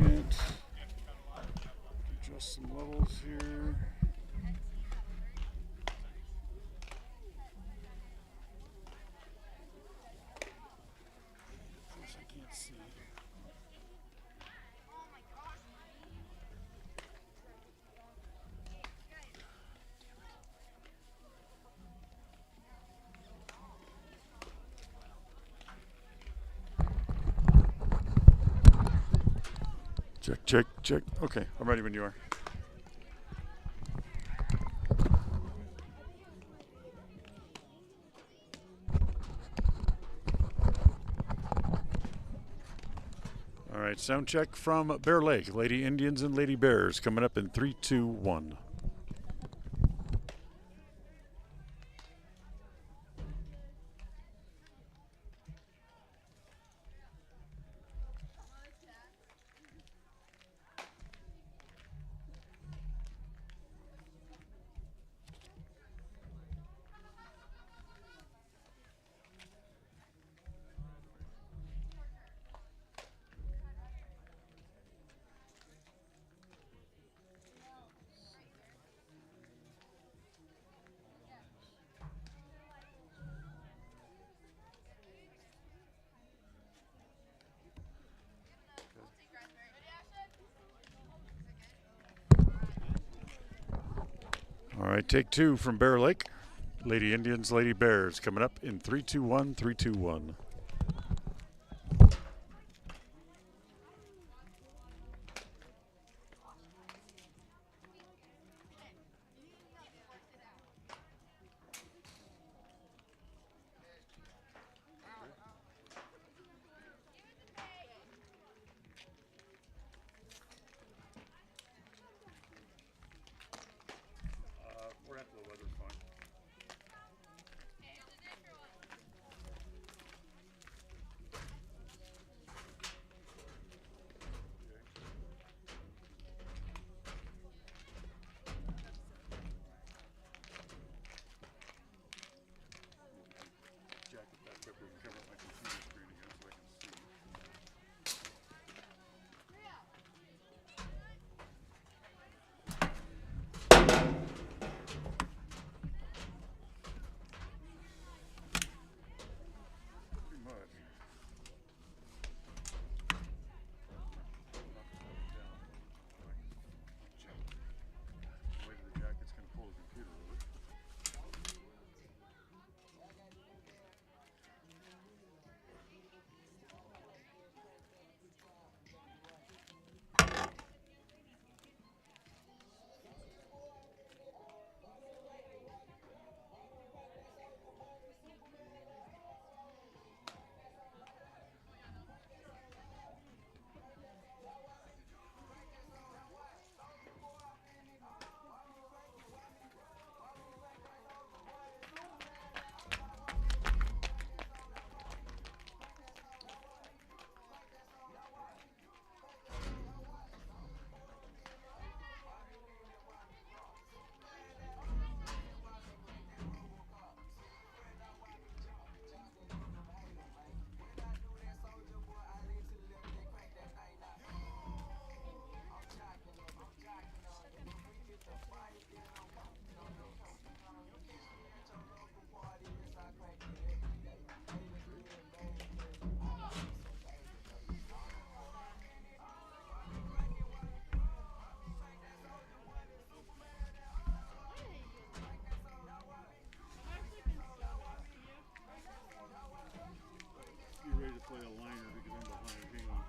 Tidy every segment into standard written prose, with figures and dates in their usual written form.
second. Adjust some levels here. I can't see. Check, check, check. Okay, I'm ready when you are. All right, sound check from Bear Lake. Lady Indians and Lady Bears coming up in 3, 2, 1. All right, take 2 from Bear Lake. Lady Indians, Lady Bears coming up in 3, 2, 1, 3, 2, 1. We're after the weather's fine. Jacket back up and cover up my computer screen again so I can see. Pretty much. The weight of the jacket's going to pull the computer over. You ready to play a liner because I'm behind. Hang on.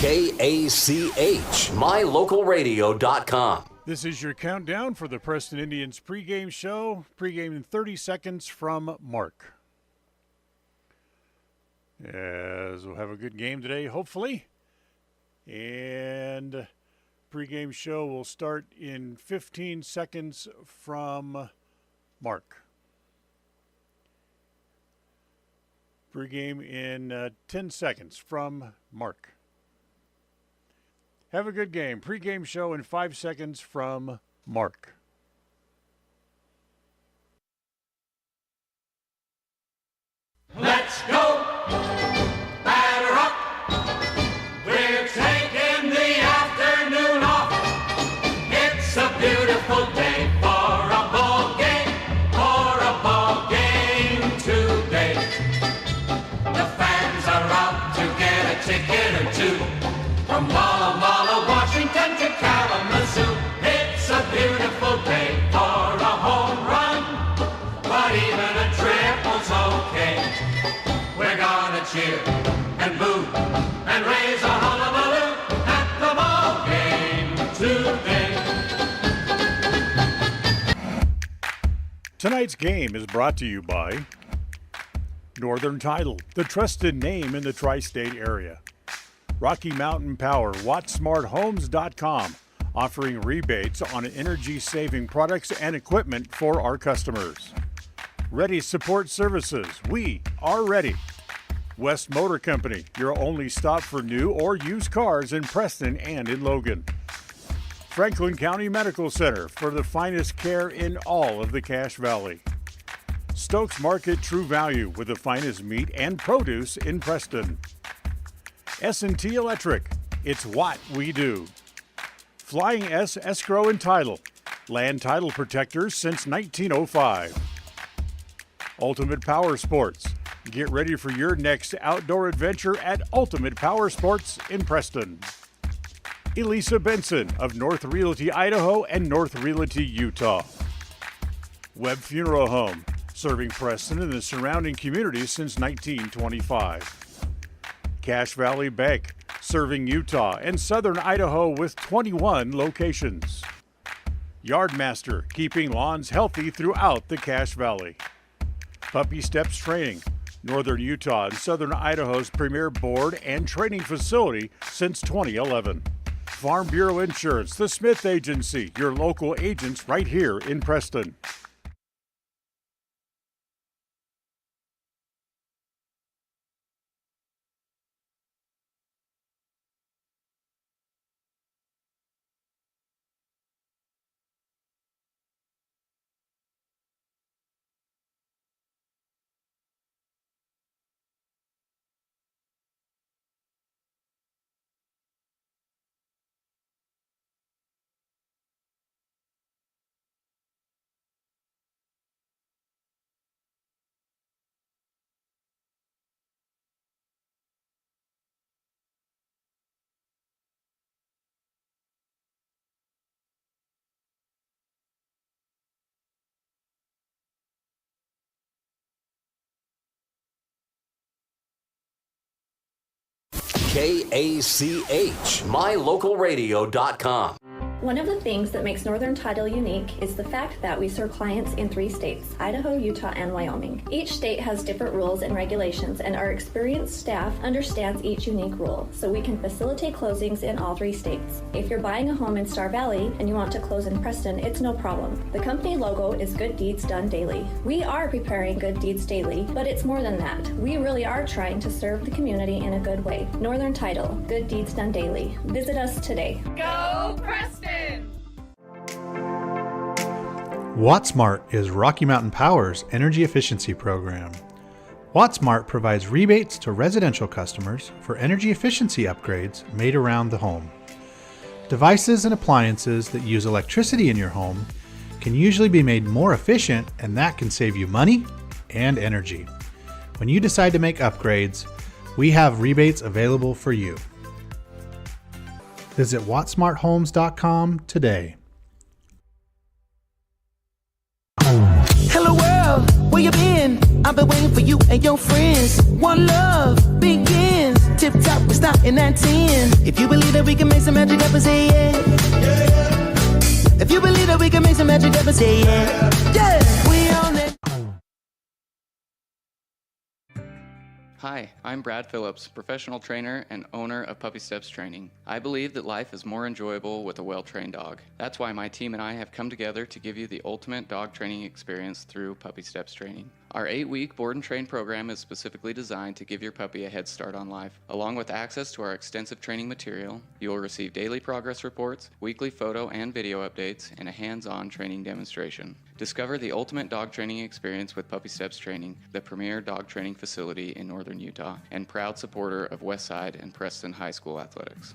KACH, mylocalradio.com. This is your countdown for the Preston Indians pregame show. Pregame in 30 seconds from Mark. As we'll have a good game today, hopefully. And pregame show will start in 15 seconds from Mark. Pregame in 10 seconds from Mark. Have a good game. Pregame show in 5 seconds from Mark. Let's go! Batter up! We're taking the afternoon off. It's a beautiful day for a ball game, today. The fans are out to get a ticket or two. From Walla Walla, Washington to Kalamazoo. It's a beautiful day for a home run, but even a triple's okay. We're gonna cheer and boo and raise a hullabaloo at the ball game today. Tonight's game is brought to you by Northern Title, the trusted name in the tri-state area. Rocky Mountain Power, WattsmartHomes.com, offering rebates on energy-saving products and equipment for our customers. Ready Support Services, we are ready. West Motor Company, your only stop for new or used cars in Preston and in Logan. Franklin County Medical Center for the finest care in all of the Cache Valley. Stokes Market True Value with the finest meat and produce in Preston. S&T Electric, it's what we do. Flying S Escrow and Title, land title protectors since 1905. Ultimate Power Sports, get ready for your next outdoor adventure at Ultimate Power Sports in Preston. Elisa Benson of North Realty, Idaho and North Realty, Utah. Webb Funeral Home, serving Preston and the surrounding communities since 1925. Cache Valley Bank, serving Utah and southern Idaho with 21 locations. Yardmaster, keeping lawns healthy throughout the Cache Valley. Puppy Steps Training, northern Utah and southern Idaho's premier board and training facility since 2011. Farm Bureau Insurance, the Smith Agency, your local agents right here in Preston. KACH, mylocalradio.com. One of the things that makes Northern Title unique is the fact that we serve clients in 3 states, Idaho, Utah, and Wyoming. Each state has different rules and regulations, and our experienced staff understands each unique rule, so we can facilitate closings in all 3 states. If you're buying a home in Star Valley and you want to close in Preston, it's no problem. The company logo is Good Deeds Done Daily. We are preparing good deeds daily, but it's more than that. We really are trying to serve the community in a good way. Northern Title, Good Deeds Done Daily. Visit us today. Go Preston! WattSmart is Rocky Mountain Power's energy efficiency program. WattSmart provides rebates to residential customers for energy efficiency upgrades made around the home. Devices and appliances that use electricity in your home can usually be made more efficient, and that can save you money and energy. When you decide to make upgrades, we have rebates available for you. Visit WattsmartHomes.com today. Hello world, where you been? I've been waiting for you and your friends. One love begins. Tip top, we're starting at 10. If you believe that we can make some magic happen, say yeah. If you believe that we can make some magic happen, say yeah. Yeah, we on it. Hi, I'm Brad Phillips, professional trainer and owner of Puppy Steps Training. I believe that life is more enjoyable with a well-trained dog. That's why my team and I have come together to give you the ultimate dog training experience through Puppy Steps Training. Our 8-week board and train program is specifically designed to give your puppy a head start on life. Along with access to our extensive training material, you will receive daily progress reports, weekly photo and video updates, and a hands-on training demonstration. Discover the ultimate dog training experience with Puppy Steps Training, the premier dog training facility in northern Utah, and proud supporter of Westside and Preston High School athletics.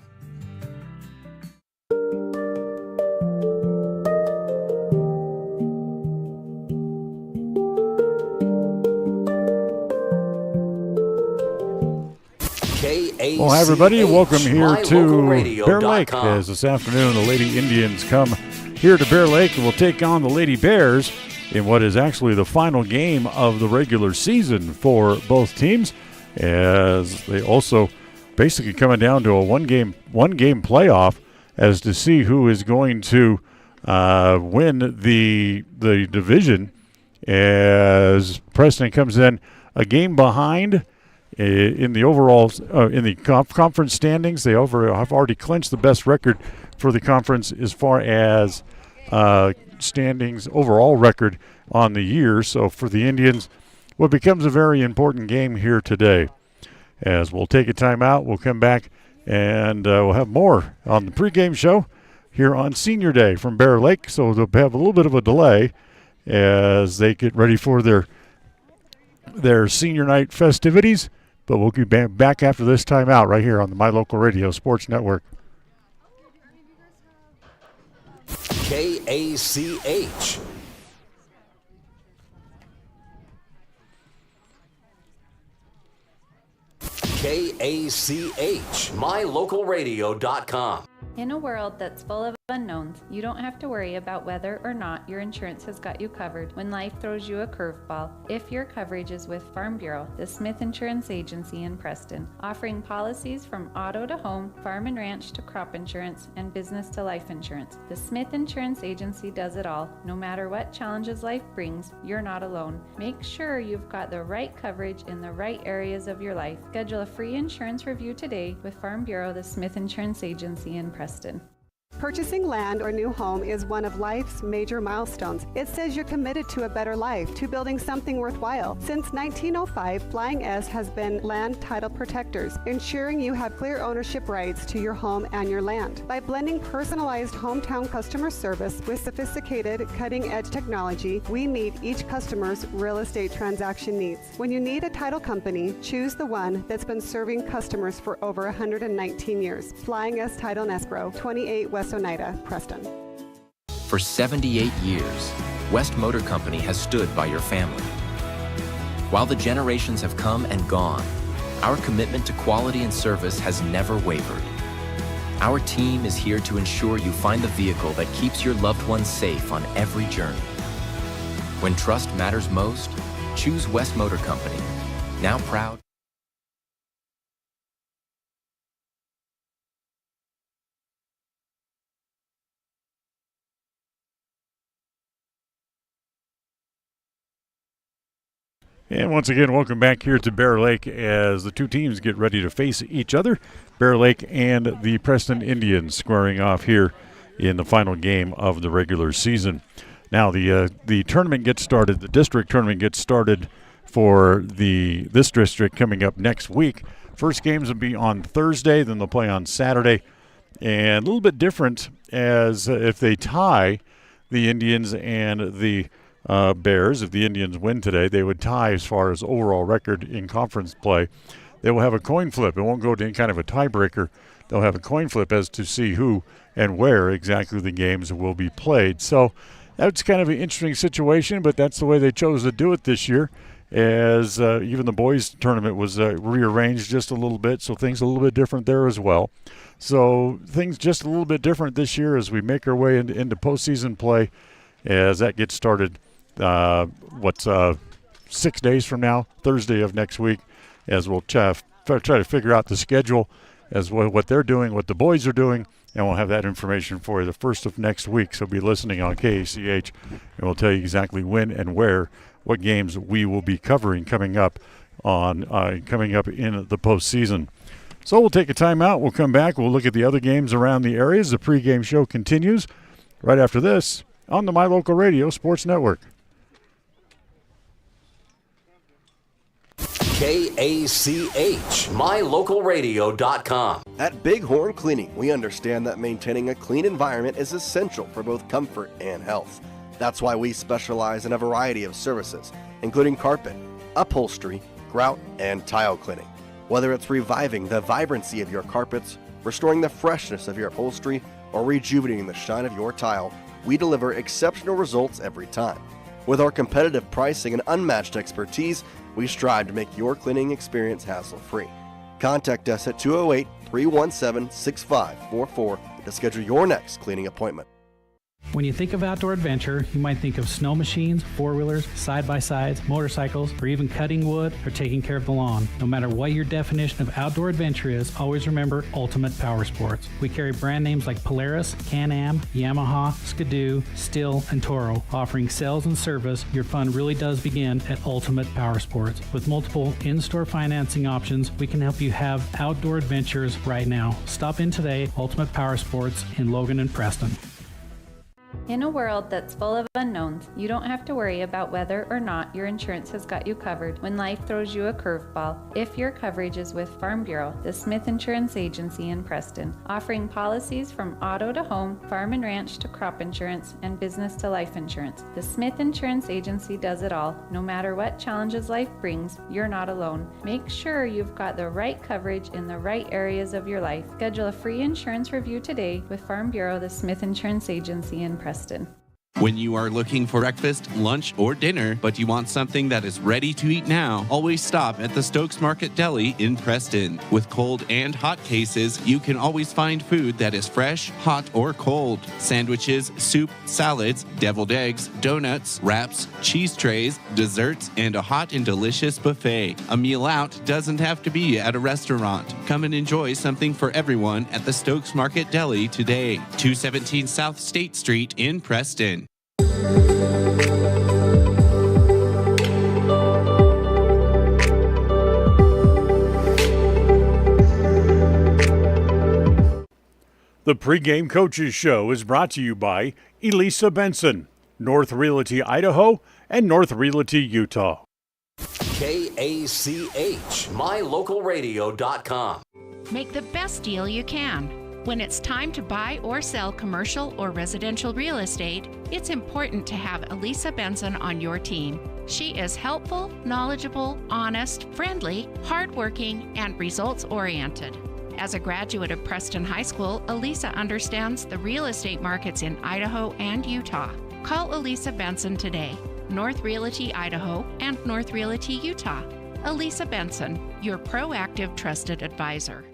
Well, hi, everybody. Welcome here to Bear Lake MyLocalRadio.com. as this afternoon the Lady Indians come here to Bear Lake and will take on the Lady Bears in what is actually the final game of the regular season for both teams, as they also basically coming down to a one-game playoff as to see who is going to win the division, as Preston comes in a game behind in the overall in the conference standings. They have already clinched the best record for the conference as far as standings overall record on the year. So for the Indians, what becomes a very important game here today. As we'll take a timeout, we'll come back and we'll have more on the pregame show here on Senior Day from Bear Lake. So they'll have a little bit of a delay as they get ready for their senior night festivities. But we'll be back after this timeout right here on the My Local Radio Sports Network. KACH. KACH. MyLocalRadio.com. In a world that's full of unknowns, you don't have to worry about whether or not your insurance has got you covered when life throws you a curveball. If your coverage is with Farm Bureau, the Smith Insurance Agency in Preston, offering policies from auto to home, farm and ranch to crop insurance, and business to life insurance. The Smith Insurance Agency does it all. No matter what challenges life brings, you're not alone. Make sure you've got the right coverage in the right areas of your life. Schedule a free insurance review today with Farm Bureau, the Smith Insurance Agency in Preston. Purchasing land or new home is one of life's major milestones. It says you're committed to a better life, to building something worthwhile. Since 1905, Flying S has been land title protectors, ensuring you have clear ownership rights to your home and your land. By blending personalized hometown customer service with sophisticated, cutting-edge technology, we meet each customer's real estate transaction needs. When you need a title company, choose the one that's been serving customers for over 119 years. Flying S Title and Escrow, 28 West Oneida, Preston. For 78 years, West Motor Company has stood by your family. While the generations have come and gone, our commitment to quality and service has never wavered. Our team is here to ensure you find the vehicle that keeps your loved ones safe on every journey. When trust matters most, choose West Motor Company. Now proud. And once again, welcome back here to Bear Lake as the two teams get ready to face each other. Bear Lake and the Preston Indians squaring off here in the final game of the regular season. Now the tournament gets started. The district tournament gets started for this district coming up next week. First games will be on Thursday, then they'll play on Saturday. And a little bit different as if they tie the Indians and the Bears, if the Indians win today, they would tie as far as overall record in conference play. They will have a coin flip. It won't go to any kind of a tiebreaker. They'll have a coin flip as to see who and where exactly the games will be played. So that's kind of an interesting situation, but that's the way they chose to do it this year, as even the boys' tournament was rearranged just a little bit, so things a little bit different there as well. So things just a little bit different this year as we make our way into postseason play, as that gets started 6 days from now, Thursday of next week, as we'll try to figure out the schedule as well, what they're doing, what the boys are doing, and we'll have that information for you the first of next week. So be listening on KACH, and we'll tell you exactly when and where, what games we will be covering coming up in the postseason. So we'll take a timeout. We'll come back. We'll look at the other games around the areas. The pregame show continues right after this on the My Local Radio Sports Network. KACH, mylocalradio.com. At Bighorn Cleaning, we understand that maintaining a clean environment is essential for both comfort and health. That's why we specialize in a variety of services, including carpet, upholstery, grout, and tile cleaning. Whether it's reviving the vibrancy of your carpets, restoring the freshness of your upholstery, or rejuvenating the shine of your tile, we deliver exceptional results every time. With our competitive pricing and unmatched expertise, we strive to make your cleaning experience hassle-free. Contact us at 208-317-6544 to schedule your next cleaning appointment. When you think of outdoor adventure, you might think of snow machines, four-wheelers, side-by-sides, motorcycles, or even cutting wood or taking care of the lawn. No matter what your definition of outdoor adventure is, always remember Ultimate Power Sports. We carry brand names like Polaris, Can-Am, Yamaha, Skidoo, Stihl, and Toro. Offering sales and service, your fun really does begin at Ultimate Power Sports. With multiple in-store financing options, we can help you have outdoor adventures right now. Stop in today, Ultimate Power Sports in Logan and Preston. In a world that's full of unknowns, you don't have to worry about whether or not your insurance has got you covered when life throws you a curveball. If your coverage is with Farm Bureau, the Smith Insurance Agency in Preston, offering policies from auto to home, farm and ranch to crop insurance, and business to life insurance. The Smith Insurance Agency does it all. No matter what challenges life brings, you're not alone. Make sure you've got the right coverage in the right areas of your life. Schedule a free insurance review today with Farm Bureau, the Smith Insurance Agency in Preston. When you are looking for breakfast, lunch, or dinner, but you want something that is ready to eat now, always stop at the Stokes Market Deli in Preston. With cold and hot cases, you can always find food that is fresh, hot, or cold. Sandwiches, soup, salads, deviled eggs, donuts, wraps, cheese trays, desserts, and a hot and delicious buffet. A meal out doesn't have to be at a restaurant. Come and enjoy something for everyone at the Stokes Market Deli today. 217 South State Street in Preston. The Pregame Coaches Show is brought to you by Elisa Benson, North Realty Idaho, and North Realty Utah. KACH, mylocalradio.com. Make the best deal you can. When it's time to buy or sell commercial or residential real estate, it's important to have Elisa Benson on your team. She is helpful, knowledgeable, honest, friendly, hardworking, and results-oriented. As a graduate of Preston High School, Elisa understands the real estate markets in Idaho and Utah. Call Elisa Benson today, North Realty Idaho and North Realty Utah. Elisa Benson, your proactive, trusted advisor.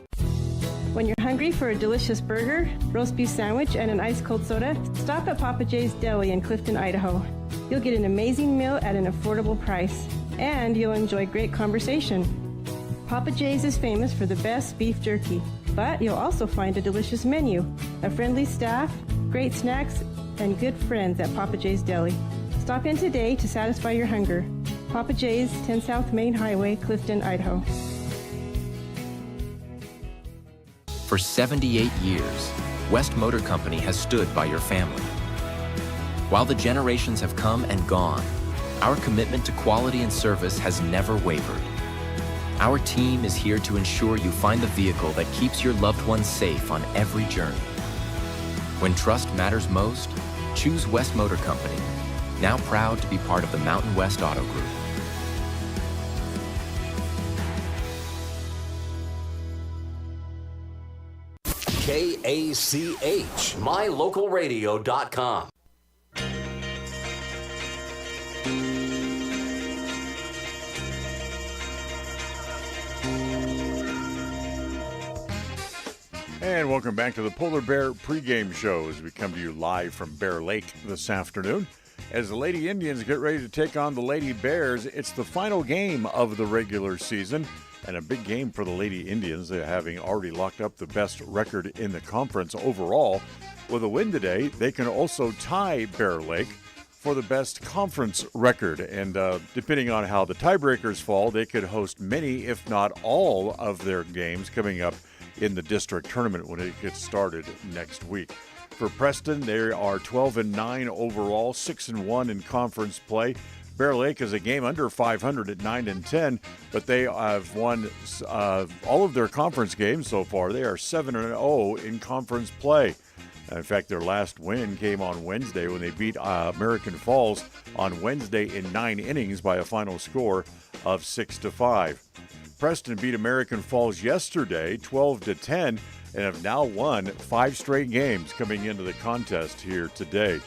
When you're hungry for a delicious burger, roast beef sandwich, and an ice-cold soda, stop at Papa J's Deli in Clifton, Idaho. You'll get an amazing meal at an affordable price, and you'll enjoy great conversation. Papa J's is famous for the best beef jerky, but you'll also find a delicious menu, a friendly staff, great snacks, and good friends at Papa J's Deli. Stop in today to satisfy your hunger. Papa J's, 10 South Main Highway, Clifton, Idaho. For 78 years, West Motor Company has stood by your family. While the generations have come and gone, our commitment to quality and service has never wavered. Our team is here to ensure you find the vehicle that keeps your loved ones safe on every journey. When trust matters most, choose West Motor Company, now proud to be part of the Mountain West Auto Group. KACH, mylocalradio.com. And welcome back to the Polar Bear pregame show as we come to you live from Bear Lake this afternoon. As the Lady Indians get ready to take on the Lady Bears, it's the final game of the regular season and a big game for the Lady Indians. They're having already locked up the best record in the conference overall. With a win today, they can also tie Bear Lake for the best conference record. And depending on how the tiebreakers fall, they could host many, if not all, of their games coming up in the district tournament when it gets started next week. For Preston, they are 12-9 overall, 6-1 in conference play. Bear Lake is a game under 500 at 9-10, but they have won all of their conference games so far. They are 7-0 in conference play. In fact, their last win came on Wednesday when they beat American Falls on Wednesday in 9 innings by a final score of 6-5. Preston beat American Falls yesterday 12-10 and have now won 5 straight games coming into the contest here today.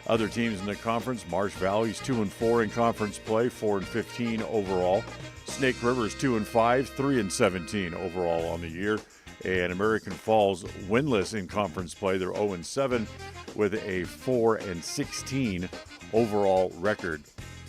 Other teams in the conference, Marsh Valley's 2-4 in conference play, 4-15 overall. Snake River's 2-5, 3-17 overall on the year. And American Falls winless in conference play. They're 0-7 with a 4-16 overall record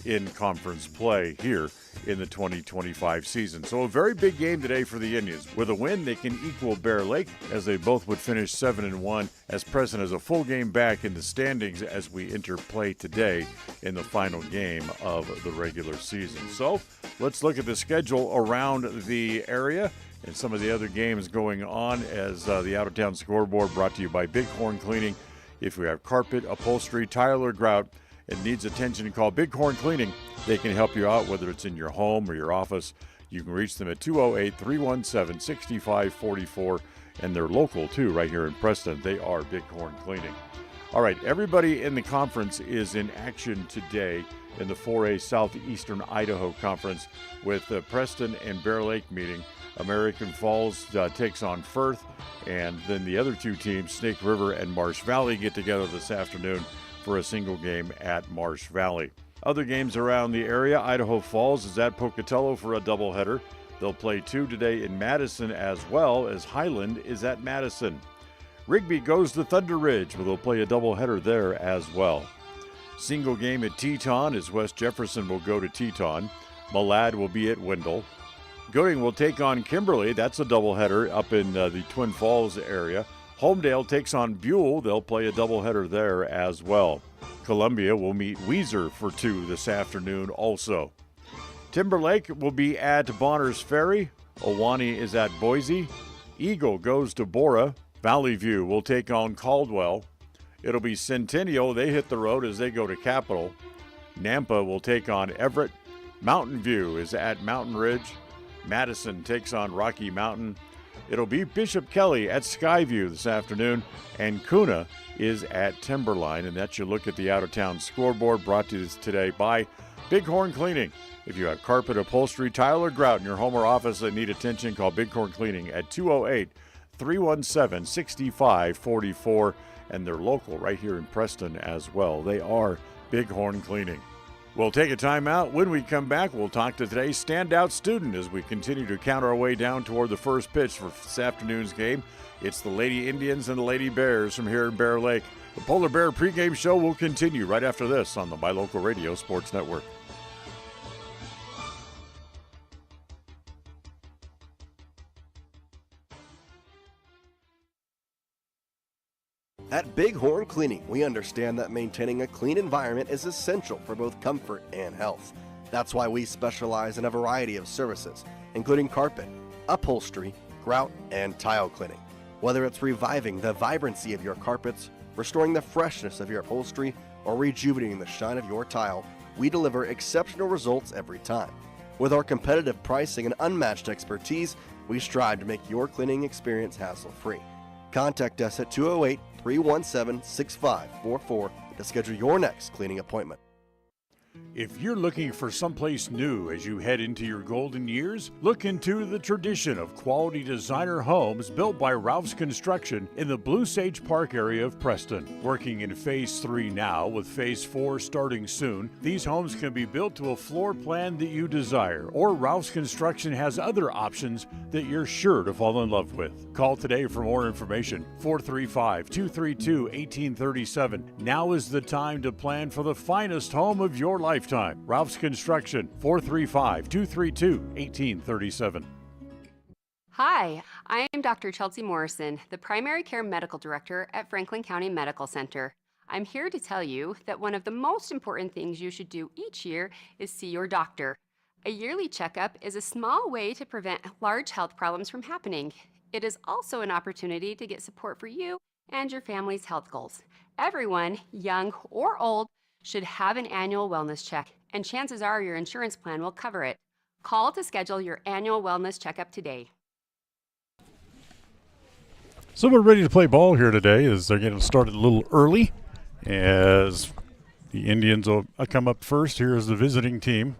in conference play here in the 2025 season. So a very big game today for the Indians. With a win, they can equal Bear Lake as they both would finish 7-1 as Preston has a full game back in the standings as we enter play today in the final game of the regular season. So let's look at the schedule around the area and some of the other games going on as the out-of-town scoreboard brought to you by Bighorn Cleaning. If you have carpet, upholstery, tile, or grout, and needs attention, call Bighorn Cleaning. They can help you out, whether it's in your home or your office. You can reach them at 208-317-6544, and they're local, too, right here in Preston. They are Bighorn Cleaning. All right, everybody in the conference is in action today in the 4A Southeastern Idaho Conference with Preston and Bear Lake meeting. American Falls takes on Firth, and then the other two teams, Snake River and Marsh Valley, get together this afternoon for a single game at Marsh Valley. Other games around the area, Idaho Falls is at Pocatello for a doubleheader. They'll play 2 today in Madison as well as Highland is at Madison. Rigby goes to Thunder Ridge, where they'll play a doubleheader there as well. Single game at Teton as West Jefferson will go to Teton. Malad will be at Wendell. Gooding will take on Kimberly. That's a doubleheader up in the Twin Falls area. Homedale takes on Buell. They'll play a doubleheader there as well. Columbia will meet Weiser for 2 this afternoon also. Timberlake will be at Bonners Ferry. Owanee is at Boise. Eagle goes to Bora. Valley View will take on Caldwell. It'll be Centennial. They hit the road as they go to Capital. Nampa will take on Everett. Mountain View is at Mountain Ridge. Madison takes on Rocky Mountain. It'll be Bishop Kelly at Skyview this afternoon, and Kuna is at Timberline. And that's your look at the out-of-town scoreboard brought to you today by Bighorn Cleaning. If you have carpet, upholstery, tile, or grout in your home or office that need attention, call Bighorn Cleaning at 208-317-6544. And they're local right here in Preston as well. They are Bighorn Cleaning. We'll take a time out. When we come back, we'll talk to today's standout student as we continue to count our way down toward the first pitch for this afternoon's game. It's the Lady Indians and the Lady Bears from here in Bear Lake. The Polar Bear pregame show will continue right after this on the My Local Radio Sports Network. At Bighorn Cleaning, we understand that maintaining a clean environment is essential for both comfort and health. That's why we specialize in a variety of services, including carpet, upholstery, grout, and tile cleaning. Whether it's reviving the vibrancy of your carpets, restoring the freshness of your upholstery, or rejuvenating the shine of your tile, we deliver exceptional results every time. With our competitive pricing and unmatched expertise, we strive to make your cleaning experience hassle-free. Contact us at 208-317-6544 to schedule your next cleaning appointment. If you're looking for someplace new as you head into your golden years, look into the tradition of quality designer homes built by Ralph's Construction in the Blue Sage Park area of Preston. Working in Phase 3 now, with Phase 4 starting soon, these homes can be built to a floor plan that you desire, or Ralph's Construction has other options that you're sure to fall in love with. Call today for more information, 435-232-1837. Now is the time to plan for the finest home of your lifetime. Ralph's Construction, 435-232-1837. Hi, I am Dr. Chelsea Morrison, the Primary Care Medical Director at Franklin County Medical Center. I'm here to tell you that one of the most important things you should do each year is see your doctor. A yearly checkup is a small way to prevent large health problems from happening. It is also an opportunity to get support for you and your family's health goals. Everyone, young or old, should have an annual wellness check. and chances are your insurance plan will cover it. Call to schedule your annual wellness checkup today. So we're ready to play ball here today as they're getting started a little early as the Indians will come up first. Here is the visiting team.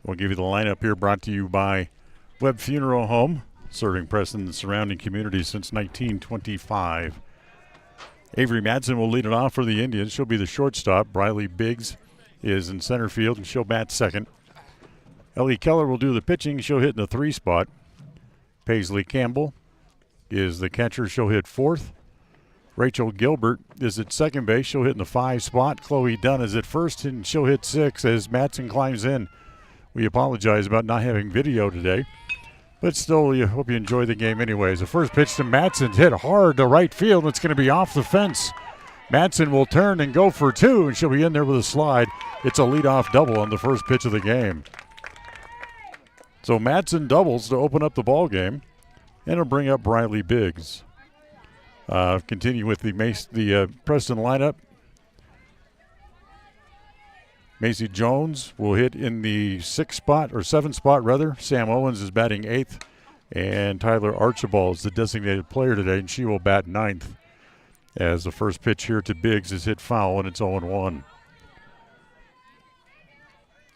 We'll give you the lineup here, brought to you by Webb Funeral Home, serving Preston and the surrounding community since 1925. Avery Madsen will lead it off for the Indians. She'll be the shortstop. Briley Biggs is in center field, and she'll bat second. Ellie Keller will do the pitching. She'll hit in the 3 spot. Paisley Campbell is the catcher. She'll hit 4th. Rachel Gilbert is at second base. She'll hit in the 5 spot. Chloe Dunn is at first, and she'll hit 6 as Madsen climbs in. We apologize about not having video today, but still, we hope you enjoy the game anyways. The first pitch to Madsen's hit hard to right field. It's going to be off the fence. Madsen will turn and go for 2, and she'll be in there with a slide. It's a leadoff double on the first pitch of the game. So Madsen doubles to open up the ball game, and it'll bring up Briley Biggs. Continue with the Preston lineup. Macy Jones will hit in the 6 spot, or 7 spot rather. Sam Owens is batting 8th, and Tyler Archibald is the designated player today, and she will bat 9th. As the first pitch here to Biggs is hit foul, and it's 0-1.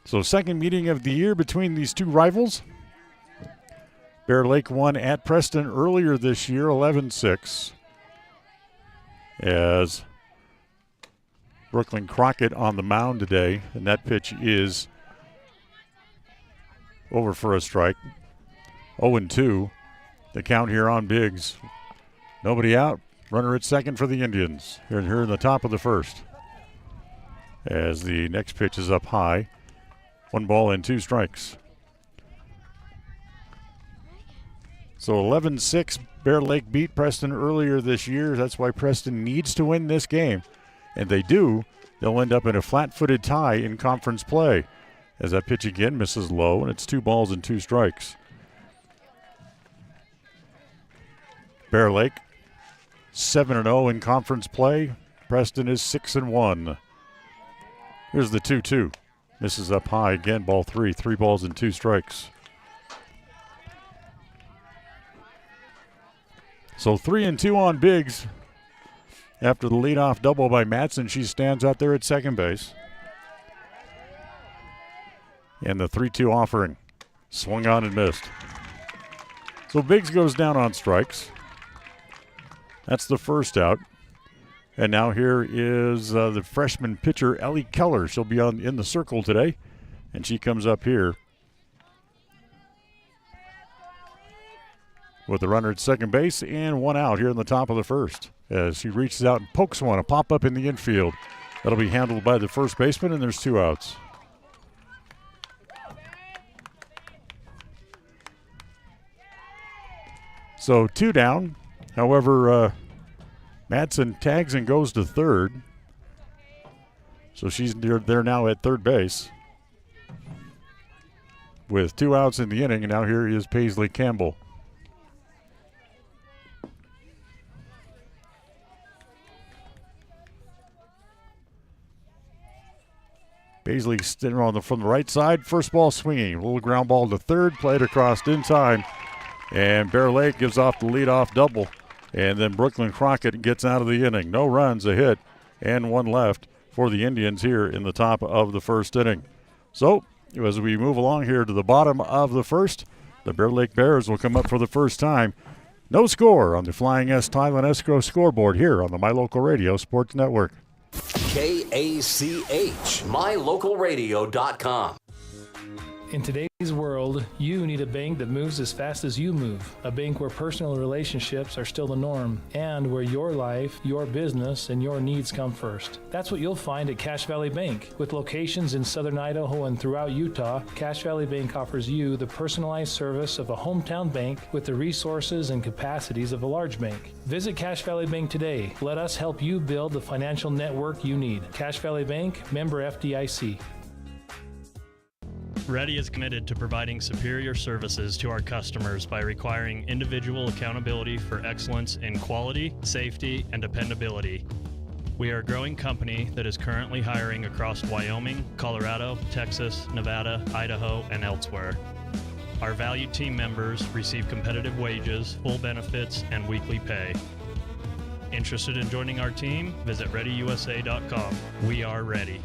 So second meeting of the year between these two rivals. Bear Lake won at Preston earlier this year, 11-6. As Brooklyn Crockett on the mound today, and that pitch is over for a strike. 0-2. The count here on Biggs. Nobody out. Runner at second for the Indians. Here in the top of the first. As the next pitch is up high. 1 ball and 2 strikes. So 11-6, Bear Lake beat Preston earlier this year. That's why Preston needs to win this game. And they do. They'll end up in a flat-footed tie in conference play. As that pitch again misses low, and it's 2 balls and 2 strikes. Bear Lake 7-0 in conference play. Preston is 6-1. Here's the 2-2. Misses up high again, ball 3. 3 balls and 2 strikes. So 3-2 on Biggs. After the leadoff double by Madsen, she stands out there at second base. And the 3-2 offering. Swung on and missed. So Biggs goes down on strikes. That's the first out. And now here is the freshman pitcher, Ellie Keller. She'll be in the circle today. And she comes up here with the runner at second base and 1 out here in the top of the first. As she reaches out and pokes one, a pop-up in the infield. That'll be handled by the first baseman, and there's 2 outs. So 2 down. However, Madsen tags and goes to third. So she's there now at third base. With 2 outs in the inning, and now here is Paisley Campbell. Paisley standing from the right side. First ball swinging. A little ground ball to third. Played across in time. And Bear Lake gives off the leadoff double. And then Brooklyn Crockett gets out of the inning. No runs, a hit, and 1 left for the Indians here in the top of the first inning. So as we move along here to the bottom of the first, the Bear Lake Bears will come up for the first time. No score on the Flying S Thailand Escrow scoreboard here on the My Local Radio Sports Network. KACH, mylocalradio.com. In today's world, you need a bank that moves as fast as you move. A bank where personal relationships are still the norm, and where your life, your business, and your needs come first. That's what you'll find at Cache Valley Bank. With locations in southern Idaho and throughout Utah, Cache Valley Bank offers you the personalized service of a hometown bank with the resources and capacities of a large bank. Visit Cache Valley Bank today. Let us help you build the financial network you need. Cache Valley Bank, member FDIC. Ready is committed to providing superior services to our customers by requiring individual accountability for excellence in quality, safety, and dependability. We are a growing company that is currently hiring across Wyoming, Colorado, Texas, Nevada, Idaho, and elsewhere. Our valued team members receive competitive wages, full benefits, and weekly pay. Interested in joining our team? Visit ReadyUSA.com. We are ready.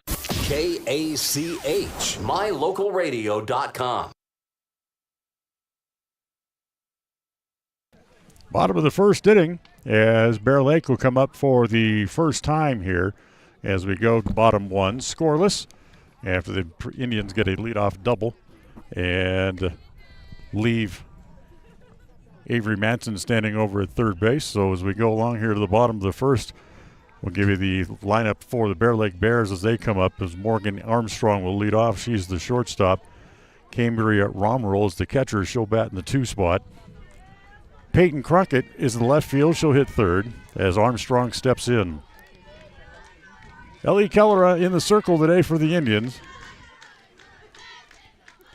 KACH, MyLocalRadio.com. Bottom of the first inning as Bear Lake will come up for the first time here as we go to bottom one, scoreless after the Indians get a leadoff double and leave Avery Manson standing over at third base. So as we go along here to the bottom of the first, we'll give you the lineup for the Bear Lake Bears as they come up, as Morgan Armstrong will lead off. She's the shortstop. Cambria Romroll is the catcher. She'll bat in the 2 spot. Peyton Crockett is in the left field. She'll hit third as Armstrong steps in. Ellie Keller in the circle today for the Indians,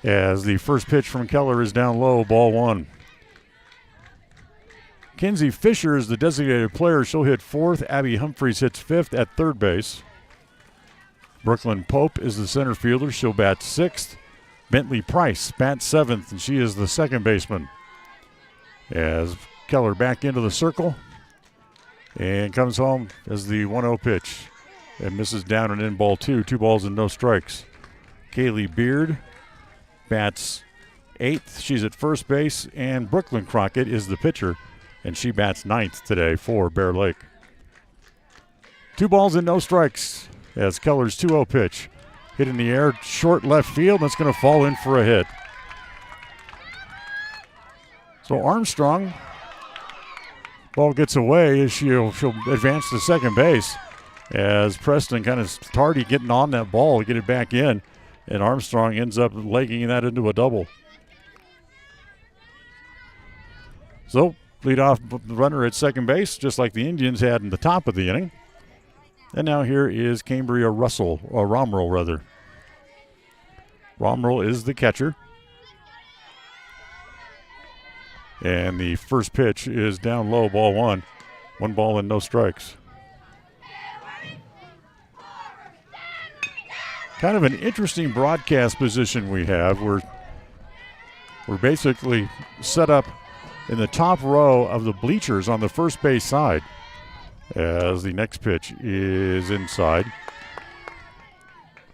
as the first pitch from Keller is down low, ball 1. Kinsey Fisher is the designated player. She'll hit fourth. Abby Humphreys hits fifth at third base. Brooklyn Pope is the center fielder. She'll bat sixth. Bentley Price bats seventh, and she is the second baseman. As Keller back into the circle and comes home as the 1-0 pitch and misses down and in, ball 2. 2 balls and no strikes. Kaylee Beard bats eighth. She's at first base, and Brooklyn Crockett is the pitcher, and she bats ninth today for Bear Lake. 2 balls and no strikes as Keller's 2-0 pitch hit in the air, short left field, and it's going to fall in for a hit. So Armstrong, ball gets away as she'll advance to second base as Preston kind of tardy getting on that ball to get it back in, and Armstrong ends up legging that into a double. So leadoff runner at second base, just like the Indians had in the top of the inning. And now here is Cambria Romroll. Romroll is the catcher. And the first pitch is down low, ball 1. 1 ball and no strikes. Kind of an interesting broadcast position we have. We're basically set up in the top row of the bleachers on the first base side as the next pitch is inside.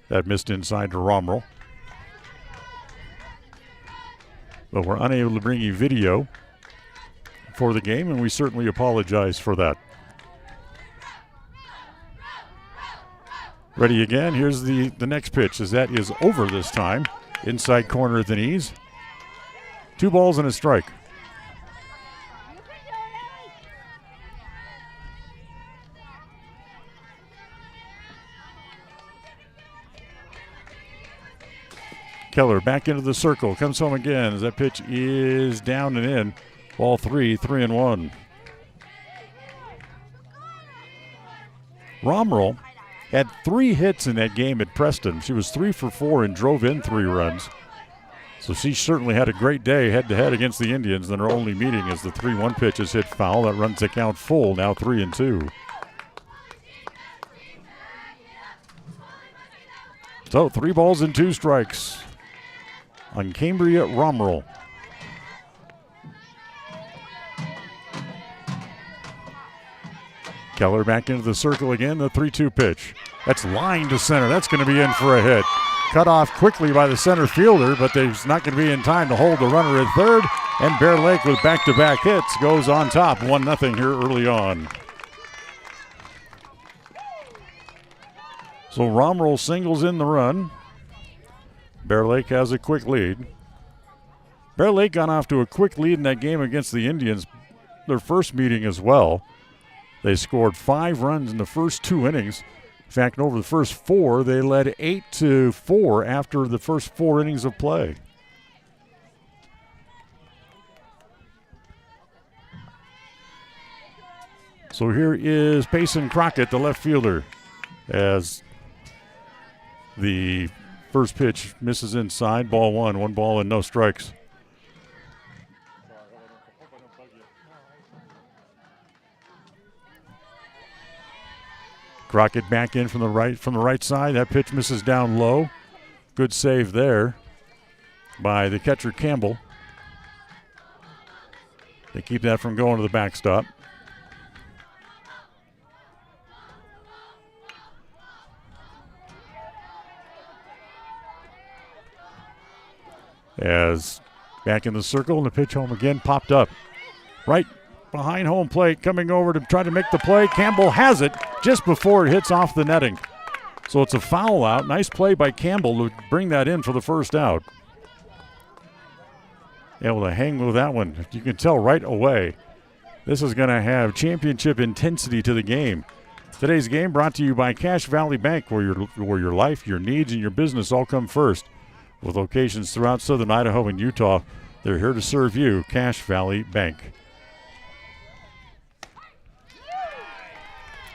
That missed inside to Romroll. But we're unable to bring you video for the game, and we certainly apologize for that. Ready again. Here's the next pitch, as that is over this time. Inside corner at the knees. 2 balls and a strike. Keller back into the circle, comes home again as that pitch is down and in. Ball 3, 3-1. Romroll had 3 hits in that game at Preston. She was 3 for 4 and drove in 3 runs. So she certainly had a great day head-to-head against the Indians. Then her only meeting as the 3-1 pitch is hit foul. That runs the count full, now 3-2. So 3 balls and 2 strikes on Cambria Romroll. Keller back into the circle again, the 3-2 pitch. That's line to center. That's going to be in for a hit. Cut off quickly by the center fielder, but there's not going to be in time to hold the runner at third. And Bear Lake with back-to-back hits goes on top, 1-0 here early on. So Romroll singles in the run. Bear Lake has a quick lead. Bear Lake got off to a quick lead in that game against the Indians, their first meeting as well. They scored 5 runs in the first 2 innings. In fact, over the first 4, they led 8-4 after the first 4 innings of play. So here is Payson Crockett, the left fielder, as the first pitch misses inside, ball 1, 1 ball and no strikes. Crockett back in from the right side. That pitch misses down low. Good save there by the catcher Campbell. They keep that from going to the backstop. As back in the circle, and the pitch home again popped up. Right behind home plate, coming over to try to make the play. Campbell has it just before it hits off the netting. So it's a foul out. Nice play by Campbell to bring that in for the first out. Able to hang with that one. You can tell right away this is going to have championship intensity to the game. Today's game brought to you by Cache Valley Bank, where your life, your needs, and your business all come first. With locations throughout southern Idaho and Utah, they're here to serve you. Cache Valley Bank.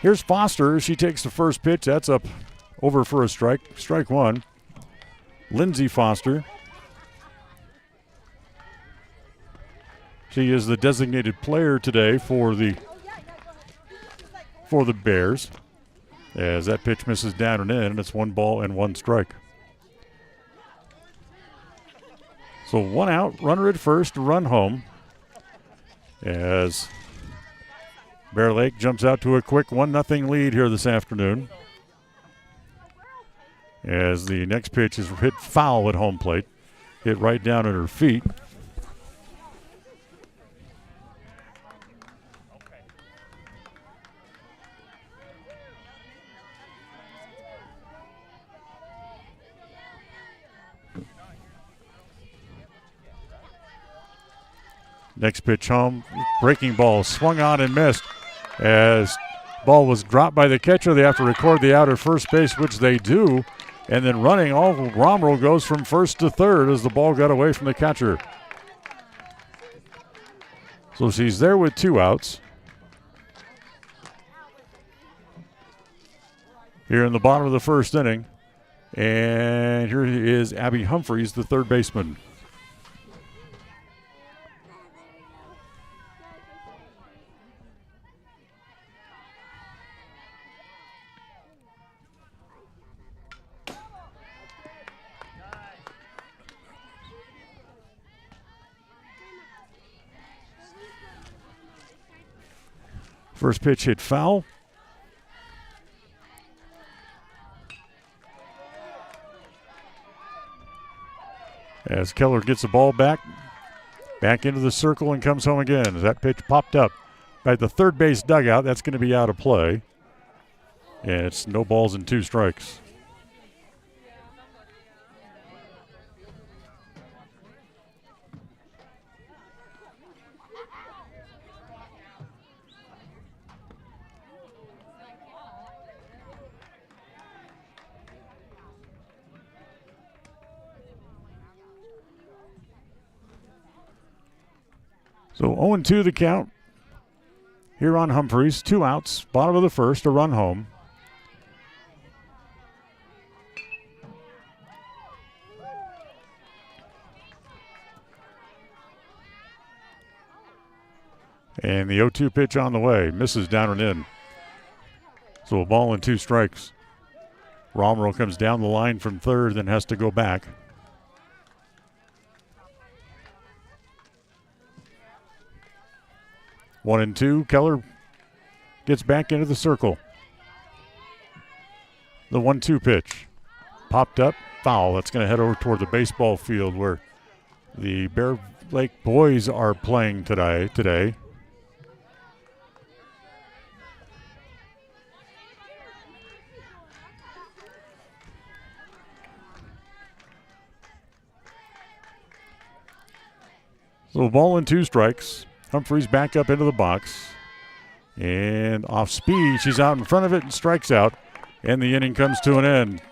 Here's Foster. She takes the first pitch. That's up over for a strike. Strike one. Lindsay Foster. She is the designated player today for the Bears. As that pitch misses down and in, and it's 1 ball and 1 strike. So 1 out, runner at first, run home. As Bear Lake jumps out to a quick 1-0 lead here this afternoon. As the next pitch is hit foul at home plate. Hit right down at her feet. Next pitch home, breaking ball, swung on and missed. As ball was dropped by the catcher, they have to record the out at first base, which they do. And then running, Romero goes from first to third as the ball got away from the catcher. So she's there with 2 outs. Here in the bottom of the first inning. And here is Abby Humphreys, the third baseman. First pitch hit foul. As Keller gets the ball back into the circle and comes home again. As that pitch popped up by the third base dugout, that's going to be out of play. And it's no balls and 2 strikes. So 0-2 the count here on Humphreys. 2 outs, bottom of the first, a run home. And the 0-2 pitch on the way, misses down and in. So a ball and 2 strikes. Romero comes down the line from third, then has to go back. One and 2. Keller gets back into the circle. The 1-2 pitch. Popped up, foul. That's going to head over toward the baseball field where the Bear Lake boys are playing today. So ball and 2 strikes. Humphreys back up into the box. And off speed, she's out in front of it and strikes out. And the inning comes to an end.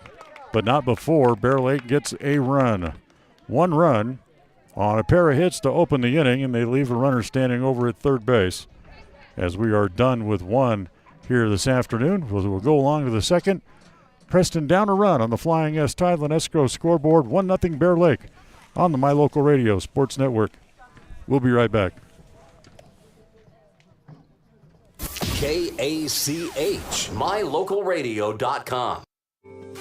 But not before Bear Lake gets a run. 1 run on a pair of hits to open the inning, and they leave a runner standing over at third base. As we are done with 1 here this afternoon, we'll go along to the second. Preston down a run on the Flying S Title and Escrow scoreboard. 1-0 Bear Lake on the My Local Radio Sports Network. We'll be right back. KACH, mylocalradio.com.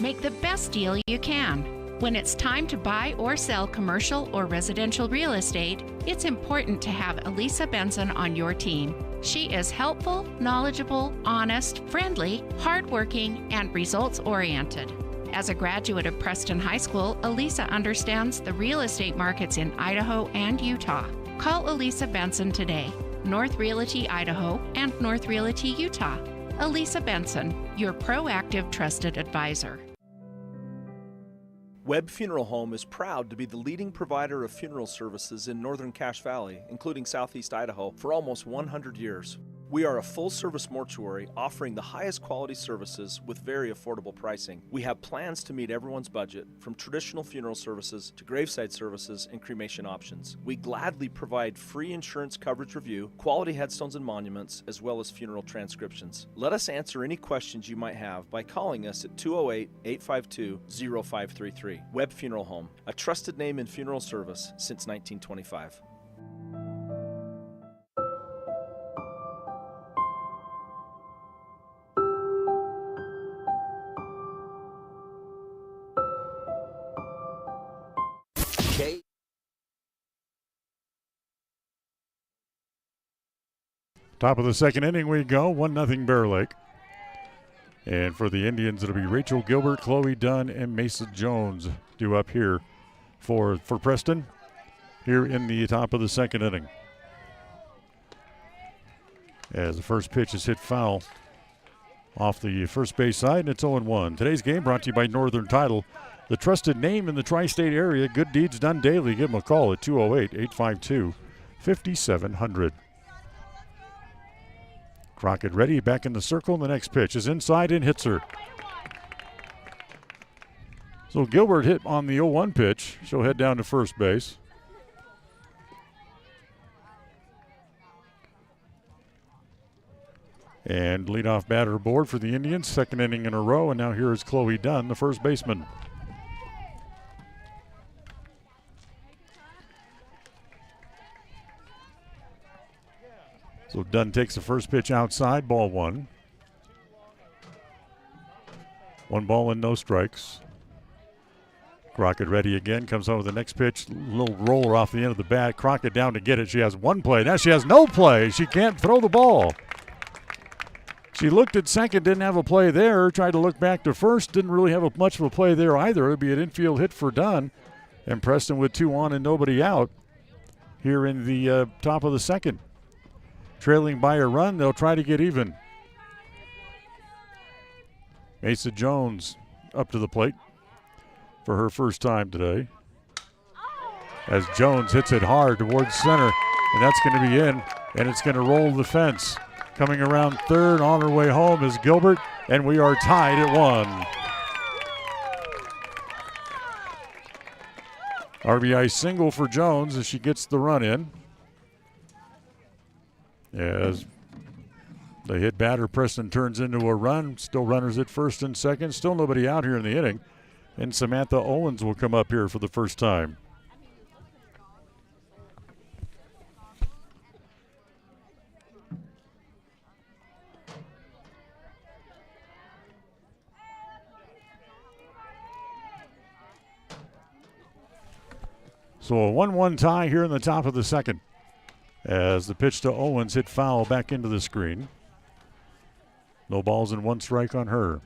Make the best deal you can. When it's time to buy or sell commercial or residential real estate, it's important to have Elisa Benson on your team. She is helpful, knowledgeable, honest, friendly, hardworking, and results-oriented. As a graduate of Preston High School, Elisa understands the real estate markets in Idaho and Utah. Call Elisa Benson today, North Realty Idaho and North Realty Utah. Elisa Benson, your proactive, trusted advisor. Webb Funeral Home is proud to be the leading provider of funeral services in northern Cache Valley, including southeast Idaho, for almost 100 years. We are a full-service mortuary offering the highest quality services with very affordable pricing. We have plans to meet everyone's budget, from traditional funeral services to graveside services and cremation options. We gladly provide free insurance coverage review, quality headstones and monuments, as well as funeral transcriptions. Let us answer any questions you might have by calling us at 208-852-0533. Webb Funeral Home, a trusted name in funeral service since 1925. Top of the second inning we go, 1-0 Bear Lake. And for the Indians, it'll be Rachel Gilbert, Chloe Dunn, and Mesa Jones due up here for Preston here in the top of the second inning. As the first pitch is hit foul off the first base side, and it's 0-1. Today's game brought to you by Northern Title, the trusted name in the tri-state area. Good deeds done daily. Give them a call at 208-852-5700. Crockett ready, back in the circle, and the next pitch is inside and hits her. So Gilbert hit on the 0-1 pitch. She'll head down to first base. And leadoff batter aboard for the Indians, second inning in a row, and now here is Chloe Dunn, the first baseman. So Dunn takes the first pitch outside, ball one. 1 ball and no strikes. Crockett ready again, comes on with the next pitch. Little roller off the end of the bat. Crockett down to get it. She has one play. Now she has no play. She can't throw the ball. She looked at second, didn't have a play there. Tried to look back to first, didn't really have much of a play there either. It would be an infield hit for Dunn. And Preston with 2 on and nobody out here in the top of the second. Trailing by a run, they'll try to get even. Mesa Jones up to the plate for her first time today. As Jones hits it hard towards center, and that's going to be in, and it's going to roll the fence. Coming around third on her way home is Gilbert, and we are tied at 1. RBI single for Jones as she gets the run in. As they hit batter, Preston turns into a run. Still runners at first and second. Still nobody out here in the inning. And Samantha Owens will come up here for the first time. So a 1-1 tie here in the top of the second. As the pitch to Owens hit foul back into the screen. No balls and 1 strike on her.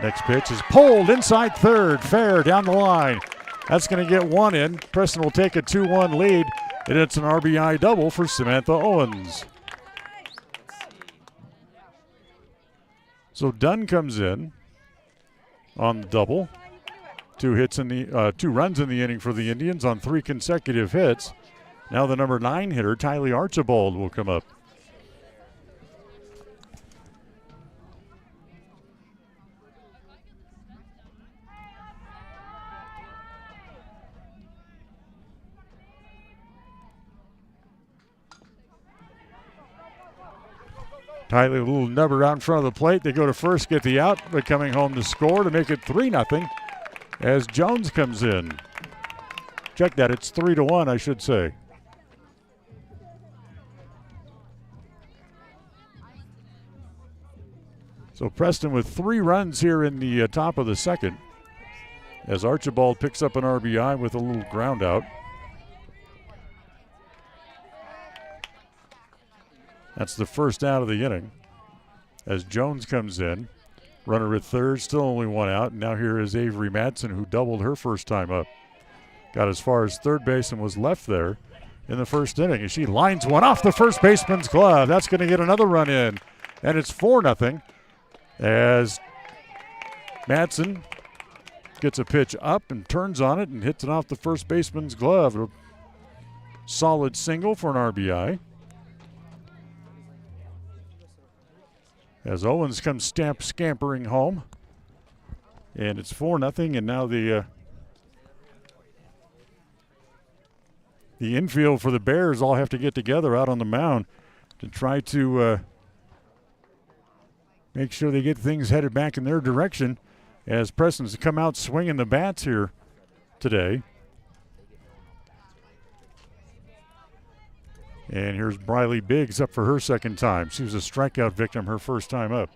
Next pitch is pulled inside third, fair down the line. That's going to get 1 in. Preston will take a 2-1 lead, and it's an RBI double for Samantha Owens. So Dunn comes in on the double. 2 runs in the inning for the Indians on 3 consecutive hits. Now the number 9 hitter, Tylee Archibald, will come up. Tiley, a little number out in front of the plate. They go to first, get the out, but coming home to score to make it 3-0 as Jones comes in. Check that, it's 3-1, I should say. So Preston with 3 runs here in the top of the second as Archibald picks up an RBI with a little ground out. That's the first out of the inning as Jones comes in. Runner at third, still only 1 out. And now here is Avery Madsen, who doubled her first time up. Got as far as third base and was left there in the first inning. And she lines one off the first baseman's glove. That's going to get another run in. And it's 4-0 as Madsen gets a pitch up and turns on it and hits it off the first baseman's glove. A solid single for an RBI. As Owens comes scampering home. And it's 4-0, and now the infield for the Bears all have to get together out on the mound to try to make sure they get things headed back in their direction as Preston's come out swinging the bats here today. And here's Briley Biggs up for her second time. She was a strikeout victim her first time up.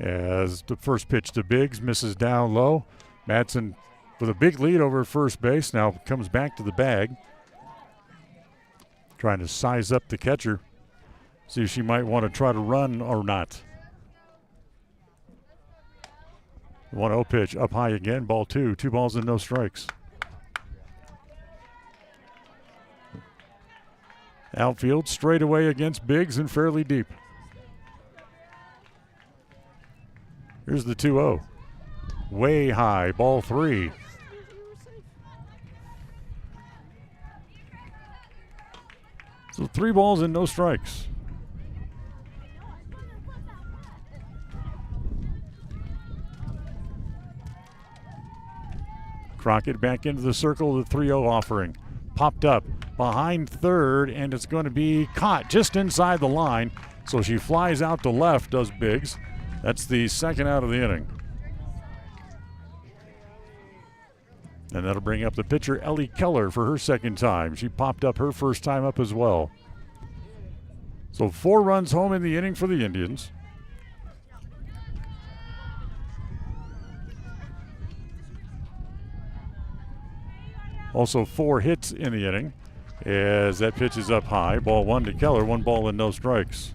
As the first pitch to Biggs misses down low. Madsen with a big lead over first base now comes back to the bag. Trying to size up the catcher. See if she might want to try to run or not. 1-0 pitch up high again, ball 2. 2 balls and no strikes. Outfield straight away against Biggs and fairly deep. Here's the 2-0. Way high, ball 3. So 3 balls and no strikes. Crockett back into the circle of the 3-0 offering. Popped up behind third, and it's going to be caught just inside the line. So she flies out to left, does Biggs. That's the second out of the inning. And that'll bring up the pitcher, Ellie Keller, for her second time. She popped up her first time up as well. So 4 runs home in the inning for the Indians. Also 4 hits in the inning as that pitch is up high. Ball 1 to Keller, 1 ball and no strikes.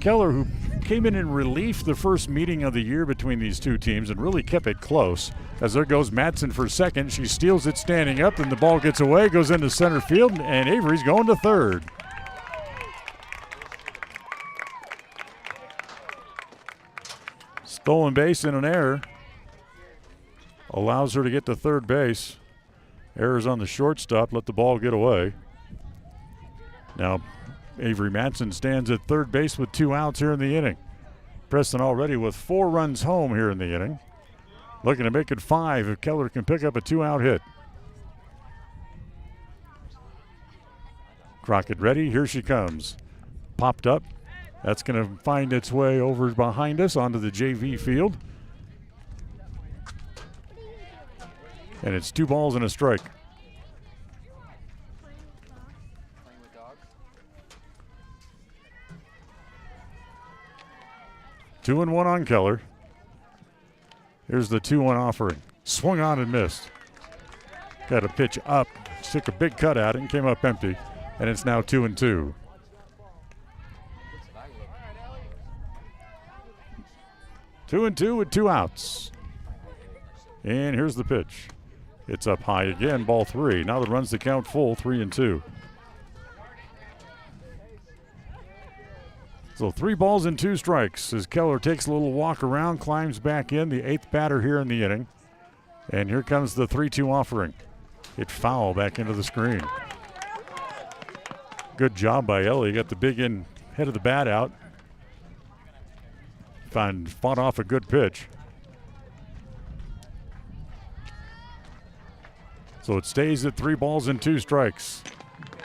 Keller, who came in relief the first meeting of the year between these two teams and really kept it close. As there goes Madsen for second. She steals it standing up, and the ball gets away, goes into center field, and Avery's going to third. Stolen base and an error allows her to get to third base. Errors on the shortstop, let the ball get away. Now Avery Madsen stands at third base with 2 outs here in the inning. Preston already with 4 runs home here in the inning. Looking to make it 5 if Keller can pick up a 2-out hit. Crockett ready, here she comes. Popped up. That's going to find its way over behind us onto the JV field. And it's 2 balls and a strike. Two and 1 on Keller. Here's the 2-1 offering. Swung on and missed. Got a pitch up. Took a big cut at it and came up empty. And it's now 2-2. 2-2 with 2 outs. And here's the pitch. It's up high again, ball 3. Now the runs the count full, 3-2. So 3 balls and 2 strikes as Keller takes a little walk around, climbs back in, the 8th batter here in the inning. And here comes the 3-2 offering. Hit foul back into the screen. Good job by Ellie. Got the big in head of the bat out. Fought off a good pitch. So it stays at 3 balls and 2 strikes.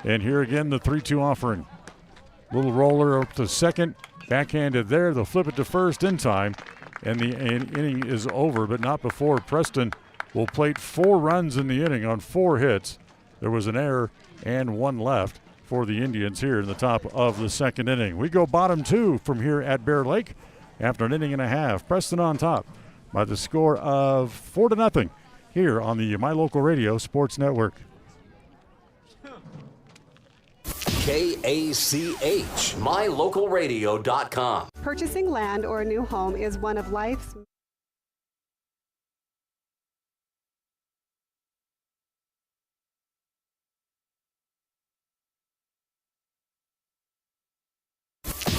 And here again, the 3-2 offering. Little roller up to second, backhanded there. They'll flip it to first in time, and the inning is over, but not before. Preston will plate 4 runs in the inning on 4 hits. There was an error and 1 left for the Indians here in the top of the second inning. We go bottom 2 from here at Bear Lake after an inning and a half. Preston on top by the score of 4-0 here on the My Local Radio Sports Network. KACH, MyLocalRadio.com. Purchasing land or a new home is one of life's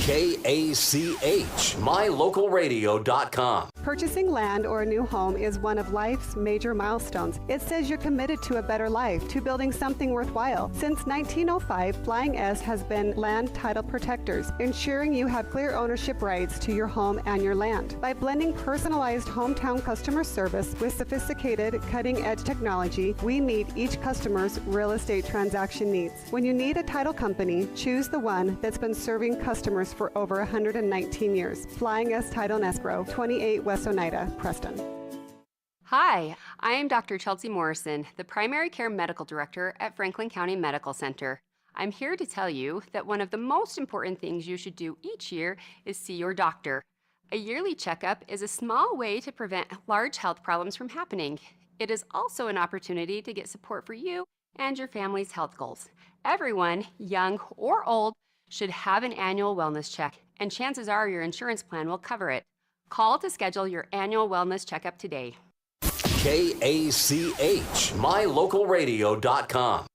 KACH, MyLocalRadio.com. Purchasing land or a new home is one of life's major milestones. It says you're committed to a better life, to building something worthwhile. Since 1905, Flying S has been land title protectors, ensuring you have clear ownership rights to your home and your land. By blending personalized hometown customer service with sophisticated, cutting-edge technology, we meet each customer's real estate transaction needs. When you need a title company, choose the one that's been serving customers for over 119 years. Flying S Title and Escrow, 28 West Oneida, Preston. Hi, I am Dr. Chelsea Morrison, the Primary Care Medical Director at Franklin County Medical Center. I'm here to tell you that one of the most important things you should do each year is see your doctor. A yearly checkup is a small way to prevent large health problems from happening. It is also an opportunity to get support for you and your family's health goals. Everyone, young or old, should have an annual wellness check, and chances are your insurance plan will cover it. Call to schedule your annual wellness checkup today. KACH, MyLocalRadio.com.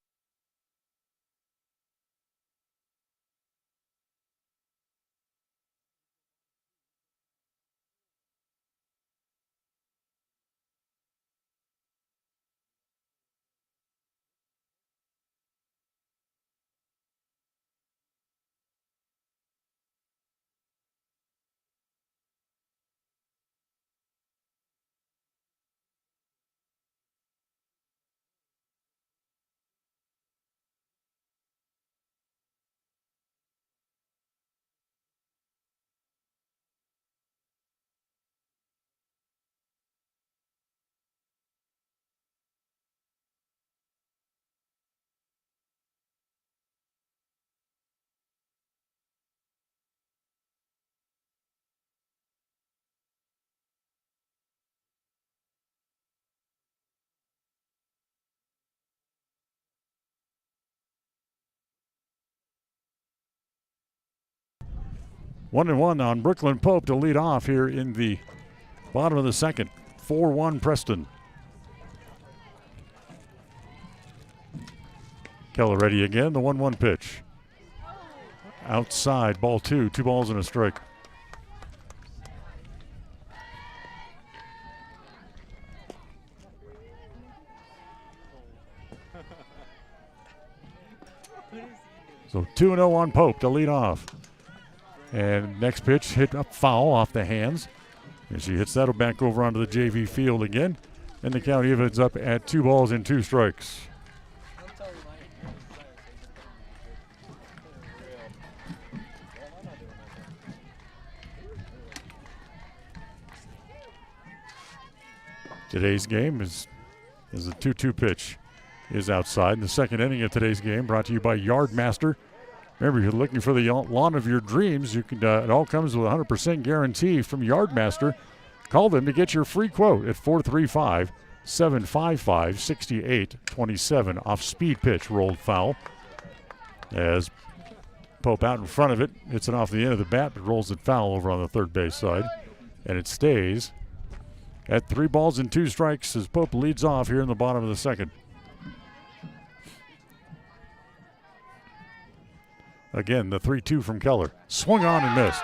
One and one on Brooklyn Pope to lead off here in the bottom of the second. 4-1 Preston. Keller ready again, the 1-1 pitch. Outside, ball 2, 2 balls and a strike. So 2-0 on Pope to lead off. And next pitch hit up foul off the hands. And she hits that back over onto the JV field again. And the count evens up at 2 balls and 2 strikes. Today's game is a 2-2 pitch is outside. The second inning of today's game brought to you by Yardmaster. Remember, you're looking for the lawn of your dreams. You can. It all comes with a 100% guarantee from Yardmaster. Call them to get your free quote at 435-755-6827. Off speed pitch, rolled foul. As Pope out in front of it, hits it off the end of the bat, but rolls it foul over on the third base side. And it stays at 3 balls and 2 strikes as Pope leads off here in the bottom of the second. Again, the 3-2 from Keller. Swung on and missed.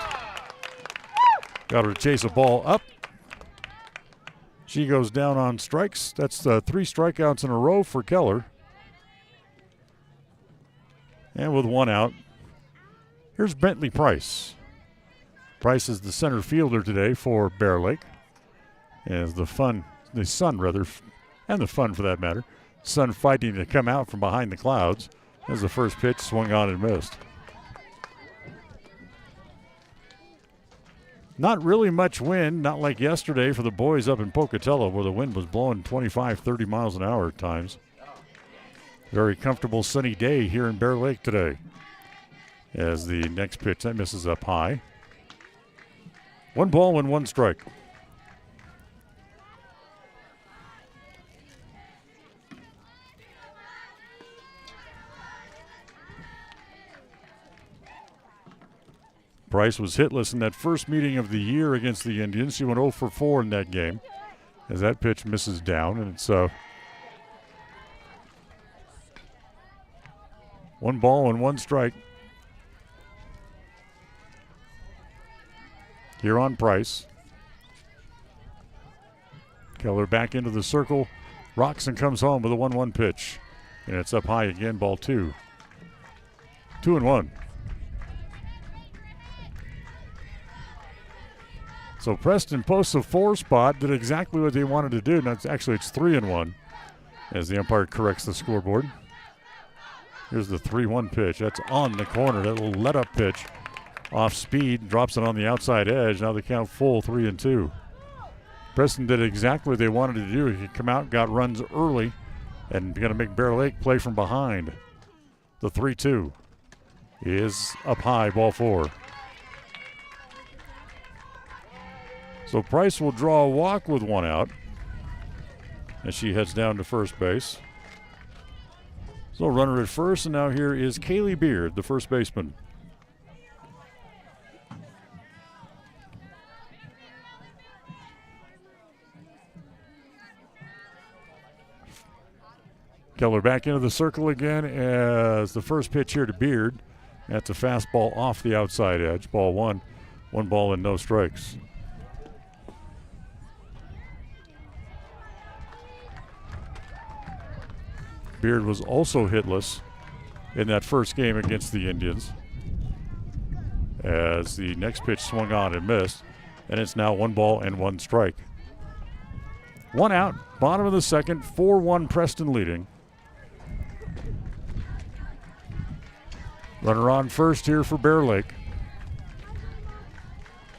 Got her to chase a ball up. She goes down on strikes. That's 3 strikeouts in a row for Keller. And with 1 out, here's Bentley Price. Price is the center fielder today for Bear Lake. As the sun, and the fun for that matter, sun fighting to come out from behind the clouds as the first pitch swung on and missed. Not really much wind, not like yesterday for the boys up in Pocatello where the wind was blowing 25, 30 miles an hour at times. Very comfortable sunny day here in Bear Lake today. As the next pitch, that misses up high. 1 ball and 1 strike. Price was hitless in that first meeting of the year against the Indians. She went 0 for 4 in that game as that pitch misses down, and it's 1 ball and 1 strike. Here on Price. Keller back into the circle, rocks and comes home with a 1-1 pitch. And it's up high again, ball 2. 2-1. So Preston posts a 4 spot, did exactly what they wanted to do. Now it's 3-1 as the umpire corrects the scoreboard. Here's the 3-1 pitch. That's on the corner. That little let-up pitch off speed, drops it on the outside edge. Now the count full, 3-2. Preston did exactly what they wanted to do. He come out, got runs early, and going to make Bear Lake play from behind. The 3-2 is up high, ball 4. So Price will draw a walk with 1 out as she heads down to first base. So runner at first, and now here is Kaylee Beard, the first baseman. Keller back into the circle again as the first pitch here to Beard. That's a fastball off the outside edge, ball 1. 1 ball and no strikes. Beard was also hitless in that first game against the Indians as the next pitch swung on and missed, and it's now 1 ball and 1 strike. 1 out, bottom of the second, 4-1 Preston leading. Runner on first here for Bear Lake.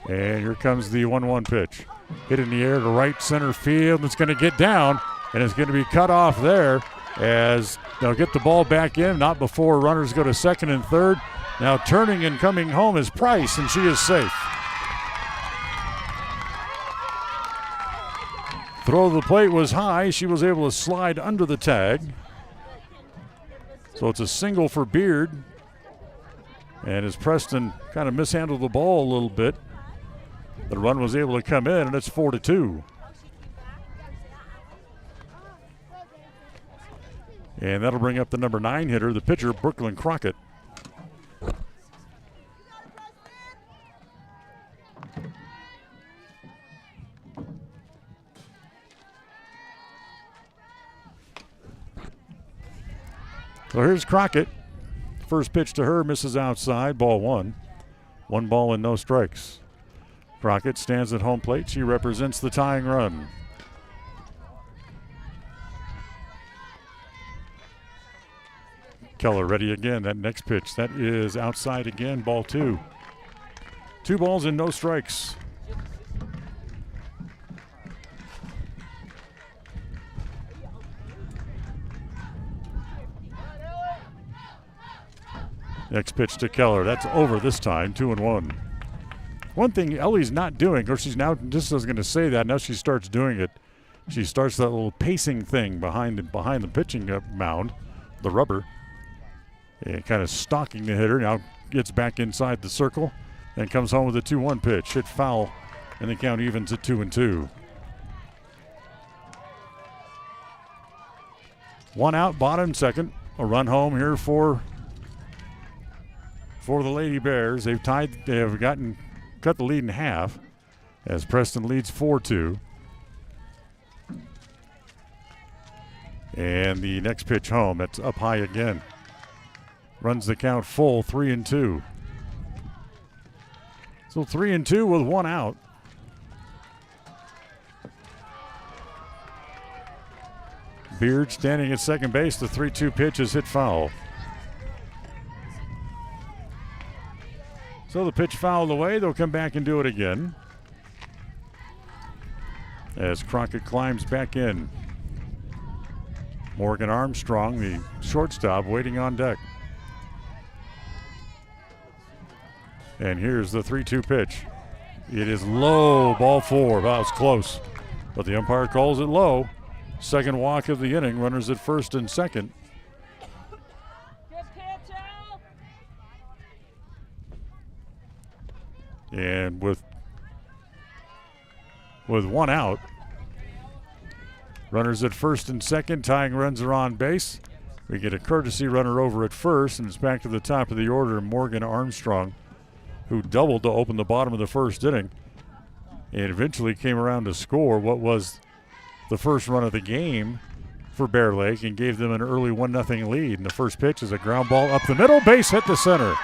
And here comes the 1-1 pitch. Hit in the air to right center field. It's going to get down, and it's going to be cut off there as they'll get the ball back in, not before runners go to second and third. Now turning and coming home is Price, and she is safe. Throw to the plate was high. She was able to slide under the tag. So it's a single for Beard. And as Preston kind of mishandled the ball a little bit, the run was able to come in, and it's 4-2. And that'll bring up the number 9 hitter, the pitcher, Brooklyn Crockett. So here's Crockett. First pitch to her misses outside, ball 1. 1 ball and no strikes. Crockett stands at home plate. She represents the tying run. Keller ready again. That next pitch, that is outside again, ball 2. 2 balls and no strikes. Next pitch to Keller. That's over this time, 2-1. One thing Ellie's not doing, or she's now, just was going to say that, now she starts doing it. She starts that little pacing thing behind the pitching mound, the rubber, and kind of stalking the hitter. Now gets back inside the circle and comes home with a 2-1 pitch. Hit foul, and the count evens at 2-2. 1 out, bottom, second. A run home here for the Lady Bears. They have cut the lead in half as Preston leads 4-2. And the next pitch home, that's up high again. Runs the count full, 3-2. So 3-2 with 1 out. Beard standing at second base. The 3-2 pitch is hit foul. So the pitch fouled away. They'll come back and do it again. As Crockett climbs back in. Morgan Armstrong, the shortstop, waiting on deck. And here's the 3-2 pitch. It is low, ball 4. Wow, it's close. But the umpire calls it low. Second walk of the inning. Runners at first and second. And with one out, runners at first and second, tying runs are on base. We get a courtesy runner over at first, and it's back to the top of the order, Morgan Armstrong, who doubled to open the bottom of the first inning and eventually came around to score what was the first run of the game for Bear Lake and gave them an early 1-0 lead. And the first pitch is a ground ball up the middle, base hit the center.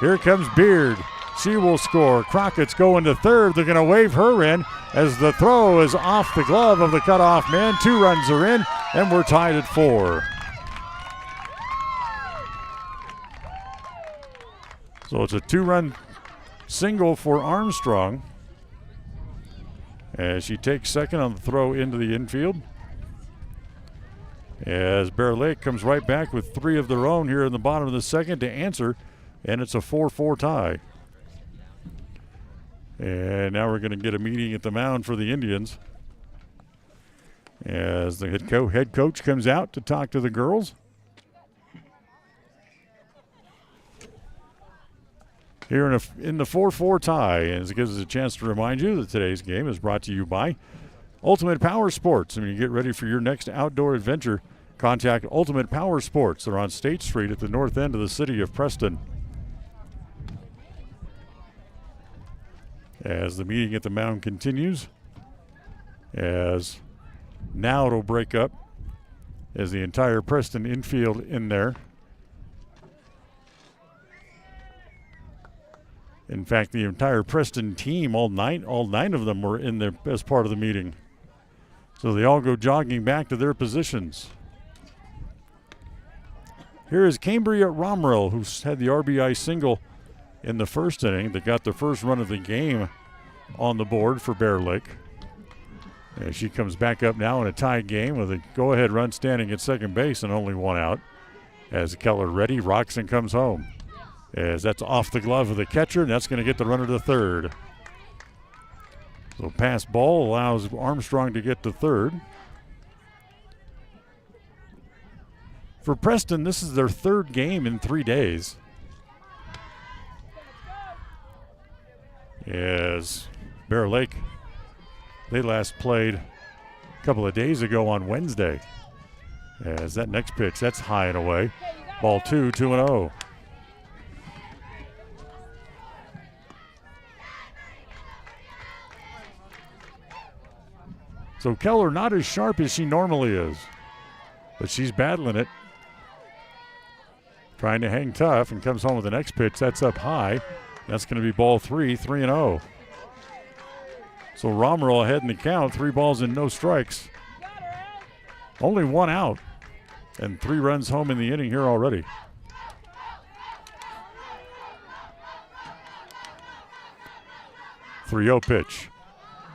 Here comes Beard. She will score. Crockett's going to third. They're going to wave her in as the throw is off the glove of the cutoff man. 2 runs are in, and we're tied at 4. So it's a 2-run single for Armstrong as she takes second on the throw into the infield. As Bear Lake comes right back with 3 of their own here in the bottom of the second to answer, and it's a 4-4 tie. And now we're going to get a meeting at the mound for the Indians as the head coach comes out to talk to the girls. Here in the 4-4 tie, and it gives us a chance to remind you that today's game is brought to you by Ultimate Power Sports. And when you get ready for your next outdoor adventure, contact Ultimate Power Sports. They're on State Street at the north end of the city of Preston. As the meeting at the mound continues, as now it'll break up as the entire Preston infield in there. In fact, the entire Preston team, all nine of them were in there as part of the meeting. So they all go jogging back to their positions. Here is Cambria Romrell, who's had the RBI single in the first inning that got the first run of the game on the board for Bear Lake. And she comes back up now in a tie game with a go-ahead run standing at second base and only 1 out. As Keller ready, rocks and comes home. As that's off the glove of the catcher, and that's going to get the runner to third. So pass ball allows Armstrong to get to third. For Preston, this is their 3rd game in 3 days. As Bear Lake, they last played a couple of days ago on Wednesday. As that next pitch, that's high and away. Ball 2, 2-0. So Keller not as sharp as she normally is, but she's battling it. Trying to hang tough and comes home with the next pitch. That's up high. That's going to be ball 3, 3-0. So Romero ahead in the count. 3 balls and no strikes. Only 1 out. And 3 runs home in the inning here already. .30 pitch.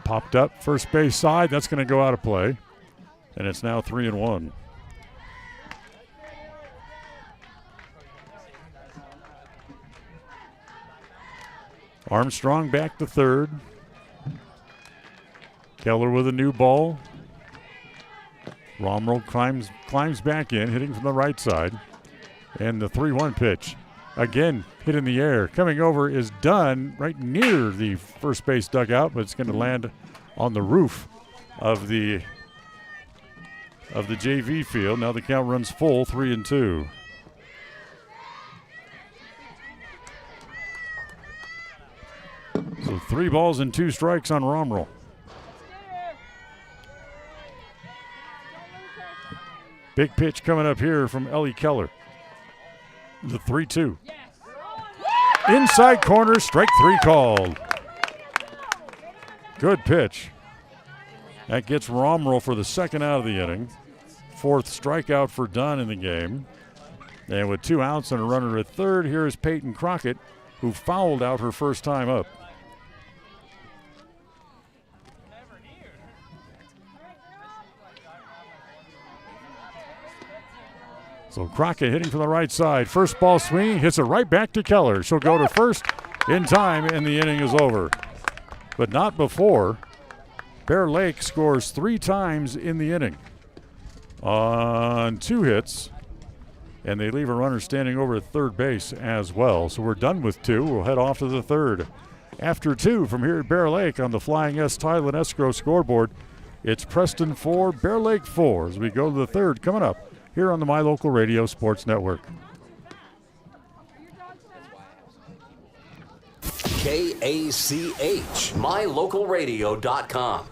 Popped up, first base side. That's going to go out of play. And it's now 3-1. Armstrong back to third. Keller with a new ball. Romero climbs back in, hitting from the right side. And the 3-1 pitch. Again, hit in the air. Coming over is Dunn right near the first base dugout, but it's going to land on the roof of the JV field. Now the count runs full, 3-2. So 3 balls and 2 strikes on Romero. Big pitch coming up here from Ellie Keller. The 3-2. Inside corner, strike 3 called. Good pitch. That gets Romrell for the second out of the inning. Fourth strikeout for Dunn in the game. And with 2 outs and a runner at third, here is Peyton Crockett, who fouled out her first time up. So Crockett hitting from the right side. First ball swing, hits it right back to Keller. She'll go to first in time, and the inning is over. But not before. Bear Lake scores 3 times in the inning on 2 hits, and they leave a runner standing over at third base as well. So we're done with 2. We'll head off to the third. After 2 from here at Bear Lake on the Flying S Tile and Escrow scoreboard, it's Preston 4, Bear Lake 4 as we go to the third coming up here on the My Local Radio Sports Network. KACH, mylocalradio.com.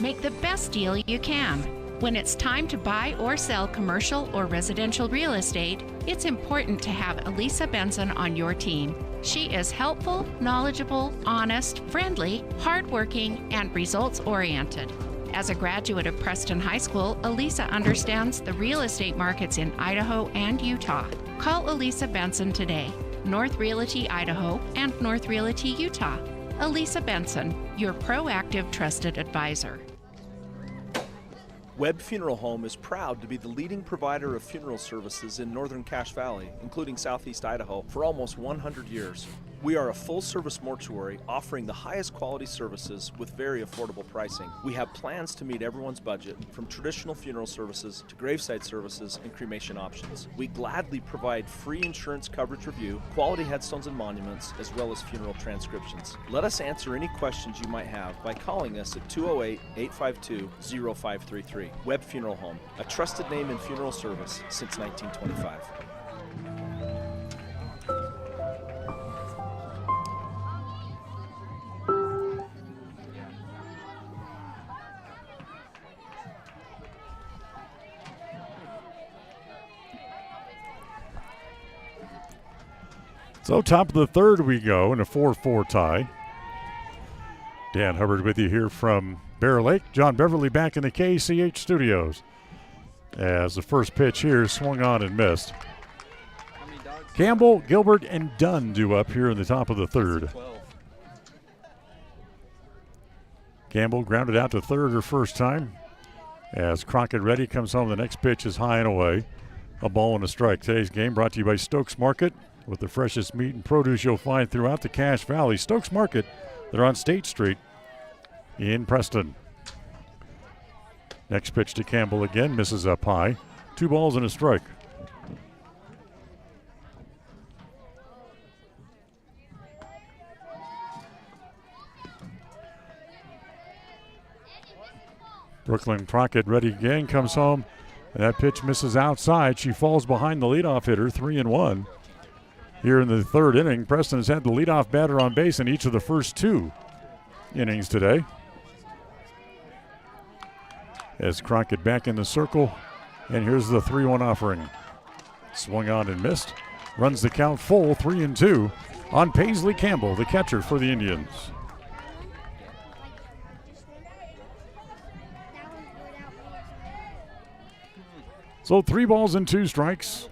Make the best deal you can. When it's time to buy or sell commercial or residential real estate, it's important to have Elisa Benson on your team. She is helpful, knowledgeable, honest, friendly, hardworking, and results-oriented. As a graduate of Preston High School, Elisa understands the real estate markets in Idaho and Utah. Call Elisa Benson today, North Realty Idaho and North Realty Utah. Elisa Benson, your proactive, trusted advisor. Webb Funeral Home is proud to be the leading provider of funeral services in northern Cache Valley, including southeast Idaho, for almost 100 years. We are a full-service mortuary offering the highest quality services with very affordable pricing. We have plans to meet everyone's budget, from traditional funeral services to gravesite services and cremation options. We gladly provide free insurance coverage review, quality headstones and monuments, as well as funeral transcriptions. Let us answer any questions you might have by calling us at 208-852-0533. Webb Funeral Home, a trusted name in funeral service since 1925. So top of the third we go in a 4-4 tie. Dan Hubbard with you here from Bear Lake. John Beverly back in the KCH studios as the first pitch here swung on and missed. Campbell, Gilbert, and Dunn due up here in the top of the third. Campbell grounded out to third her first time as Crockett Ready comes home. The next pitch is high and away. A ball and a strike. Today's game brought to you by Stokes Market, with the freshest meat and produce you'll find throughout the Cache Valley. Stokes Market, they're on State Street in Preston. Next pitch to Campbell again, misses up high. 2 balls and a strike. Brooklyn Crockett Ready again, comes home, and that pitch misses outside. She falls behind the leadoff hitter, 3-1. Here in the third inning, Preston has had the leadoff batter on base in each of the first 2 innings today. As Crockett back in the circle, and here's the 3-1 offering. Swung on and missed. Runs the count full, 3-2 on Paisley Campbell, the catcher for the Indians. So 3 balls and 2 strikes.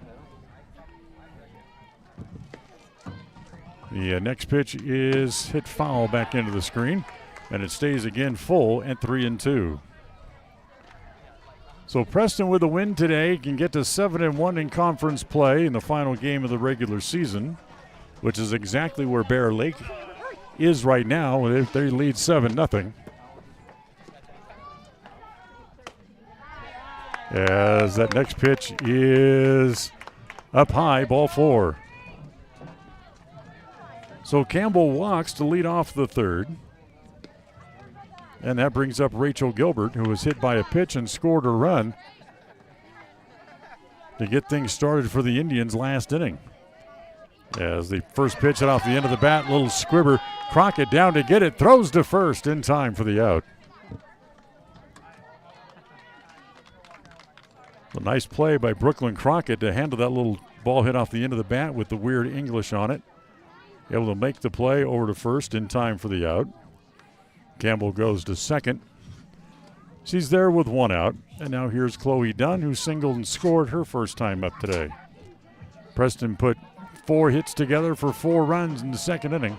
The next pitch is hit foul back into the screen, and it stays again full at 3-2. So Preston with a win today can get to 7-1 in conference play in the final game of the regular season, which is exactly where Bear Lake is right now. They lead 7-0. As that next pitch is up high, ball 4. So Campbell walks to lead off the third. And that brings up Rachel Gilbert, who was hit by a pitch and scored a run to get things started for the Indians last inning. As the first pitch hit off the end of the bat, little squibber. Crockett down to get it, throws to first in time for the out. A nice play by Brooklyn Crockett to handle that little ball hit off the end of the bat with the weird English on it. Able to make the play over to first in time for the out. Campbell goes to second. She's there with one out. And now here's Chloe Dunn, who singled and scored her first time up today. Preston put 4 hits together for 4 runs in the second inning.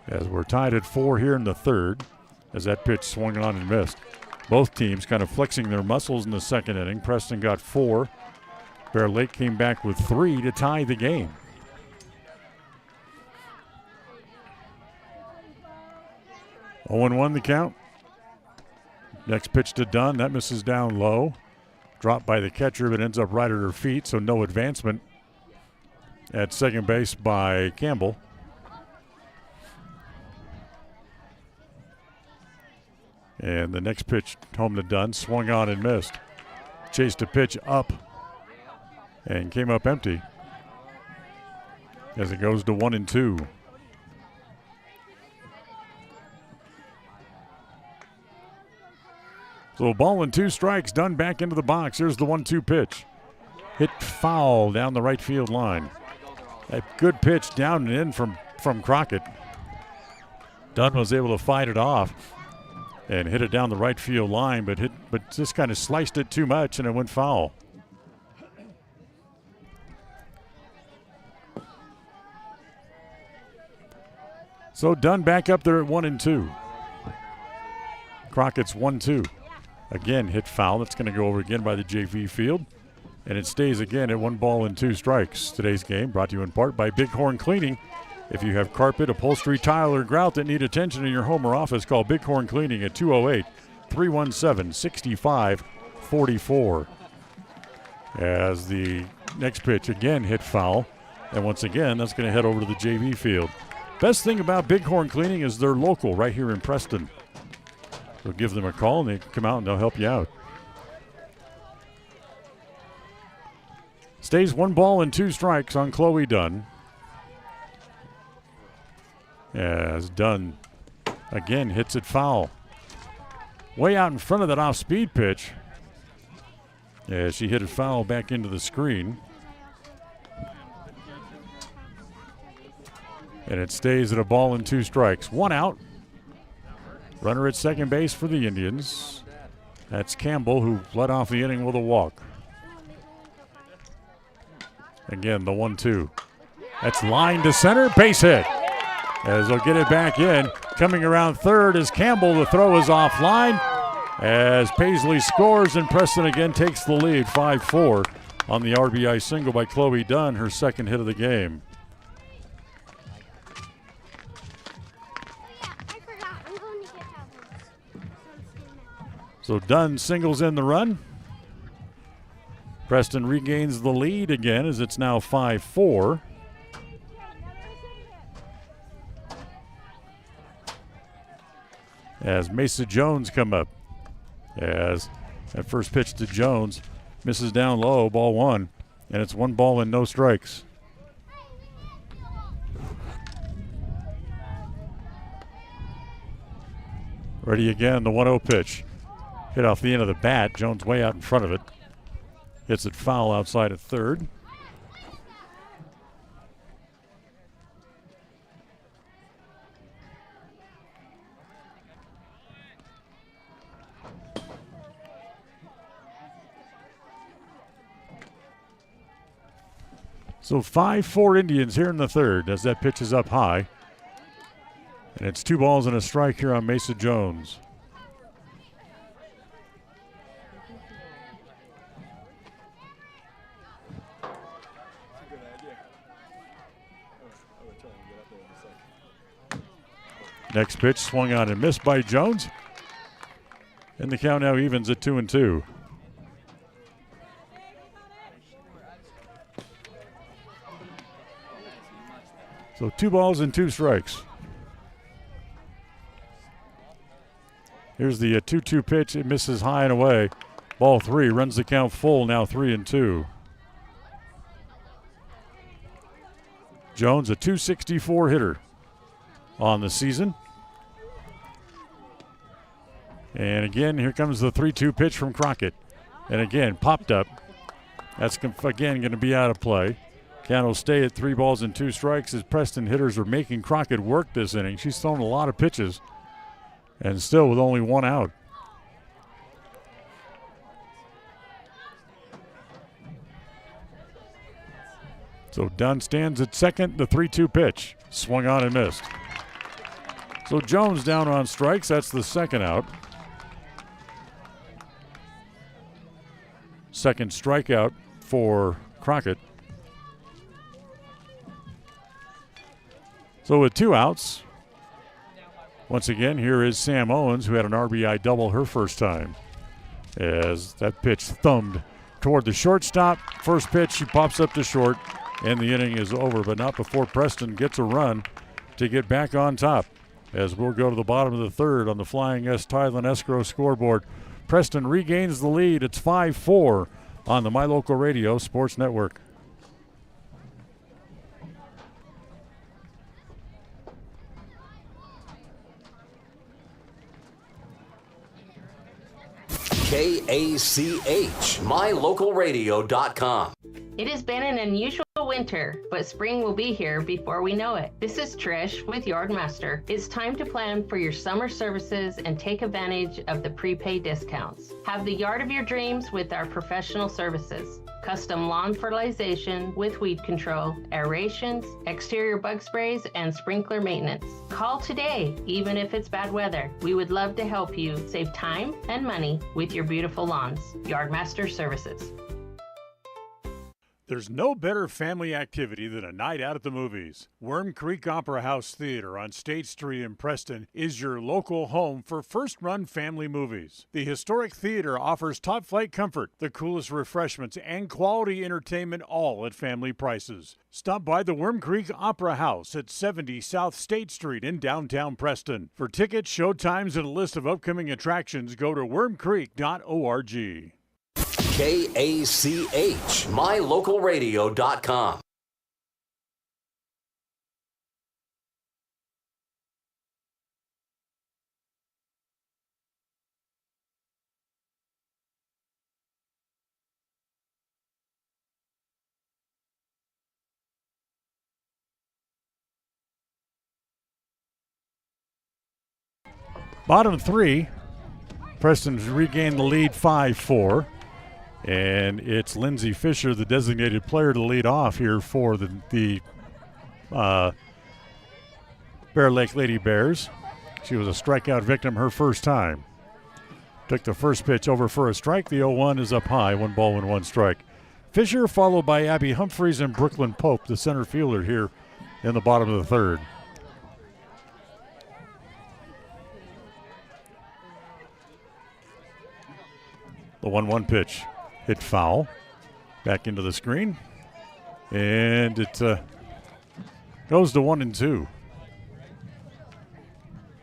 As we're tied at 4 here in the third, as that pitch swung on and missed. Both teams kind of flexing their muscles in the second inning. Preston got 4. Bear Lake came back with 3 to tie the game. Oh, 0-1 the count. Next pitch to Dunn. That misses down low. Dropped by the catcher, but ends up right at her feet, so no advancement at second base by Campbell. And the next pitch home to Dunn, swung on and missed. Chased a pitch up and came up empty as it goes to 1-2. So 1-2 strikes, Dunn back into the box. Here's the 1-2 pitch. Hit foul down the right field line. A good pitch down and in from Crockett. Dunn was able to fight it off and hit it down the right field line, but just kind of sliced it too much and it went foul. So Dunn back up there at 1-2. Crockett's 1-2. Again, hit foul. That's going to go over again by the JV field. And it stays again at 1-2 strikes. Today's game brought to you in part by Bighorn Cleaning. If you have carpet, upholstery, tile, or grout that need attention in your home or office, call Bighorn Cleaning at 208-317-6544. As the next pitch again hit foul. And once again, that's going to head over to the JV field. Best thing about Bighorn Cleaning is they're local right here in Preston. So give them a call and they come out and they'll help you out. Stays 1-2 strikes on Chloe Dunn. As Dunn again hits it foul. Way out in front of that off-speed pitch. As she hit it foul back into the screen. And it stays at 1-2 strikes. 1 out. Runner at second base for the Indians. That's Campbell, who led off the inning with a walk. Again, the 1-2. That's line to center, base hit. As they'll get it back in. Coming around third is Campbell. The throw is offline. As Paisley scores and Preston again takes the lead, 5-4 on the RBI single by Chloe Dunn, her second hit of the game. So Dunn singles in the run. Preston regains the lead again as it's now 5-4. As Mesa Jones come up. As that first pitch to Jones misses down low, ball 1. And it's 1 ball and no strikes. Ready again, the 1-0 pitch. Hit off the end of the bat. Jones way out in front of it. Hits it foul outside at third. So 5-4 Indians here in the third as that pitch is up high. And it's 2 balls and a strike here on Mesa Jones. Next pitch swung on and missed by Jones. And the count now evens at 2-2. So 2 balls and 2 strikes. Here's the 2-2 pitch. It misses high and away. Ball 3 runs the count full, now 3-2. Jones, a .264 hitter on the season. And again, here comes the 3-2 pitch from Crockett. And again, popped up. That's again going to be out of play. Count will stay at 3 balls and 2 strikes as Preston hitters are making Crockett work this inning. She's thrown a lot of pitches And still with only one out. So Dunn stands at second, the 3-2 pitch. Swung on and missed. So Jones down on strikes. That's the second out. Second strikeout for Crockett. So with 2 outs, once again, here is Sam Owens, who had an RBI double her first time. As that pitch thumbed toward the shortstop. First pitch, she pops up to short, and the inning is over, but not before Preston gets a run to get back on top. As we'll go to the bottom of the third on the Flying S Thailand Escrow scoreboard. Preston regains the lead. It's 5-4 on the My Local Radio Sports Network. KACH, mylocalradio.com. It has been an unusual winter, but spring will be here before we know it. This is Trish with Yardmaster. It's time to plan for your summer services and take advantage of the prepaid discounts. Have the yard of your dreams with our professional services. Custom lawn fertilization with weed control, aerations, exterior bug sprays, and sprinkler maintenance. Call today, even if it's bad weather. We would love to help you save time and money with your beautiful lawns. Yardmaster Services. There's no better family activity than a night out at the movies. Worm Creek Opera House Theater on State Street in Preston is your local home for first-run family movies. The historic theater offers top-flight comfort, the coolest refreshments, and quality entertainment, all at family prices. Stop by the Worm Creek Opera House at 70 South State Street in downtown Preston. For tickets, show times, and a list of upcoming attractions, go to wormcreek.org. KACH, mylocalradio.com. Bottom three, Preston's regained the lead 5-4. And it's Lindsay Fisher, the designated player, to lead off here for the Bear Lake Lady Bears. She was a strikeout victim her first time. Took the first pitch over for a strike. The 0-1 is up high, 1 ball and 1 strike. Fisher followed by Abby Humphreys and Brooklyn Pope, the center fielder here in the bottom of the third. The 1-1 pitch. Hit foul, back into the screen, and it goes to 1-2.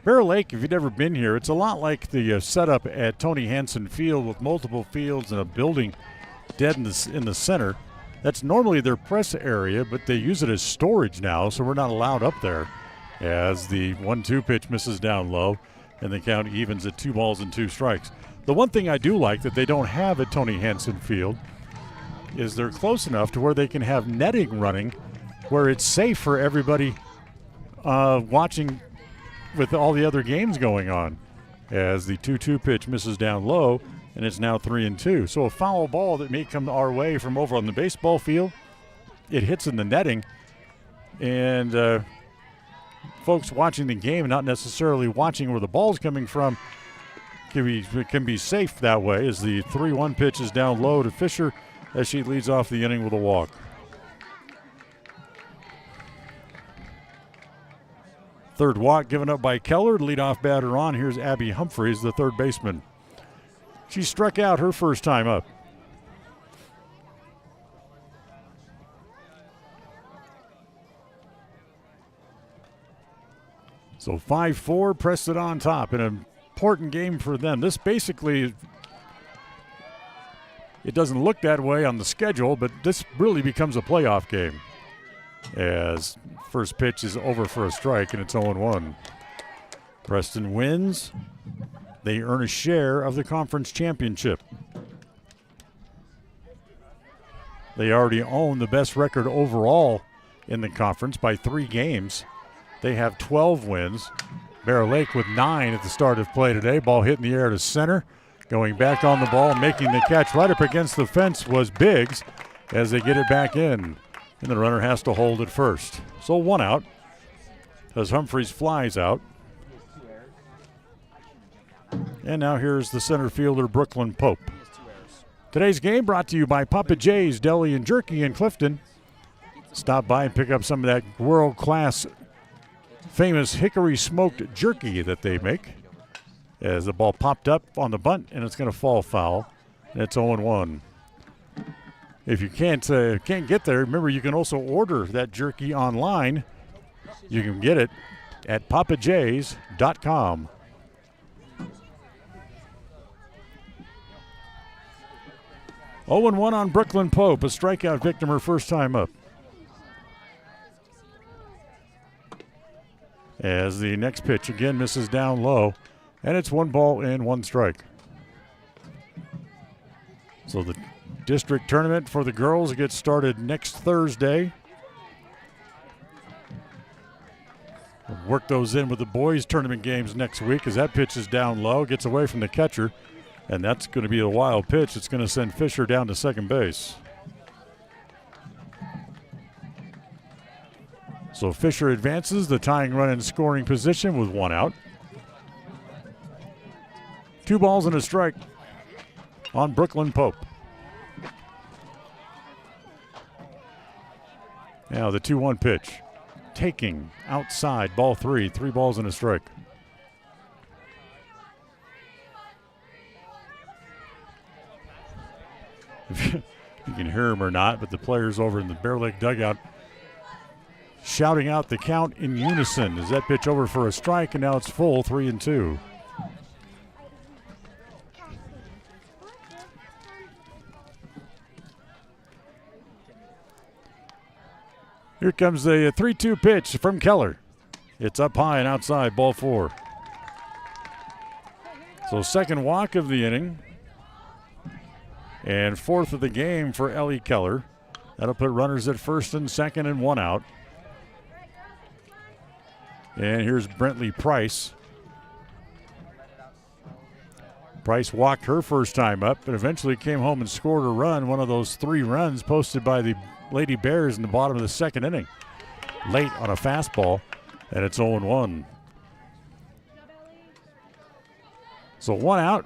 Bear Lake, if you've never been here, it's a lot like the setup at Tony Hansen Field with multiple fields and a building dead in the center. That's normally their press area, but they use it as storage now, so we're not allowed up there. As the 1-2 pitch misses down low, and the count evens at 2 balls and 2 strikes. The one thing I do like that they don't have at Tony Hansen Field is they're close enough to where they can have netting running where it's safe for everybody watching with all the other games going on. As the 2-2 pitch misses down low, and it's now 3-2. So a foul ball that may come our way from over on the baseball field, it hits in the netting, and folks watching the game, not necessarily watching where the ball's coming from, can be safe that way, as the 3-1 pitch is down low to Fisher as she leads off the inning with a walk. Third walk given up by Keller. Leadoff batter on. Here's Abby Humphreys, the third baseman. She struck out her first time up. So 5-4, Preston on top in an important game for them. This basically, it doesn't look that way on the schedule, but this really becomes a playoff game. As first pitch is over for a strike, and it's 0-1. Preston wins. They earn a share of the conference championship. They already own the best record overall in the conference by 3 games. They have 12 wins. Bear Lake with 9 at the start of play today. Ball hit in the air to center. Going back on the ball, making the catch right up against the fence was Biggs as they get it back in. And the runner has to hold it first. So 1 out as Humphreys flies out. And now here's the center fielder, Brooklyn Pope. Today's game brought to you by Papa J's Deli and Jerky in Clifton. Stop by and pick up some of that world-class, famous hickory smoked jerky that they make. As the ball popped up on the bunt, and it's going to fall foul. And it's 0-1. If you can't get there, remember you can also order that jerky online. You can get it at papajs.com. Oh and 1 on Brooklyn Pope, a strikeout victim her first time up. As the next pitch again misses down low, and it's 1 ball and 1 strike. So the district tournament for the girls gets started next Thursday. We'll work those in with the boys' tournament games next week as that pitch is down low, gets away from the catcher, and that's going to be a wild pitch. It's going to send Fisher down to second base. So Fisher advances the tying run in scoring position with 1 out. 2 balls and a strike on Brooklyn Pope. Now the 2-1 pitch. Taking outside, ball 3. 3 balls and a strike. You can hear him or not, but the players over in the Bear Lake dugout shouting out the count in unison as that pitch over for a strike, and now it's full, 3-2. Here comes the 3-2 pitch from Keller. It's up high and outside, ball 4. So second walk of the inning and 4th of the game for Ellie Keller. That'll put runners at first and second and 1 out. And here's Brentley Price. Price walked her first time up, but eventually came home and scored a run, one of those 3 runs posted by the Lady Bears in the bottom of the second inning. Late on a fastball, and it's 0-1. So 1 out.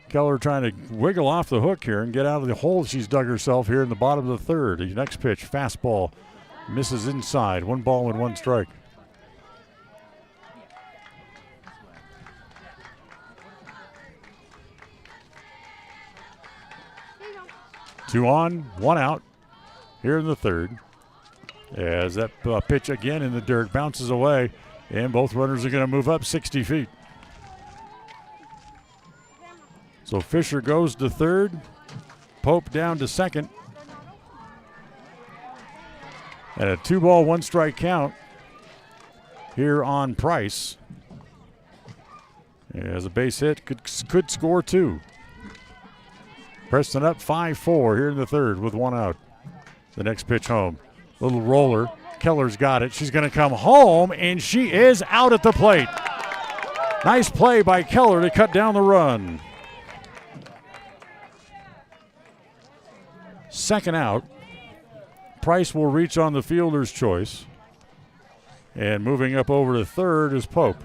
Keller trying to wiggle off the hook here and get out of the hole she's dug herself here in the bottom of the 3rd. The next pitch, fastball, misses inside. 1 ball and 1 strike. Two on, 1 out here in the 3rd. As that pitch again in the dirt bounces away, and both runners are going to move up 60 feet. So Fisher goes to 3rd, Pope down to 2nd. And a 2 ball, 1 strike count here on Price. As a base hit, could score 2. Preston up 5-4 here in the 3rd with 1 out. The next pitch home. Little roller. Keller's got it. She's going to come home, and she is out at the plate. Nice play by Keller to cut down the run. Second out. Price will reach on the fielder's choice. And moving up over to 3rd is Pope.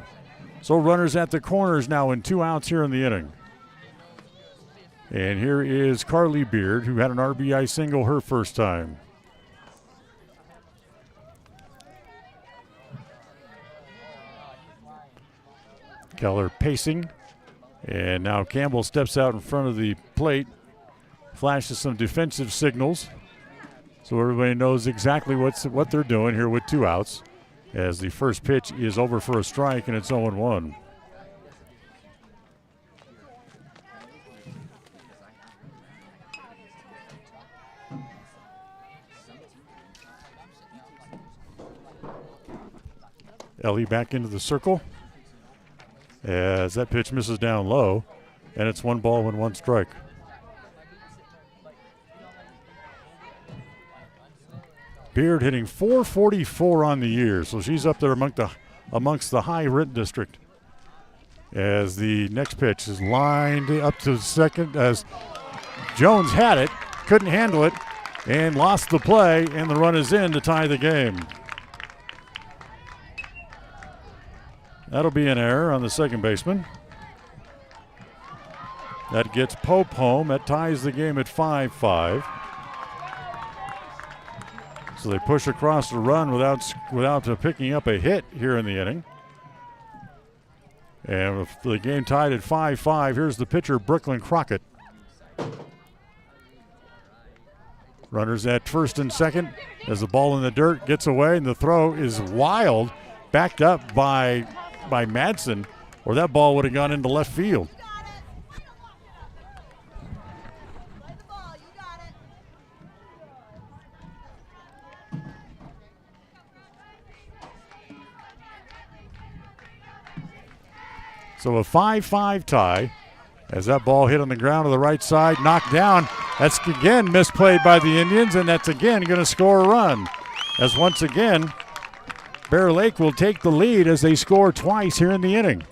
So runners at the corners now in 2 outs here in the inning. And here is Carly Beard, who had an RBI single her first time. Keller pacing. And now Campbell steps out in front of the plate, flashes some defensive signals. So everybody knows exactly what they're doing here with 2 outs. As the first pitch is over for a strike, and it's 0-1. Ellie back into the circle as that pitch misses down low, and it's 1 ball and 1 strike. Beard hitting .444 on the year, so she's up there among the amongst the high rent district. As the next pitch is lined up to second as Jones had it, couldn't handle it, and lost the play, and the run is in to tie the game. That'll be an error on the second baseman. That gets Pope home. That ties the game at 5-5. So they push across the run without picking up a hit here in the inning. And with the game tied at 5-5, here's the pitcher, Brooklyn Crockett. Runners at first and second as the ball in the dirt gets away, and the throw is wild, backed up by Madsen, or that ball would have gone into left field. So a 5-5 tie as that ball hit on the ground to the right side, knocked down. That's again misplayed by the Indians, and that's again going to score a run. As once again, Bear Lake will take the lead as they score twice here in the inning.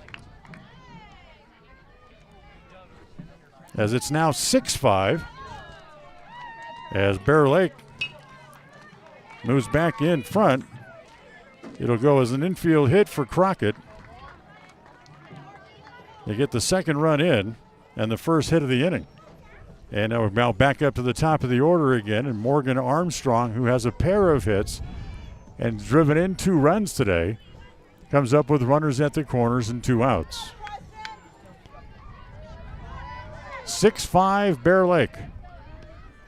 As it's now 6-5, as Bear Lake moves back in front. It'll go as an infield hit for Crockett. They get the second run in and the first hit of the inning. And now we're now back up to the top of the order again, and Morgan Armstrong, who has a pair of hits and driven in 2 runs today, comes up with runners at the corners and 2 outs. 6-5 Bear Lake.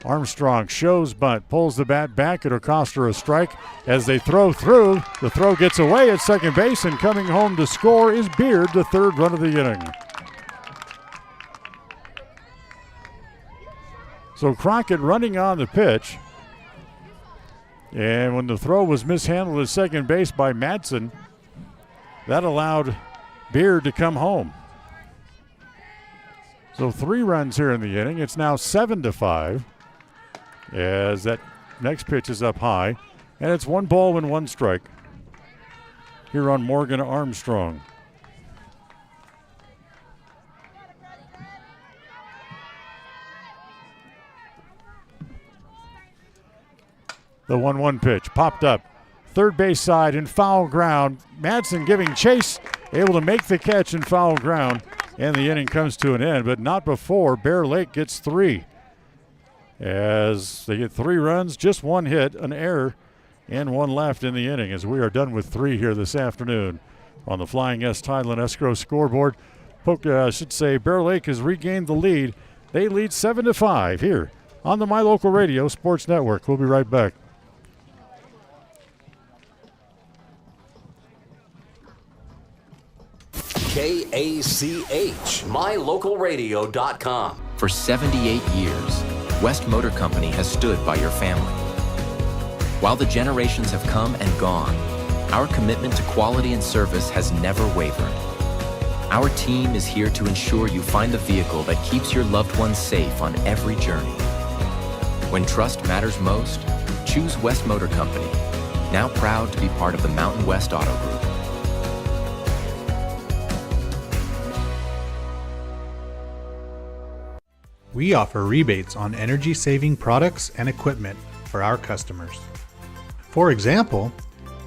Armstrong shows bunt, pulls the bat back. It'll cost her a strike as they throw through. The throw gets away at second base, and coming home to score is Beard, the third run of the inning. So Crockett running on the pitch. And when the throw was mishandled at second base by Madsen, that allowed Beard to come home. So 3 runs here in the inning. It's now 7-5 as that next pitch is up high. And it's 1 ball and 1 strike here on Morgan Armstrong. The 1-1 pitch popped up. Third base side in foul ground. Madsen giving chase, able to make the catch in foul ground. And the inning comes to an end, but not before Bear Lake gets 3. As they get 3 runs, just 1 hit, an error, and 1 left in the inning as we are done with 3 here this afternoon on the Flying S Title and Escrow scoreboard. Bear Lake has regained the lead. They lead 7-5 here on the My Local Radio Sports Network. We'll be right back. KACH, mylocalradio.com. For 78 years, West Motor Company has stood by your family. While the generations have come and gone, our commitment to quality and service has never wavered. Our team is here to ensure you find the vehicle that keeps your loved ones safe on every journey. When trust matters most, choose West Motor Company, now proud to be part of the Mountain West Auto Group. We offer rebates on energy-saving products and equipment for our customers. For example,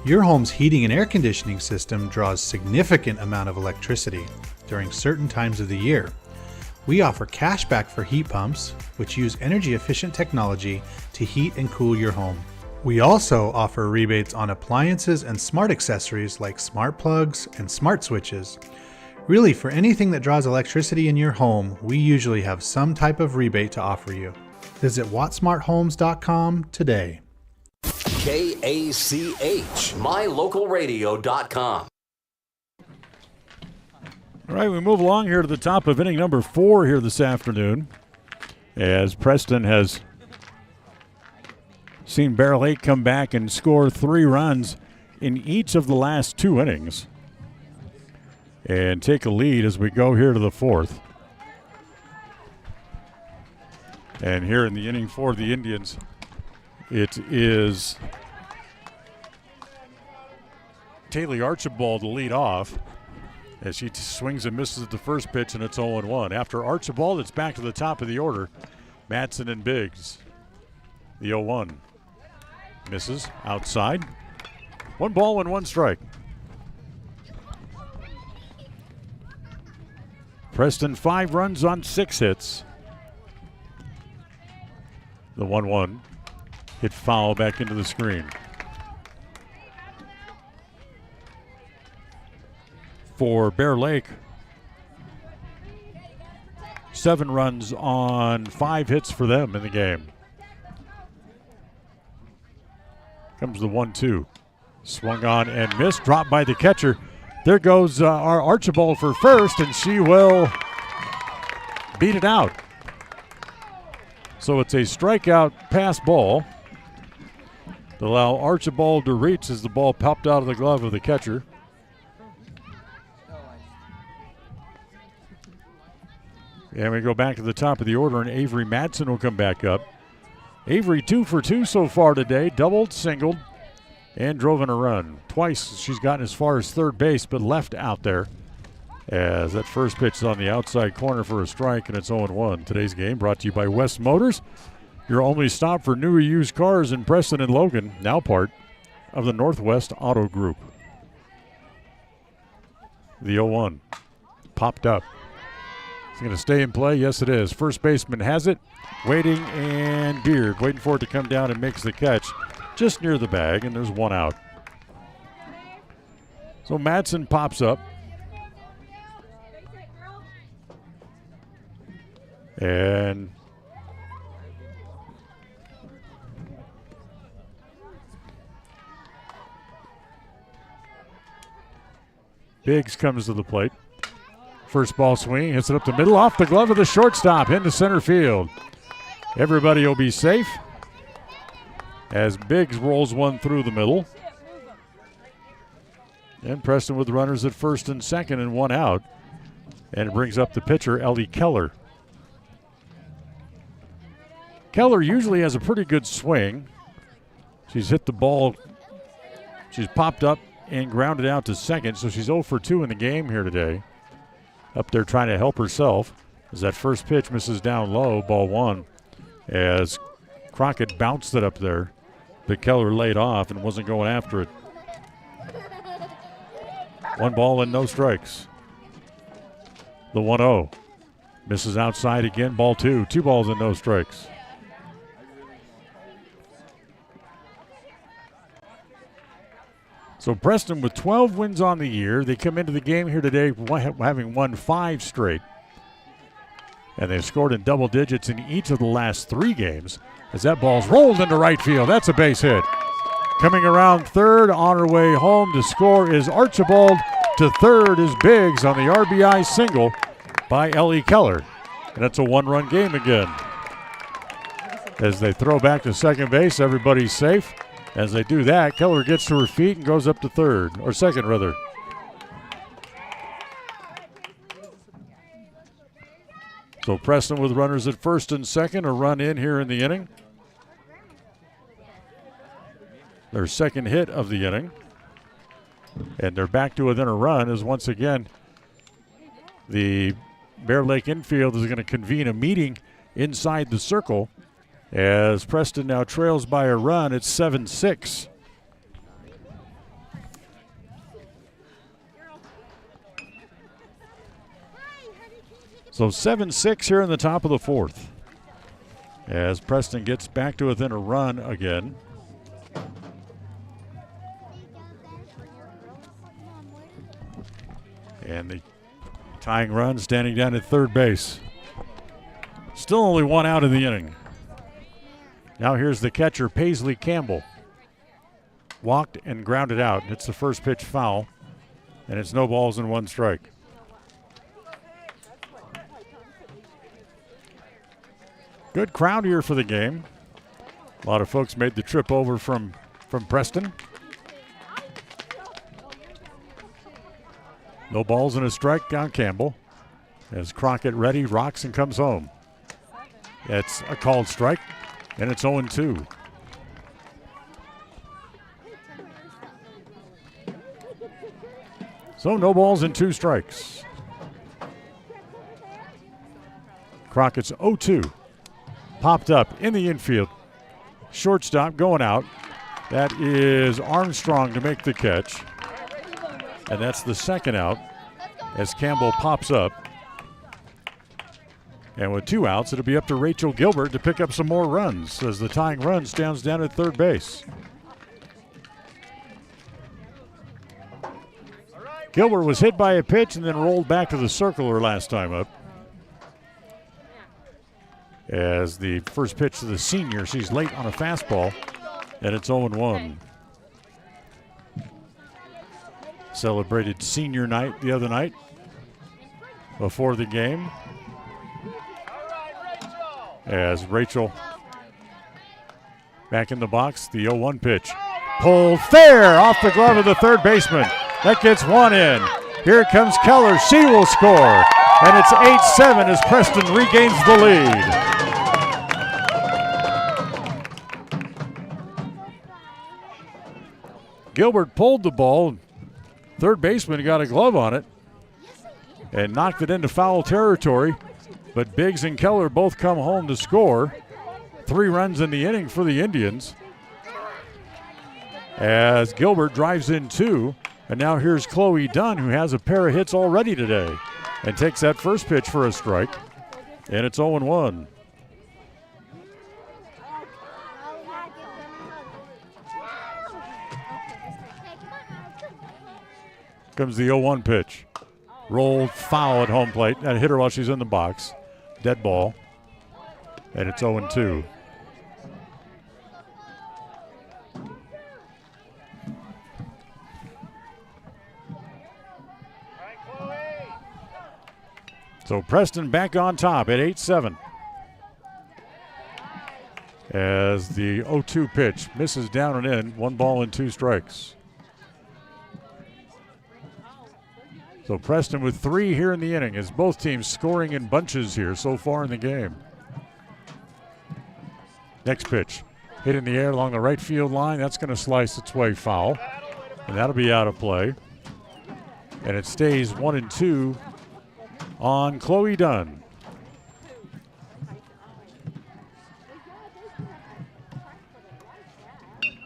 your home's heating and air conditioning system draws significant amount of electricity during certain times of the year. We offer cashback for heat pumps, which use energy-efficient technology to heat and cool your home. We also offer rebates on appliances and smart accessories like smart plugs and smart switches. Really, for anything that draws electricity in your home, we usually have some type of rebate to offer you. Visit wattsmarthomes.com today. KACH, mylocalradio.com. All right, we move along here to the top of inning number 4 here this afternoon, as Preston has seen Bear Lake come back and score 3 runs in each of the last 2 innings and take a lead as we go here to the 4th. And here in the inning for the Indians, it is Taylor Archibald to lead off as she swings and misses at the first pitch, and it's 0-1. After Archibald, it's back to the top of the order. Madsen and Biggs. The 0-1. Misses outside. 1 ball and 1 strike. Preston 5 runs on 6 hits. The 1-1 hit foul back into the screen. For Bear Lake, 7 runs on 5 hits for them in the game. Comes the 1-2. Swung on and missed. Dropped by the catcher. There goes our Archibald for first, and she will beat it out. So it's a strikeout pass ball to allow Archibald to reach as the ball popped out of the glove of the catcher. And we go back to the top of the order, and Avery Madsen will come back up. Avery 2 for 2 so far today, doubled, singled, and drove in a run. Twice she's gotten as far as third base, but left out there as that first pitch is on the outside corner for a strike, and it's 0-1. Today's game brought to you by West Motors, your only stop for new or used cars in Preston and Logan, now part of the Northwest Auto Group. The 0-1 popped up. It's going to stay in play. Yes, it is. First baseman has it. Waiting, and Beard waiting for it to come down and makes the catch just near the bag, and there's 1 out. So Madsen pops up. And Biggs comes to the plate. First ball swing, hits it up the middle, off the glove of the shortstop, into center field. Everybody will be safe as Biggs rolls one through the middle. And Preston with runners at first and second and 1 out. And it brings up the pitcher, Ellie Keller. Keller usually has a pretty good swing. She's hit the ball. She's popped up and grounded out to second, so she's 0 for 2 in the game here today. Up there trying to help herself as that first pitch misses down low, ball 1. As Crockett bounced it up there, but Keller laid off and wasn't going after it. 1 ball and no strikes. The 1-0. Misses outside again, ball 2. 2 balls and no strikes. So Preston with 12 wins on the year. They come into the game here today having won 5 straight. And they've scored in double digits in each of the last 3 games. As that ball's rolled into right field. That's a base hit. Coming around third on her way home to score is Archibald. To third is Biggs on the RBI single by Ellie Keller. And it's a 1-run game again. As they throw back to second base, everybody's safe. As they do that, Keller gets to her feet and goes up to third, or second rather. So Preston with runners at first and second, a run in here in the inning. Their second hit of the inning. And they're back to within a run as once again the Bear Lake infield is going to convene a meeting inside the circle. As Preston now trails by a run, it's 7-6. So 7-6 here in the top of the 4th. As Preston gets back to within a run again. And the tying run standing down at third base. Still only 1 out in the inning. Now here's the catcher, Paisley Campbell. Walked and grounded out. It's the first pitch foul, and it's no balls and 1 strike. Good crowd here for the game. A lot of folks made the trip over from Preston. No balls and a strike on Campbell. As Crockett ready, rocks and comes home. It's a called strike. And it's 0-2. So no balls and 2 strikes. Crockett's 0-2. Popped up in the infield. Shortstop going out. That is Armstrong to make the catch. And that's the second out as Campbell pops up. And with 2 outs, it'll be up to Rachel Gilbert to pick up some more runs as the tying run stands down at third base. Gilbert was hit by a pitch and then rolled back to the circle her last time up. As the first pitch to the senior, she's late on a fastball, and it's 0-1. Celebrated senior night the other night before the game. As Rachel back in the box, the 0-1 pitch. Pulled fair off the glove of the third baseman. That gets 1 in. Here comes Keller. She will score. And it's 8-7 as Preston regains the lead. Gilbert pulled the ball. Third baseman got a glove on it and knocked it into foul territory. But Biggs and Keller both come home to score. 3 runs in the inning for the Indians. As Gilbert drives in 2. And now here's Chloe Dunn, who has a pair of hits already today, and takes that first pitch for a strike. And it's 0-1. Comes the 0-1 pitch. Rolled foul at home plate. That hit her while she's in the box. Dead ball. And it's 0-2. So Preston back on top at 8-7. As the 0-2 pitch misses down and in. 1 ball and 2 strikes. So Preston with 3 here in the inning as both teams scoring in bunches here so far in the game. Next pitch. Hit in the air along the right field line. That's going to slice its way foul. And that'll be out of play. And it stays 1-2 on Chloe Dunn.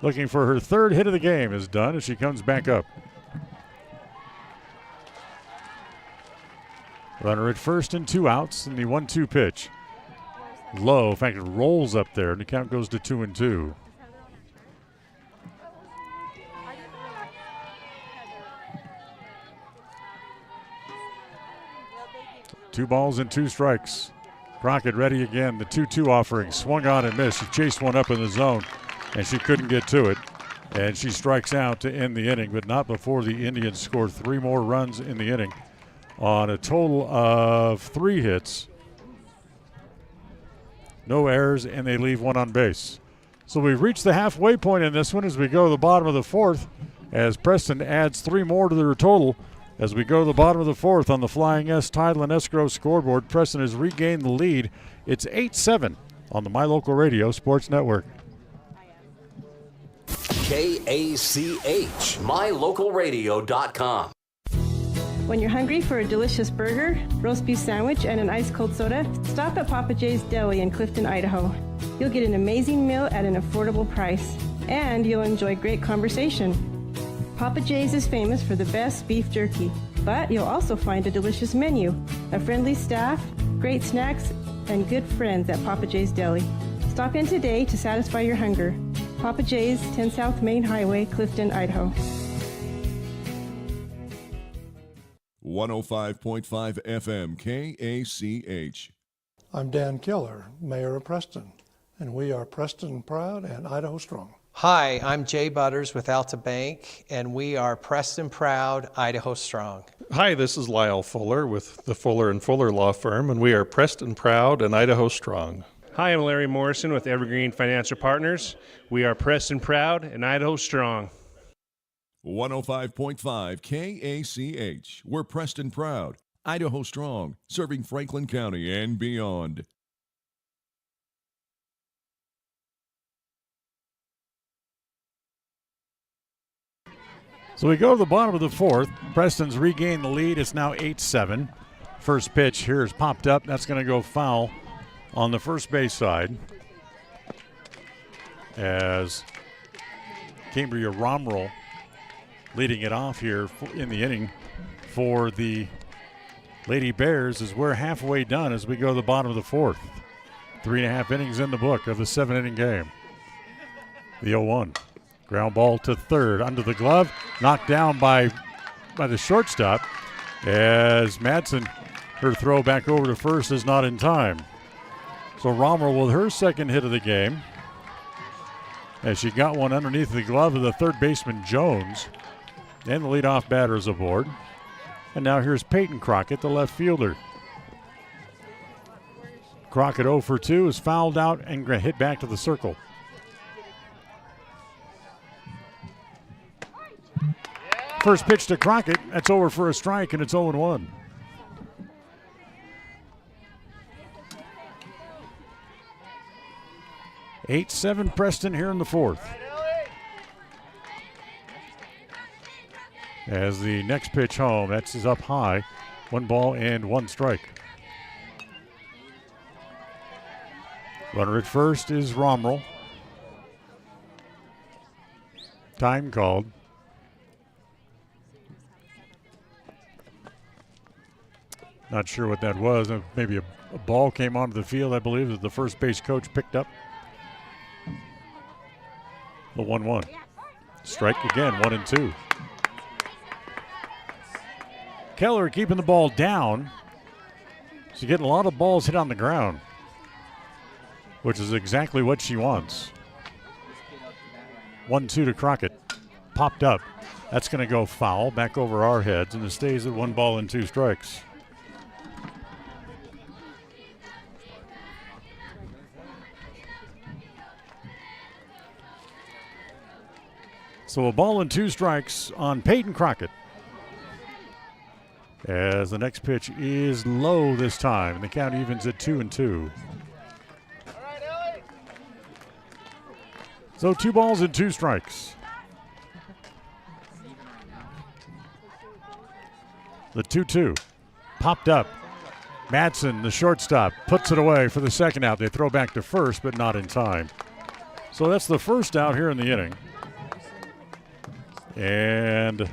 Looking for her 3rd hit of the game is Dunn as she comes back up. Runner at first and 2 outs, and the 1-2 pitch. Low, in fact, it rolls up there, and the count goes to 2-2. Two balls and 2 strikes. Crockett ready again. The 2-2 offering swung on and missed. She chased one up in the zone, and she couldn't get to it. And she strikes out to end the inning, but not before the Indians score 3 more runs in the inning on a total of 3 hits. No errors, and they leave 1 on base. So we've reached the halfway point in this one as we go to the bottom of the 4th, as Preston adds 3 more to their total. As we go to the bottom of the 4th on the Flying S Title and Escrow scoreboard, Preston has regained the lead. It's 8-7 on the My Local Radio Sports Network. KACH, mylocalradio.com. When you're hungry for a delicious burger, roast beef sandwich, and an ice-cold soda, stop at Papa J's Deli in Clifton, Idaho. You'll get an amazing meal at an affordable price, and you'll enjoy great conversation. Papa J's is famous for the best beef jerky, but you'll also find a delicious menu, a friendly staff, great snacks, and good friends at Papa J's Deli. Stop in today to satisfy your hunger. Papa J's, 10 South Main Highway, Clifton, Idaho. 105.5 FM KACH. I'm Dan Keller, Mayor of Preston, and we are Preston Proud and Idaho Strong. Hi, I'm Jay Butters with Alta Bank, and we are Preston Proud, Idaho Strong. Hi, this is Lyle Fuller with the Fuller & Fuller Law Firm, and we are Preston Proud and Idaho Strong. Hi, I'm Larry Morrison with Evergreen Financial Partners. We are Preston Proud and Idaho Strong. 105.5 KACH. We're Preston Proud, Idaho Strong, serving Franklin County and beyond. So we go to the bottom of the fourth. Preston's regained the lead. It's now 8-7. First pitch here is popped up. That's going to go foul on the first base side as Cambria Romrell leading it off here in the inning for the Lady Bears as we're halfway done as we go to the bottom of the fourth. 3.5 innings in the book of the 7-inning game. The 0-1. Ground ball to third under the glove. Knocked down by the shortstop as Madsen, her throw back over to first is not in time. So Romrell with her second hit of the game as she got one underneath the glove of the third baseman Jones. And the leadoff batter is aboard. And now here's Peyton Crockett, the left fielder. Crockett 0 for 2 is fouled out and hit back to the circle. First pitch to Crockett, that's over for a strike, and it's 0-1. (8-7) Preston here in the fourth. As the next pitch home, that's up high. 1 ball and 1 strike. Runner at first is Romrell. Time called. Not sure what that was. Maybe a ball came onto the field, I believe, that the first base coach picked up. The 1-1. Strike again, 1-2. Keller keeping the ball down. She's getting a lot of balls hit on the ground, which is exactly what she wants. 1-2 to Crockett. Popped up. That's going to go foul back over our heads, and it stays at 1 ball and 2 strikes. So a ball and 2 strikes on Peyton Crockett. As the next pitch is low this time, and the count evens at 2-2. So 2 balls and 2 strikes. The 2-2 popped up. Madsen, the shortstop, puts it away for the second out. They throw back to first, but not in time. So that's the first out here in the inning. And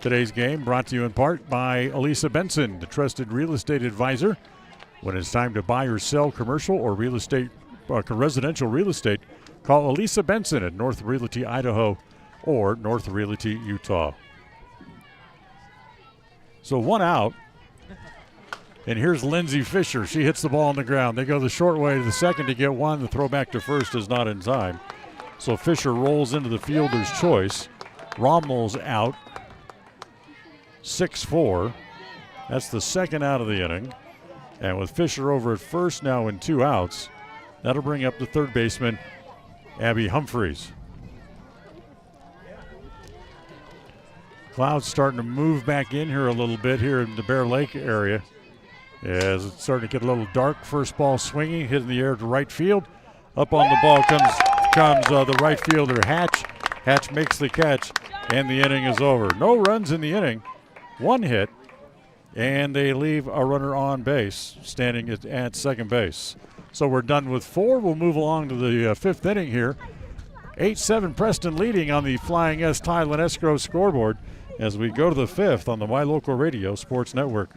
today's game brought to you in part by Elisa Benson, the trusted real estate advisor. When it's time to buy or sell commercial or real estate, residential real estate, call Elisa Benson at North Realty, Idaho, or North Realty, Utah. So 1 out. And here's Lindsay Fisher. She hits the ball on the ground. They go the short way to the second to get 1. The throw back to first is not in time. So Fisher rolls into the fielder's choice. Rommel's out. 6-4. That's the second out of the inning. And with Fisher over at first now in 2 outs, that'll bring up the third baseman, Abby Humphreys. Clouds starting to move back in here a little bit here in the Bear Lake area. As it's starting to get a little dark. First ball swinging, hit in the air to right field. Up on the ball comes the right fielder, Hatch. Hatch makes the catch, and the inning is over. No runs in the inning. 1 hit, and they leave a runner on base, standing at second base. So we're done with 4. We'll move along to the 5th inning here. 8-7 Preston leading on the Flying S Tile and Escrow scoreboard as we go to the 5th on the My Local Radio Sports Network.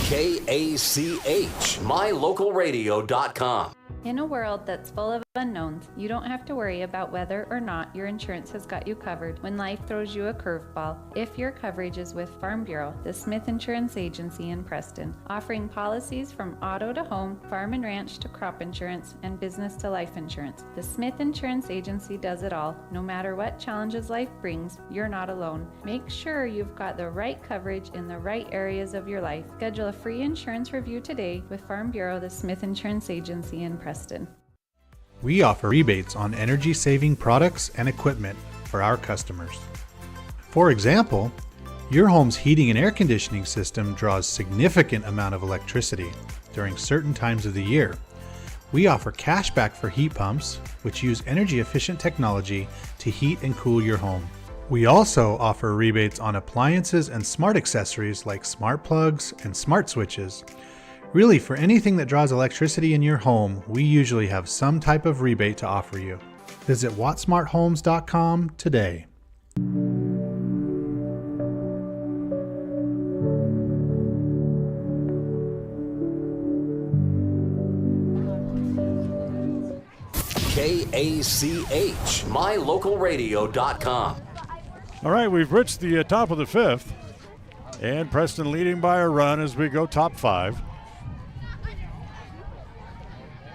KACH, MyLocalRadio.com. In a world that's full of unknowns, you don't have to worry about whether or not your insurance has got you covered when life throws you a curveball. If your coverage is with Farm Bureau, the Smith Insurance Agency in Preston, offering policies from auto to home, farm and ranch to crop insurance, and business to life insurance. The Smith Insurance Agency does it all. No matter what challenges life brings, you're not alone. Make sure you've got the right coverage in the right areas of your life. Schedule a free insurance review today with Farm Bureau, the Smith Insurance Agency in Preston. We offer rebates on energy-saving products and equipment for our customers. For example, your home's heating and air conditioning system draws significant amount of electricity during certain times of the year. We offer cash back for heat pumps, which use energy-efficient technology to heat and cool your home. We also offer rebates on appliances and smart accessories like smart plugs and smart switches. Really, for anything that draws electricity in your home, we usually have some type of rebate to offer you. Visit wattsmarthomes.com today. KACH, mylocalradio.com. All right, we've reached the top of the fifth, and Preston leading by a run as we go top five.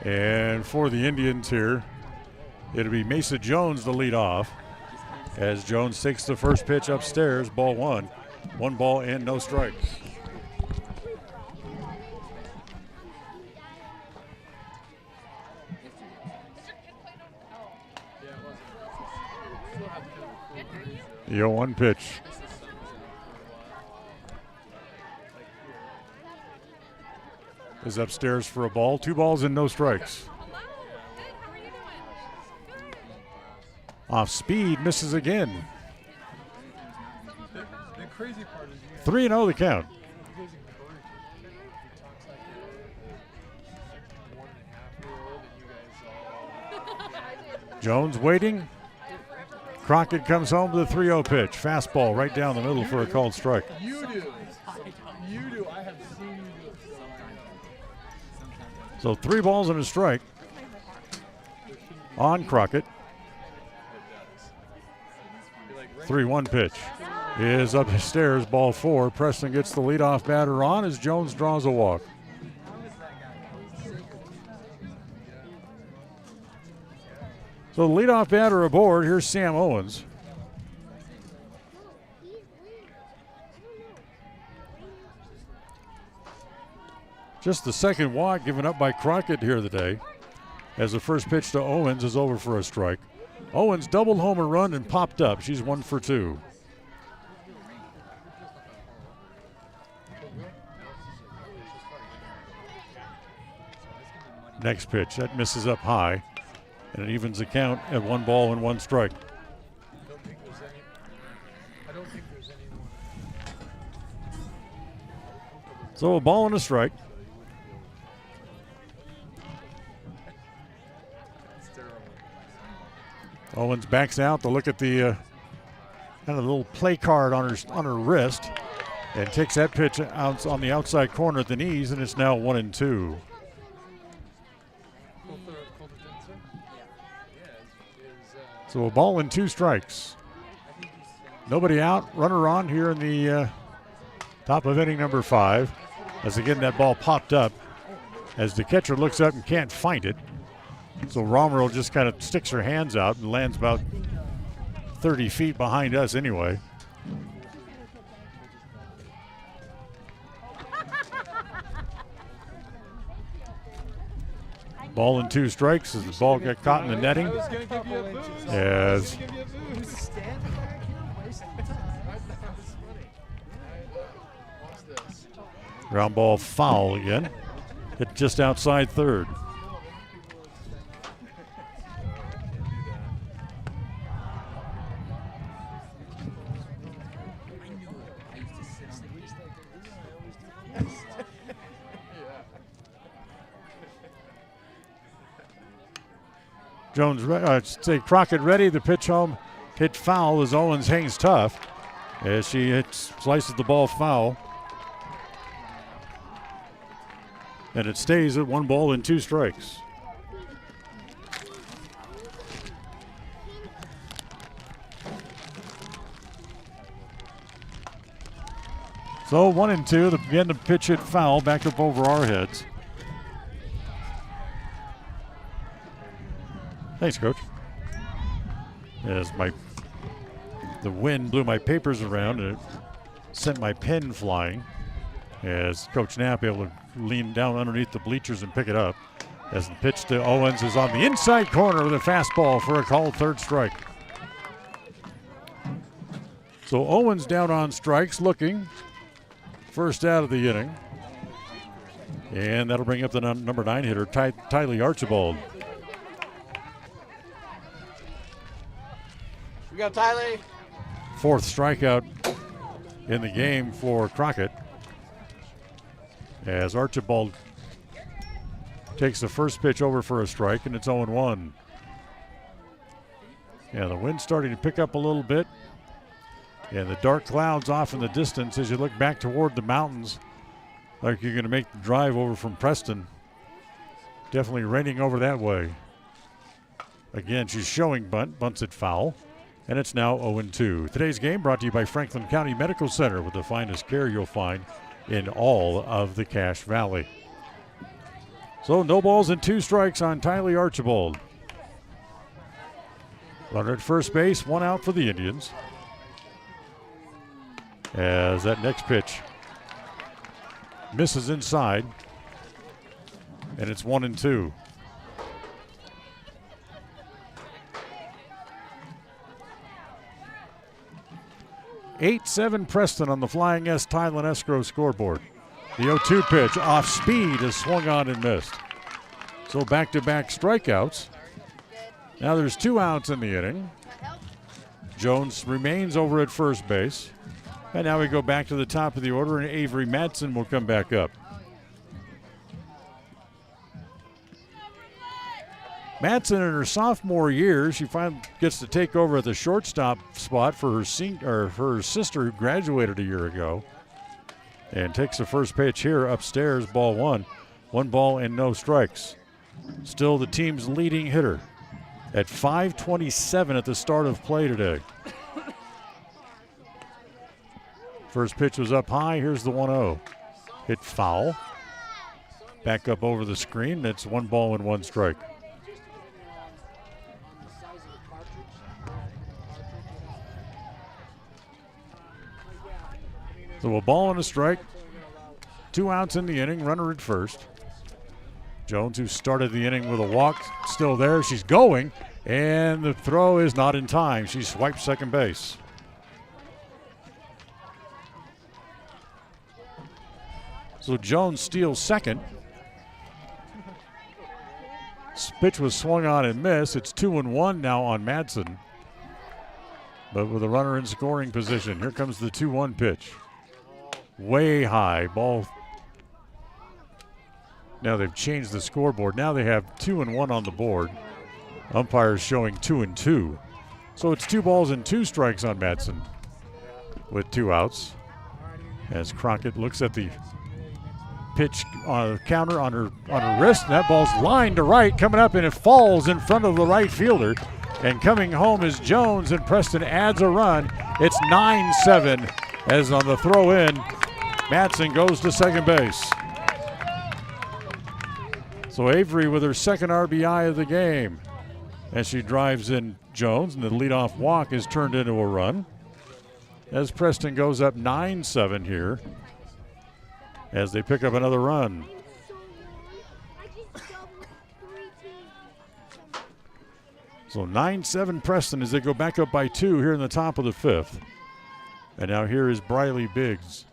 And for the Indians here, it'll be Mesa Jones to lead off as Jones takes the first pitch upstairs, ball one. 1 ball and no strikes. The 0-1 pitch. Is upstairs for a ball. 2 balls and no strikes. Off speed, misses again. 3-0 the count. Jones waiting. Crockett comes home to the 3-0 pitch. Fastball right down the middle for a called strike. You do. You do. I have seen you do it. So 3 balls and a strike on Crockett. 3-1 pitch is upstairs, ball 4. Preston gets the leadoff batter on as Jones draws a walk. So the leadoff batter aboard, here's Sam Owens. Just the second walk given up by Crockett here today, as the first pitch to Owens is over for a strike. Owens doubled home a run and popped up. She's 1 for 2. Next pitch, that misses up high, and it evens the count at 1 ball and 1 strike. So a ball and a strike. Owens backs out to look at the kind of little play card on her wrist, and takes that pitch out on the outside corner at the knees, and it's now 1-2. So a ball and 2 strikes. Nobody out, runner on here in the top of inning number 5. As again that ball popped up as the catcher looks up and can't find it. So Romero just kind of sticks her hands out and lands about 30 feet behind us anyway. Ball and 2 strikes as the ball got caught in the netting. As ground ball foul again. Hit just outside third. Jones, Crockett ready. The pitch home, hit foul as Owens hangs tough as she slices the ball foul. And it stays at 1 ball and 2 strikes. So 1-2, again the pitch hit foul back up over our heads. Thanks, Coach. As the wind blew my papers around and it sent my pen flying. As Coach Knapp able to lean down underneath the bleachers and pick it up. As the pitch to Owens is on the inside corner with a fastball for a called 3rd strike. So Owens down on strikes, looking. First out of the inning. And that'll bring up the number 9 hitter, Tylee Archibald. We got Tylee. 4th strikeout in the game for Crockett, as Archibald takes the first pitch over for a strike, and it's 0-1. Yeah, the wind's starting to pick up a little bit, and the dark clouds off in the distance as you look back toward the mountains, like you're going to make the drive over from Preston. Definitely raining over that way. Again, she's showing bunts it foul, and it's now 0-2. Today's game brought to you by Franklin County Medical Center, with the finest care you'll find in all of the Cache Valley. So no balls and 2 strikes on Tylee Archibald. Runner at first base, 1 out for the Indians. As that next pitch misses inside, and it's 1-2. (8-7) Preston on the Flying S Tile and Escrow scoreboard. The 0-2 pitch off speed is swung on and missed. So back-to-back strikeouts. Now there's 2 outs in the inning. Jones remains over at first base. And now we go back to the top of the order, and Avery Madsen will come back up. Madsen, in her sophomore year, she finally gets to take over at the shortstop spot for her sister, who graduated a year ago, and takes the first pitch here upstairs, ball 1. 1 ball and no strikes. Still the team's leading hitter at .527 at the start of play today. First pitch was up high. Here's the 1-0. Hit foul. Back up over the screen. That's 1 ball and 1 strike. So a ball and a strike. 2 outs in the inning. Runner at first. Jones, who started the inning with a walk, still there. She's going, and the throw is not in time. She swipes second base. So Jones steals second. Pitch was swung on and missed. It's 2-1 now on Madsen. But with a runner in scoring position, here comes the 2-1 pitch. Way high. Ball. Now they've changed the scoreboard. Now they have 2-1 on the board. Umpires showing 2-2. So it's 2 balls and 2 strikes on Madsen with 2 outs. As Crockett looks at the pitch counter on her wrist, and that ball's lined to right, coming up, and it falls in front of the right fielder. And coming home is Jones, and Preston adds a run. It's 9-7 as on the throw in, Madsen goes to second base. So Avery with her second RBI of the game as she drives in Jones, and the leadoff walk is turned into a run as Preston goes up 9-7 here as they pick up another run. So 9-7 Preston as they go back up by 2 here in the top of the 5th. And now here is Briley Biggs.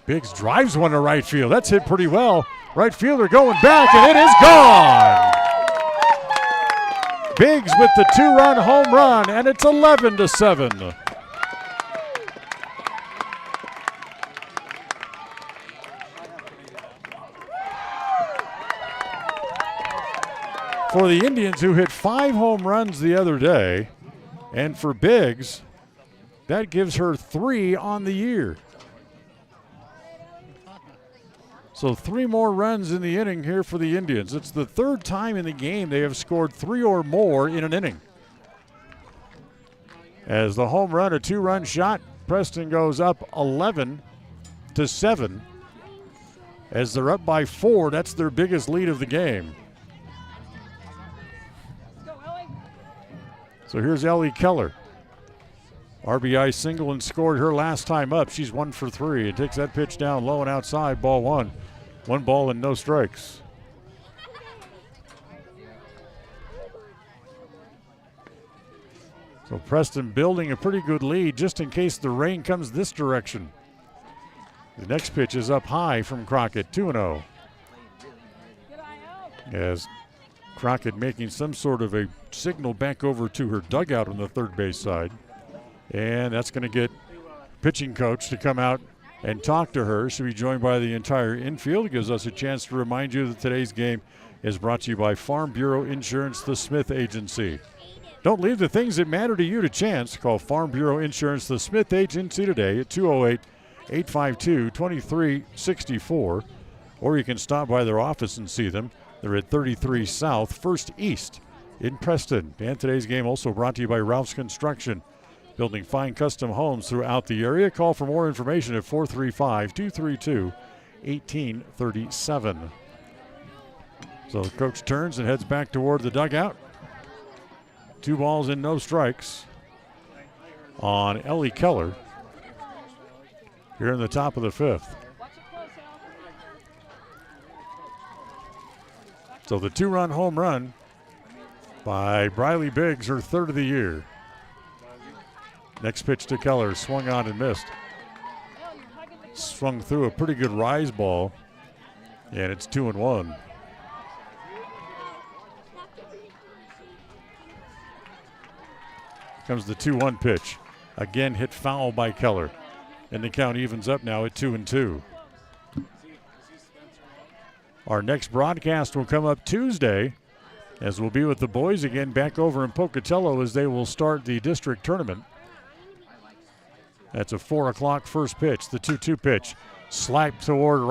Biggs drives one to right field. That's hit pretty well. Right fielder going back, and it is gone. Biggs with the 2-run home run, and it's 11-7. For the Indians, who hit 5 home runs the other day, and for Biggs, that gives her 3 on the year. So 3 more runs in the inning here for the Indians. It's the 3rd time in the game they have scored 3 or more in an inning. As the home run, a 2-run shot, Preston goes up 11-7. As they're up by 4, that's their biggest lead of the game. So here's Ellie Keller. RBI single and scored her last time up. She's 1 for 3 and takes that pitch down low and outside, ball 1. 1 ball and no strikes. So Preston building a pretty good lead just in case the rain comes this direction. The next pitch is up high from Crockett, 2-0. as Crockett making some sort of a signal back over to her dugout on the third base side. And that's going to get pitching coach to come out and talk to her. She'll be joined by the entire infield. It gives us a chance to remind you that today's game is brought to you by Farm Bureau Insurance, the Smith Agency. Don't leave the things that matter to you to chance. Call Farm Bureau Insurance, the Smith Agency today at 208-852-2364. Or you can stop by their office and see them. They're at 33 South, 1st East in Preston. And today's game also brought to you by Ralph's Construction, building fine custom homes throughout the area. Call for more information at 435-232-1837. So the coach turns and heads back toward the dugout. 2 balls and no strikes on Ellie Keller here in the top of the 5th. So the 2-run home run by Briley Biggs, her 3rd of the year. Next pitch to Keller, swung on and missed. Swung through a pretty good rise ball, and it's 2-1. Comes the 2-1 pitch. Again hit foul by Keller. And the count evens up now at 2-2. Our next broadcast will come up Tuesday, as we'll be with the boys again back over in Pocatello as they will start the district tournament. That's a 4 o'clock first pitch, the 2-2 pitch. Slapped toward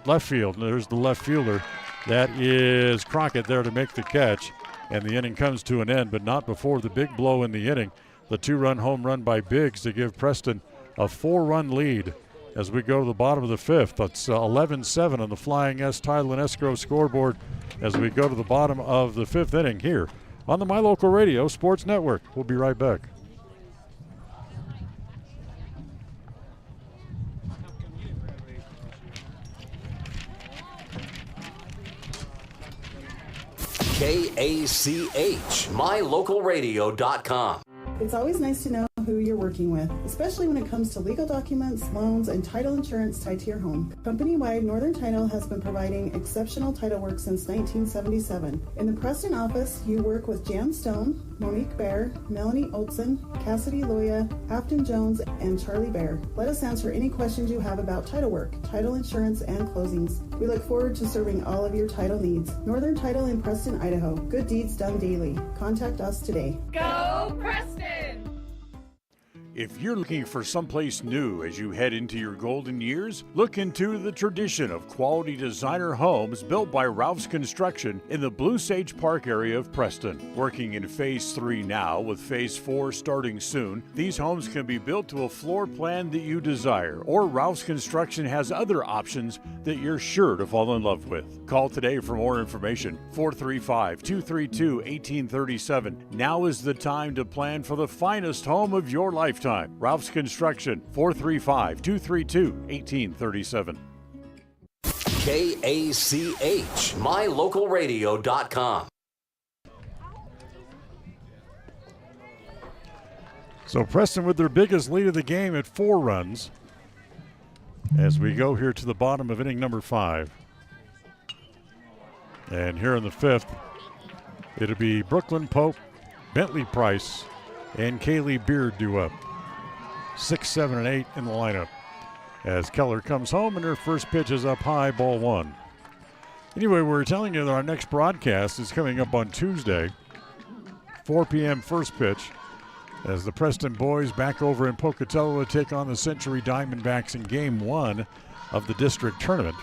left field. And there's the left fielder. That is Crockett there to make the catch. And the inning comes to an end, but not before the big blow in the inning. The 2-run home run by Biggs to give Preston a 4-run lead as we go to the bottom of the 5th. That's 11-7 on the Flying S Title and Escrow scoreboard as we go to the bottom of the 5th inning here on the My Local Radio Sports Network. We'll be right back. KACH, mylocalradio.com. It's always nice to know who you're working with, especially when it comes to legal documents, loans, and title insurance tied to your home. Company-wide, Northern Title has been providing exceptional title work since 1977. In the Preston office, you work with Jan Stone, Monique Bear, Melanie Olson, Cassidy Loya, Afton Jones, and Charlie Bear. Let us answer any questions you have about title work, title insurance, and closings. We look forward to serving all of your title needs. Northern Title in Preston, Idaho. Good deeds done daily. Contact us today. Go Preston! If you're looking for someplace new as you head into your golden years, look into the tradition of quality designer homes built by Ralph's Construction in the Blue Sage Park area of Preston. Working in Phase 3 now, with Phase 4 starting soon, these homes can be built to a floor plan that you desire, or Ralph's Construction has other options that you're sure to fall in love with. Call today for more information, 435-232-1837. Now is the time to plan for the finest home of your lifetime. Ralph's Construction, 435-232-1837. KACH, mylocalradio.com. So Preston with their biggest lead of the game at 4 runs as we go here to the bottom of inning number 5. And here in the 5th, it'll be Brooklyn Pope, Bentley Price, and Kaylee Beard due up. 6, 7, and 8 in the lineup as Keller comes home and her first pitch is up high, ball 1. Anyway, we're telling you that our next broadcast is coming up on Tuesday, 4 p.m. first pitch, as the Preston boys back over in Pocatello to take on the Century Diamondbacks in Game 1 of the district tournament.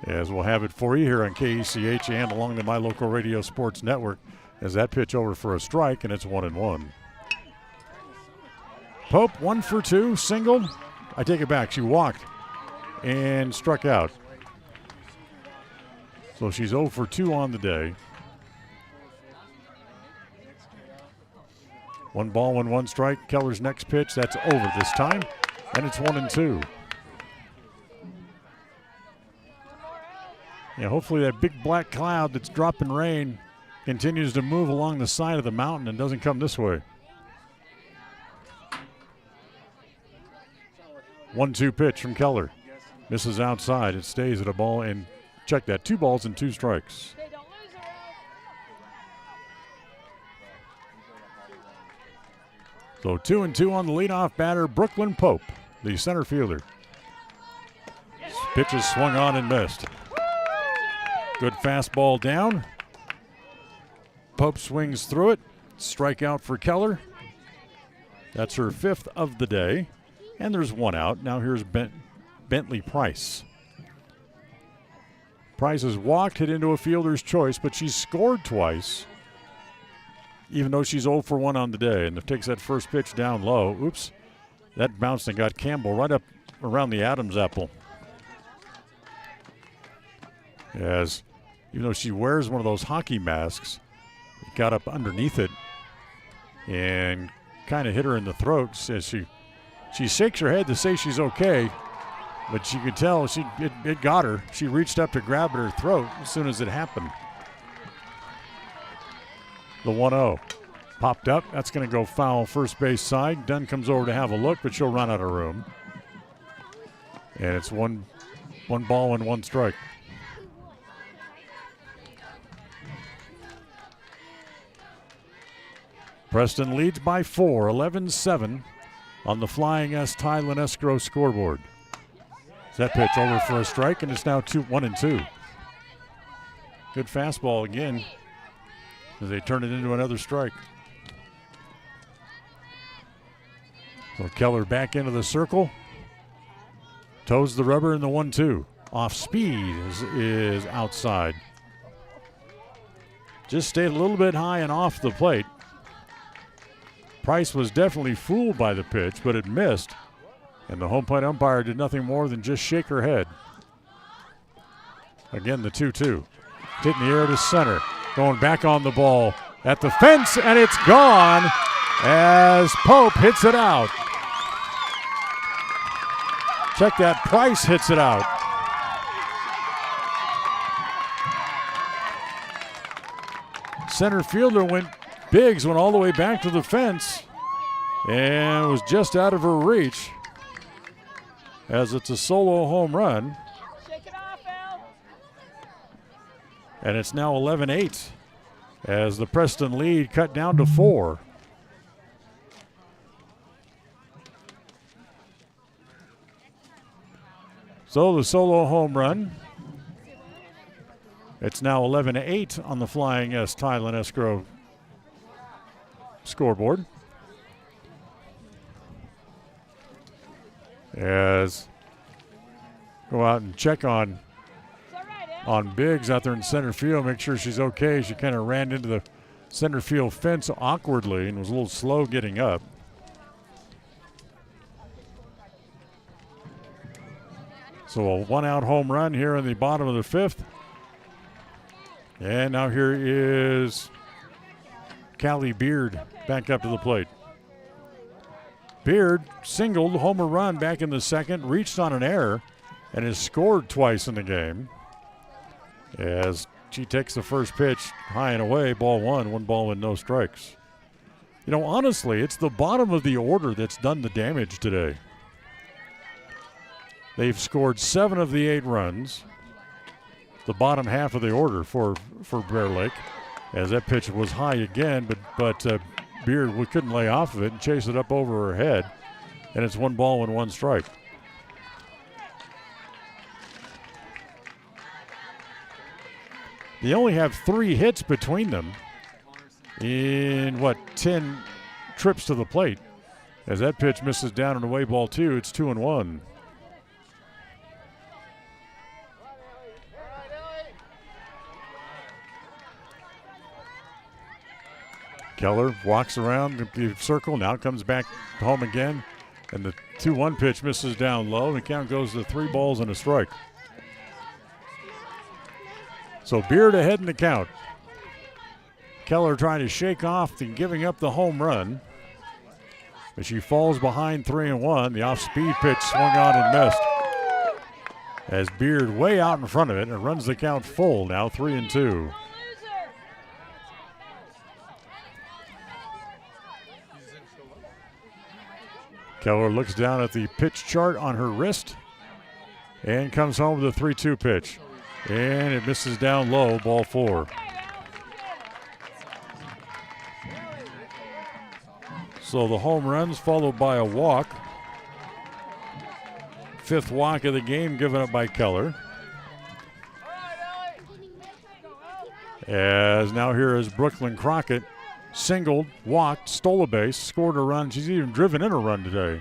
As we'll have it for you here on KECH and along the My Local Radio Sports Network as that pitch over for a strike, and it's 1-1. Pope 1 for 2, singled. I take it back. She walked and struck out. So she's 0 for 2 on the day. 1 ball, 1 strike. Keller's next pitch, that's over this time, and it's 1-2. Yeah, hopefully that big black cloud that's dropping rain continues to move along the side of the mountain and doesn't come this way. 1-2 pitch from Keller. Misses outside. It stays at a ball, and check that, 2 balls and 2 strikes. So 2-2 on the leadoff batter, Brooklyn Pope, the center fielder. Pitch is swung on and missed. Good fastball down. Pope swings through it. Strikeout for Keller. That's her 5th of the day. And there's one out. Now here's Bentley Price. Price has walked, hit into a fielder's choice, but she's scored twice, even though she's 0 for 1 on the day. And takes that first pitch down low. Oops. That bounced and got Campbell right up around the Adam's apple. As, even though she wears one of those hockey masks, it got up underneath it and kind of hit her in the throat. As she shakes her head to say she's okay, but you could tell it got her. She reached up to grab at her throat as soon as it happened. The 1-0 popped up. That's going to go foul first base side. Dunn comes over to have a look, but she'll run out of room. And it's one ball and 1 strike. Preston leads by 4, 11-7 on the Flying S Tile and Escrow scoreboard. That pitch over for a strike, and it's now 1-2. Good fastball again as they turn it into another strike. So Keller back into the circle. Toes the rubber in the 1-2. Off speed is outside. Just stayed a little bit high and off the plate. Price was definitely fooled by the pitch, but it missed. And the home plate umpire did nothing more than just shake her head. Again, the 2-2. Hit in the air to center. Going back on the ball at the fence, and it's gone as Pope hits it out. Check that. Price hits it out. Center fielder Biggs went all the way back to the fence and was just out of her reach, as it's a solo home run. Shake it off, Al. And it's now 11-8 as the Preston lead cut down to 4. So the solo home run. It's now 11-8 on the Flying S Tile and Escrow scoreboard. As go out and check on Biggs out there in center field, make sure she's okay. She kind of ran into the center field fence awkwardly and was a little slow getting up. So a 1-out home run here in the bottom of the 5th. And now here is Callie Beard back up to the plate. Beard singled, homer run back in the 2nd, reached on an error, and has scored twice in the game. As she takes the first pitch high and away, ball 1 ball and no strikes. You know, honestly, it's the bottom of the order that's done the damage today. They've scored 7 of the 8 runs. The bottom half of the order for Bear Lake, as that pitch was high again, but Beard couldn't lay off of it and chase it up over her head, and it's 1 ball and 1 strike. They only have 3 hits between them in 10 trips to the plate. As that pitch misses down and away, ball 2, it's 2-1. Keller walks around the circle, now comes back home again, and the 2-1 pitch misses down low, and the count goes to 3 balls and a strike. So Beard ahead in the count. Keller trying to shake off the giving up the home run, but she falls behind 3-1. The off-speed pitch swung on and missed. As Beard way out in front of it, and runs the count full now, 3-2. Keller looks down at the pitch chart on her wrist and comes home with a 3-2 pitch. And it misses down low, ball 4. So the home runs followed by a walk. 5th walk of the game given up by Keller. As now here is Brooklyn Crockett. Singled, walked, stole a base, scored a run. She's even driven in a run today.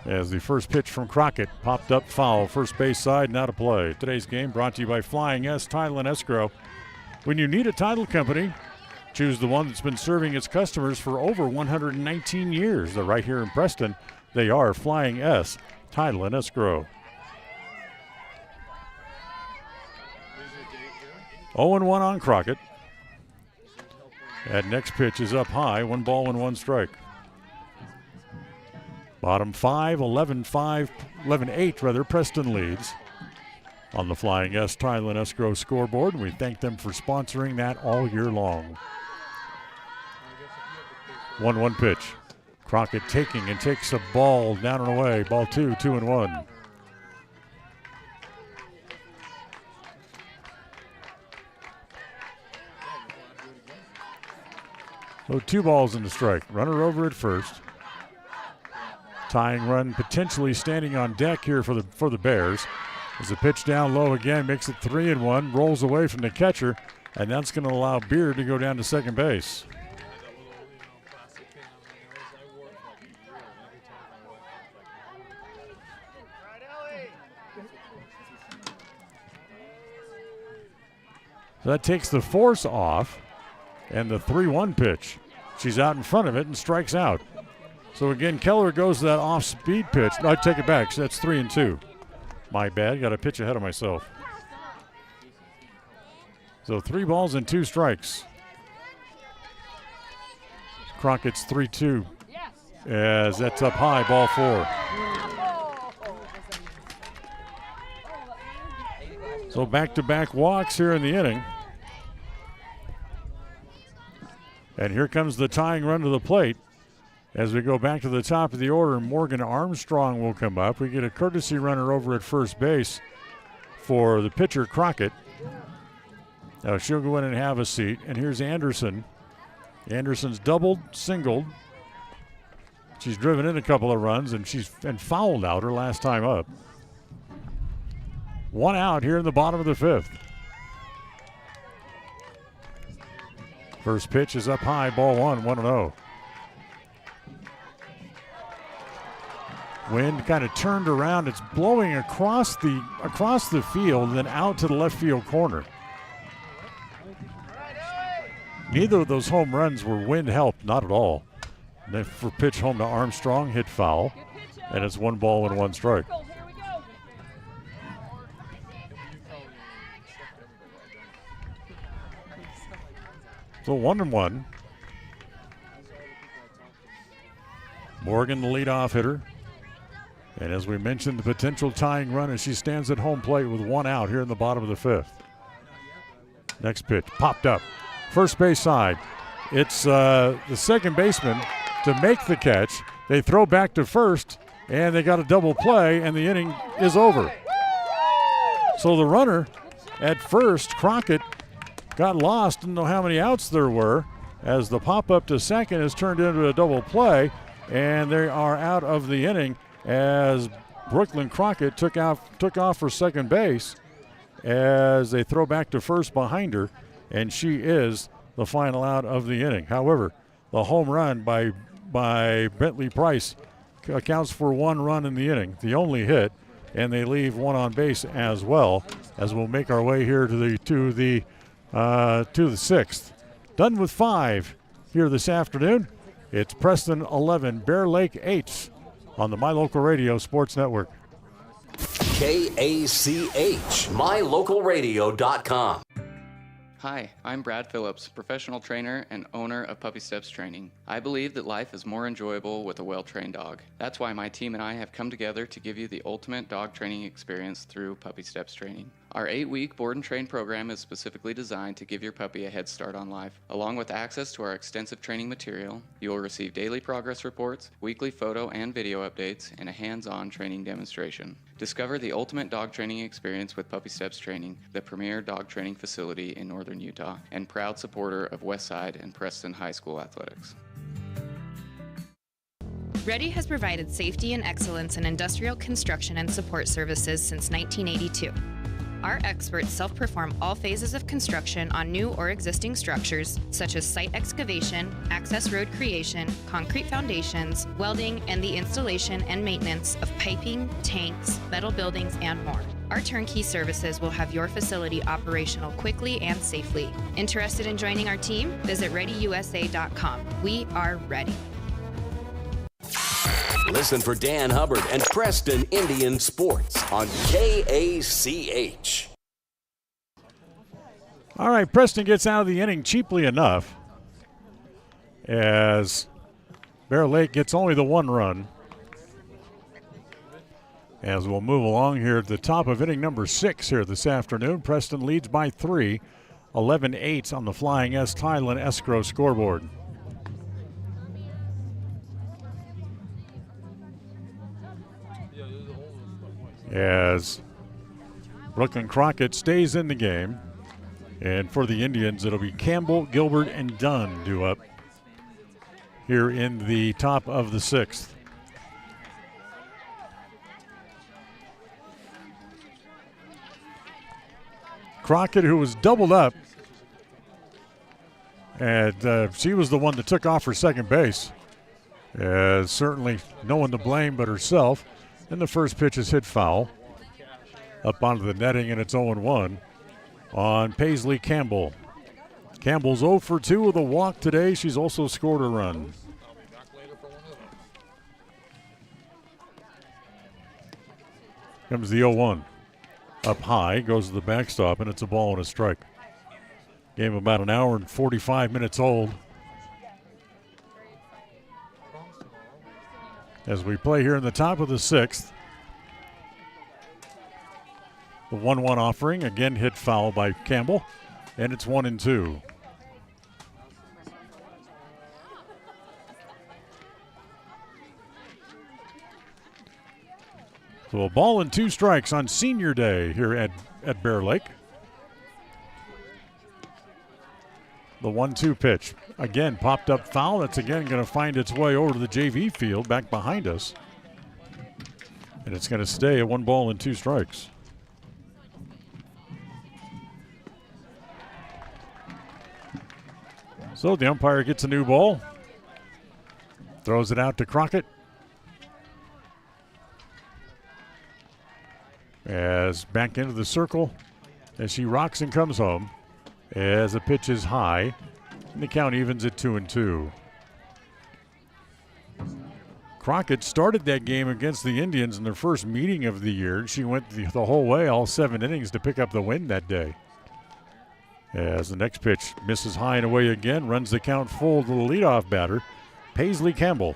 As the first pitch from Crockett popped up foul, first base side, now to play. Today's game brought to you by Flying S Title and Escrow. When you need a title company, choose the one that's been serving its customers for over 119 years. They're right here in Preston. They are Flying S Title and Escrow. 0-1 on Crockett. That next pitch is up high, 1 ball and 1 strike. Bottom 5, 11-8 rather, Preston leads on the Flying S Title and Escrow scoreboard. And we thank them for sponsoring that all year long. 1-1 pitch. Crockett taking and takes a ball down and away. Ball 2, 2-1. So 2 balls and a strike. Runner over at first. Tying run potentially standing on deck here for the Bears. As the pitch down low again makes it 3-1. Rolls away from the catcher, and that's going to allow Beard to go down to second base. So that takes the force off, and the 3-1 pitch. She's out in front of it and strikes out. So again, Keller goes to that off-speed pitch. No, I take it back. So that's 3-2. My bad. Got a pitch ahead of myself. So 3 balls and 2 strikes. Crockett's 3-2. As that's up high, ball 4. So back-to-back walks here in the inning. And here comes the tying run to the plate. As we go back to the top of the order, Morgan Armstrong will come up. We get a courtesy runner over at first base for the pitcher, Crockett. Now she'll go in and have a seat. And here's Anderson. Anderson's doubled, singled. She's driven in a couple of runs, and she's fouled out her last time up. 1 out here in the bottom of the 5th. First pitch is up high, ball 1, 1-0. Wind kind of turned around. It's blowing across the field and then out to the left field corner. Neither of those home runs were wind help, not at all. Then for pitch home to Armstrong, hit foul, and it's 1 ball and 1 strike. So 1-1. Morgan, the leadoff hitter. And as we mentioned, the potential tying run as she stands at home plate with 1 out here in the bottom of the 5th. Next pitch popped up. First base side. It's the second baseman to make the catch. They throw back to first, and they got a double play, and the inning is over. So the runner at first, Crockett, got lost, didn't know how many outs there were, as the pop-up to second has turned into a double play, and they are out of the inning as Brooklyn Crockett took off for second base as they throw back to first behind her, and she is the final out of the inning. However, the home run by Bentley Price accounts for 1 run in the inning, the only hit, and they leave 1 on base as well, as we'll make our way here to the 6th. Done with 5 here this afternoon. It's Preston 11, Bear Lake 8 on the My Local Radio Sports Network. KACH, MyLocalRadio.com. Hi, I'm Brad Phillips, professional trainer and owner of Puppy Steps Training. I believe that life is more enjoyable with a well-trained dog. That's why my team and I have come together to give you the ultimate dog training experience through Puppy Steps Training. Our 8-week board and train program is specifically designed to give your puppy a head start on life. Along with access to our extensive training material, you will receive daily progress reports, weekly photo and video updates, and a hands-on training demonstration. Discover the ultimate dog training experience with Puppy Steps Training, the premier dog training facility in northern Utah, and proud supporter of Westside and Preston High School athletics. Ready has provided safety and excellence in industrial construction and support services since 1982. Our experts self-perform all phases of construction on new or existing structures, such as site excavation, access road creation, concrete foundations, welding, and the installation and maintenance of piping, tanks, metal buildings, and more. Our turnkey services will have your facility operational quickly and safely. Interested in joining our team? Visit ReadyUSA.com. We are ready. Listen for Dan Hubbard and Preston Indian Sports on KACH. All right, Preston gets out of the inning cheaply enough as Bear Lake gets only the 1 run. As we'll move along here at the top of inning number 6 here this afternoon, Preston leads by 3, 11-8 on the Flying S Thailand escrow scoreboard. As Brooklyn Crockett stays in the game. And for the Indians, it'll be Campbell, Gilbert, and Dunn due up here in the top of the 6th. Crockett, who was doubled up, and she was the one that took off for second base. Certainly no one to blame but herself. And the first pitch is hit foul up onto the netting, and it's 0-1 on Paisley Campbell. Campbell's 0 for 2 with a walk today. She's also scored a run. Comes the 0-1. Up high, goes to the backstop, and it's a ball and a strike. Game about an hour and 45 minutes old. As we play here in the top of the 6th. The 1-1 offering, again hit foul by Campbell, and it's 1-2. So a ball and 2 strikes on senior day here at Bear Lake. The 1-2 pitch. Again, popped up foul. That's again going to find its way over to the JV field back behind us. And it's going to stay at 1 ball and 2 strikes. So the umpire gets a new ball. Throws it out to Crockett. As back into the circle as she rocks and comes home. As the pitch is high, and the count evens at 2-2. Crockett started that game against the Indians in their first meeting of the year. She went the whole way, all 7 innings, to pick up the win that day. As the next pitch misses high and away again, runs the count full to the leadoff batter, Paisley Campbell.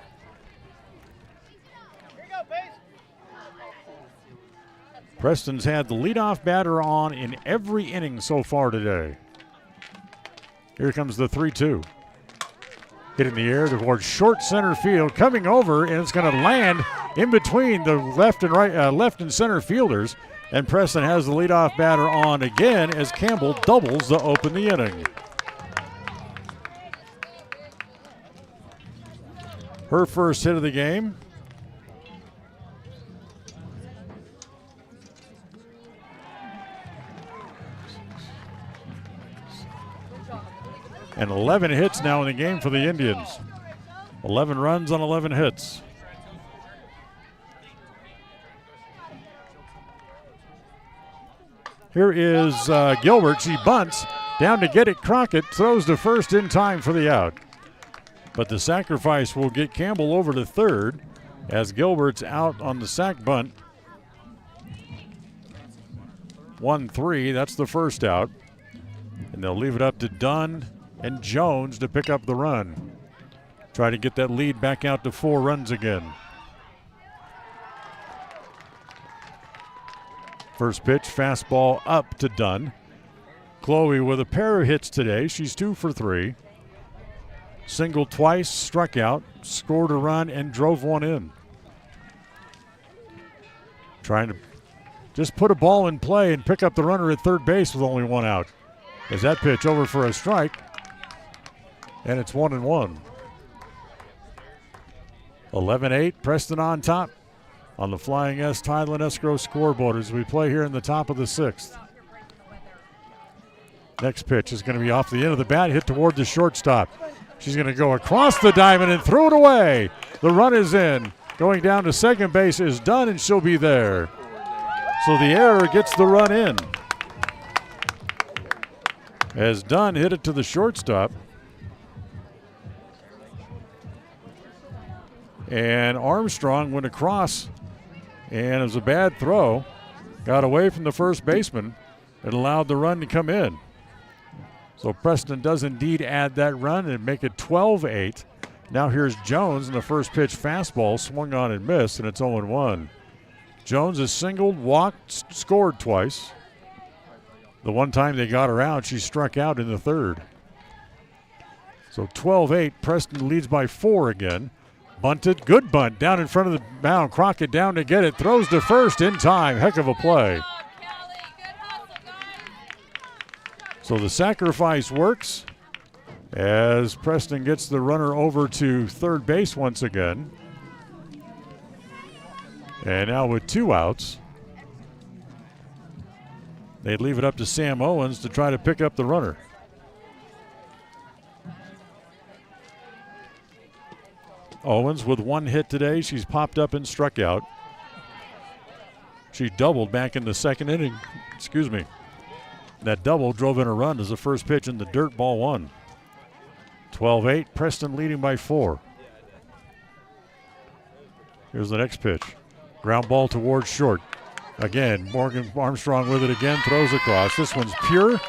Preston's had the leadoff batter on in every inning so far today. Here comes the 3-2. Hit in the air towards short center field, coming over, and it's going to land in between the left and center fielders. And Preston has the leadoff batter on again as Campbell doubles to open the inning. Her first hit of the game. And 11 hits now in the game for the Indians. 11 runs on 11 hits. Here is Gilbert. She bunts down to get it. Crockett throws to first in time for the out. But the sacrifice will get Campbell over to third as Gilbert's out on the sac bunt. 1-3, that's the first out. And they'll leave it up to Dunn and Jones to pick up the run. Try to get that lead back out to 4 runs again. First pitch, fastball up to Dunn. Chloe with a pair of hits today. She's 2 for 3. Singled twice, struck out, scored a run, and drove one in. Trying to just put a ball in play and pick up the runner at third base with only one out. As that pitch over for a strike, and it's 1-1. 11-8, Preston on top on the Flying S Title and Escrow scoreboard as we play here in the top of the 6th. Next pitch is going to be off the end of the bat, hit toward the shortstop. She's going to go across the diamond and throw it away. The run is in. Going down to second base is Dunn, and she'll be there. So the error gets the run in. As Dunn hit it to the shortstop. And Armstrong went across, and it was a bad throw. Got away from the first baseman. It allowed the run to come in. So Preston does indeed add that run and make it 12-8. Now here's Jones, and the first pitch fastball swung on and missed, and it's 0-1. Jones has singled, walked, scored twice. The one time they got her out, she struck out in the third. So 12-8, Preston leads by 4 again. Bunted, good bunt, down in front of the mound. Crockett down to get it, throws to first in time. Heck of a play. So the sacrifice works as Preston gets the runner over to third base once again. And now with 2 outs, they'd leave it up to Sam Owens to try to pick up the runner. Owens with 1 hit today. She's popped up and struck out. She doubled back in the second inning. Excuse me. That double drove in a run as the first pitch in the dirt, ball 1. 12-8, Preston leading by 4. Here's the next pitch. Ground ball towards short. Again, Morgan Armstrong with it again, throws across. This one's pure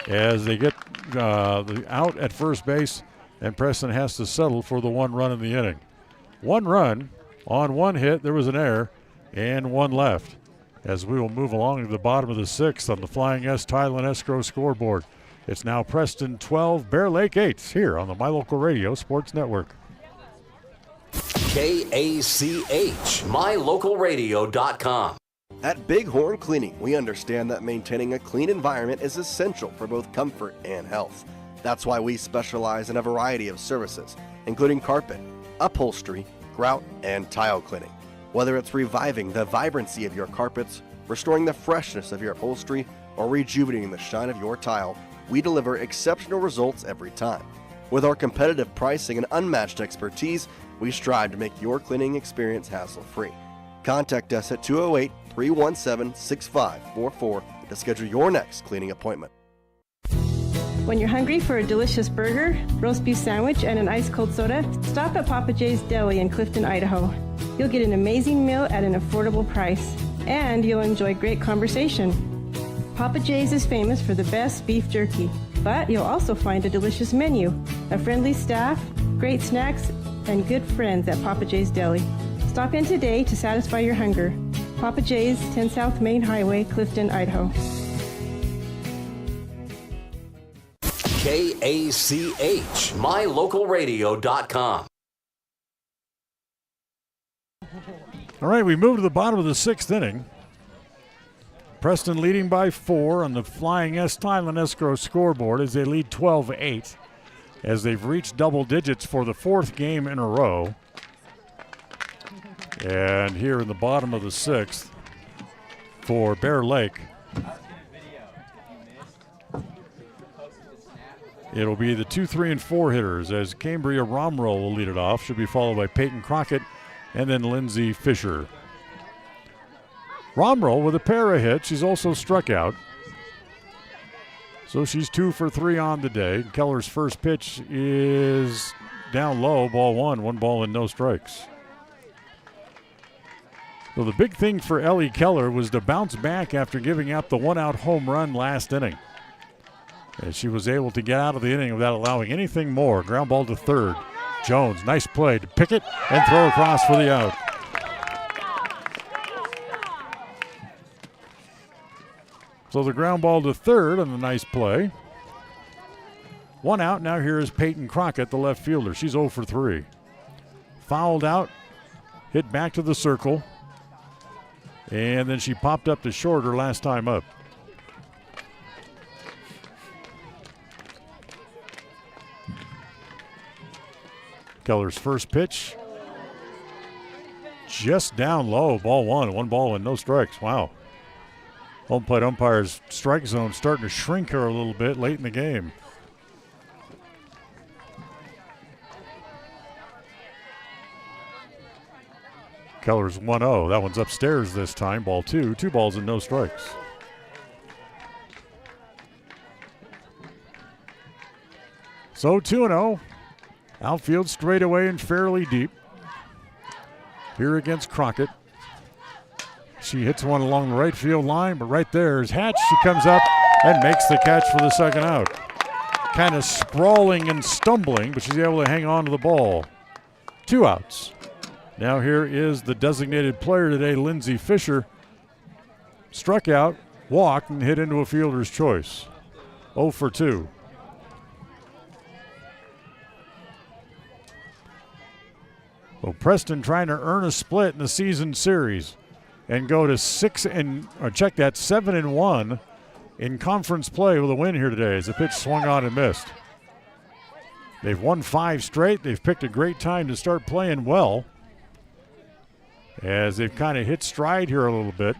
as they get the out at first base, and Preston has to settle for the 1 run in the inning. 1 run on 1 hit. There was an error, and 1 left. As we will move along to the bottom of the 6th on the Flying S Title and Escrow scoreboard. It's now Preston 12, Bear Lake 8 here on the My Local Radio Sports Network. KACH, MyLocalRadio.com. At Bighorn Cleaning, we understand that maintaining a clean environment is essential for both comfort and health. That's why we specialize in a variety of services, including carpet, upholstery, grout, and tile cleaning. Whether it's reviving the vibrancy of your carpets, restoring the freshness of your upholstery, or rejuvenating the shine of your tile, we deliver exceptional results every time. With our competitive pricing and unmatched expertise, we strive to make your cleaning experience hassle-free. Contact us at 208-317-6544 to schedule your next cleaning appointment. When you're hungry for a delicious burger, roast beef sandwich, and an ice-cold soda, stop at Papa J's Deli in Clifton, Idaho. You'll get an amazing meal at an affordable price, and you'll enjoy great conversation. Papa J's is famous for the best beef jerky, but you'll also find a delicious menu, a friendly staff, great snacks, and good friends at Papa J's Deli. Stop in today to satisfy your hunger. Papa J's, 10 South Main Highway, Clifton, Idaho. KACH, MyLocalRadio.com. All right, we move to the bottom of the 6th inning. Preston leading by 4 on the Flying S Title and Escrow scoreboard as they lead 12-8 as they've reached double digits for the 4th game in a row. And here in the bottom of the 6th for Bear Lake, it'll be the 2, 3, and 4 hitters as Cambria Romroll will lead it off. She'll be followed by Peyton Crockett and then Lindsay Fisher. Romroll with a pair of hits. She's also struck out. So she's 2 for 3 on the day. Keller's first pitch is down low, ball 1. 1 ball and no strikes. So the big thing for Ellie Keller was to bounce back after giving up the 1-out home run last inning. And she was able to get out of the inning without allowing anything more. Ground ball to third. Jones, nice play to pick it and throw across for the out. So the ground ball to third on the nice play. One out. Now here is Peyton Crockett, the left fielder. She's 0 for 3. Fouled out. Hit back to the circle. And then she popped up to short her last time up. Keller's first pitch. Just down low. Ball one. One ball and no strikes. Wow. Home plate umpire's strike zone starting to shrink her a little bit late in the game. Keller's 1-0. That one's upstairs this time. Ball two. 2 balls and no strikes. So 2-0. Outfield straightaway and fairly deep. Here against Crockett. She hits one along the right field line, but right there is Hatch. She comes up and makes the catch for the second out. Kind of sprawling and stumbling, but she's able to hang on to the ball. 2 outs. Now here is the designated player today, Lindsey Fisher. Struck out, walked, and hit into a fielder's choice. 0 for 2. Well, Preston trying to earn a split in the season series and go to 7-1 in conference play with a win here today as the pitch swung on and missed. They've won 5 straight. They've picked a great time to start playing well as they've kind of hit stride here a little bit.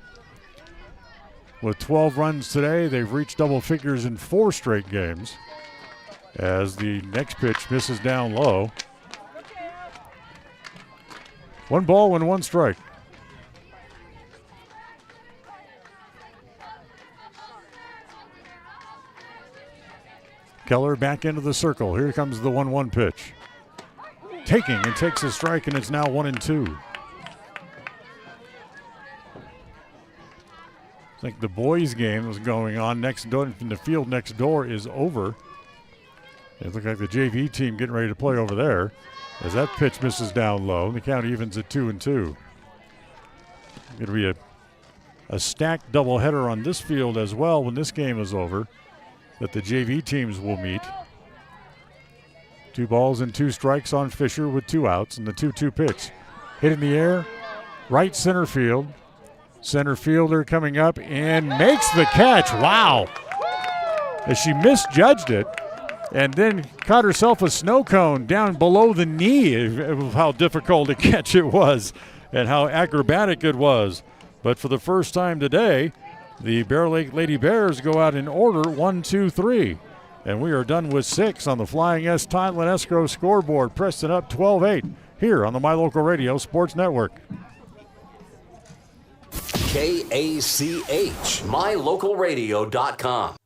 With 12 runs today, they've reached double figures in 4 straight games as the next pitch misses down low. 1 ball and 1 strike. Keller back into the circle. Here comes the 1-1 pitch. Taking and takes a strike, and it's now 1-2. I think the boys' game was going on next door. In the field next door is over. It looks like the JV team getting ready to play over there. As that pitch misses down low, the count evens at 2-2. Going to be a stacked doubleheader on this field as well when this game is over that the JV teams will meet. 2 balls and 2 strikes on Fisher with 2 outs, and the 2-2 pitch. Hit in the air, right center field. Center fielder coming up and makes the catch. Wow. As she misjudged it and then caught herself a snow cone down below the knee of how difficult a catch it was and how acrobatic it was. But for the first time today, the Bear Lake Lady Bears go out in order 1, 2, 3. And we are done with 6 on the Flying S Title and Escrow scoreboard. Preston up 12-8 here on the My Local Radio Sports Network. KACH, mylocalradio.com.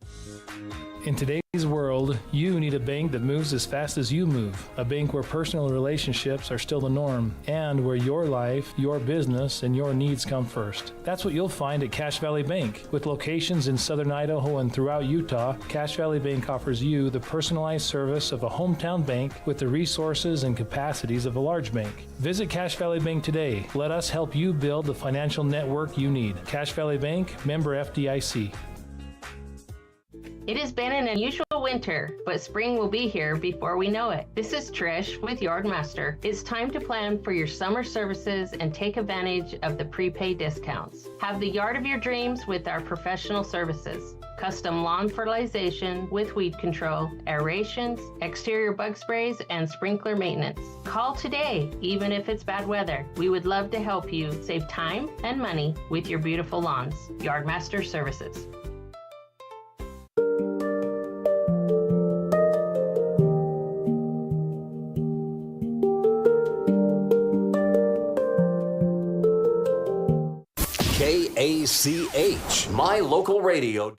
In today's world, you need a bank that moves as fast as you move. A bank where personal relationships are still the norm and where your life, your business, and your needs come first. That's what you'll find at Cache Valley Bank. With locations in southern Idaho and throughout Utah, Cache Valley Bank offers you the personalized service of a hometown bank with the resources and capacities of a large bank. Visit Cache Valley Bank today. Let us help you build the financial network you need. Cache Valley Bank, member FDIC. It has been an unusual winter, but spring will be here before we know it. This is Trish with Yardmaster. It's time to plan for your summer services and take advantage of the prepaid discounts. Have the yard of your dreams with our professional services. Custom lawn fertilization with weed control, aerations, exterior bug sprays, and sprinkler maintenance. Call today, even if it's bad weather. We would love to help you save time and money with your beautiful lawns. Yardmaster Services. KACH, My Local Radio.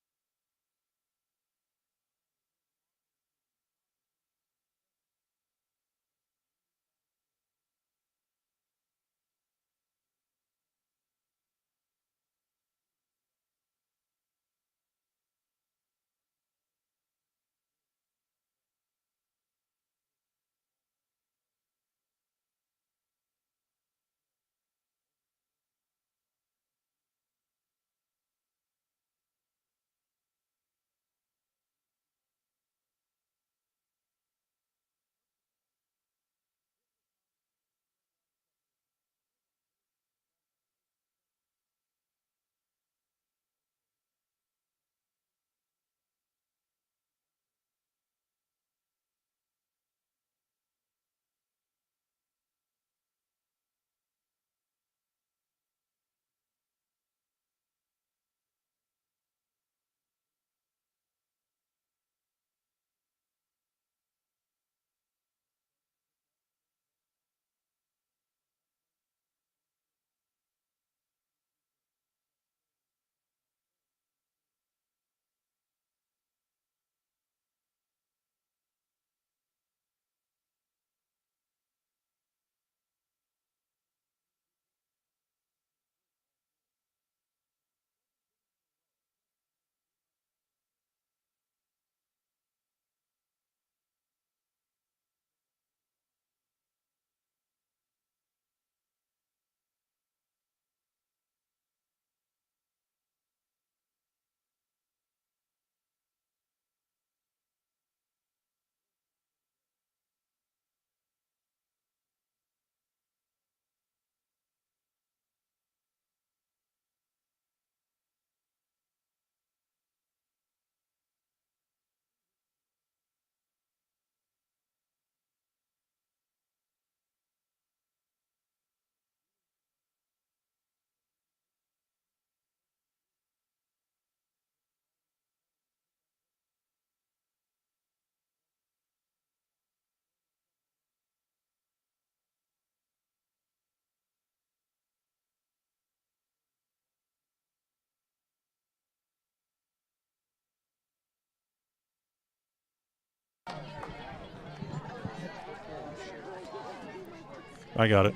I got it.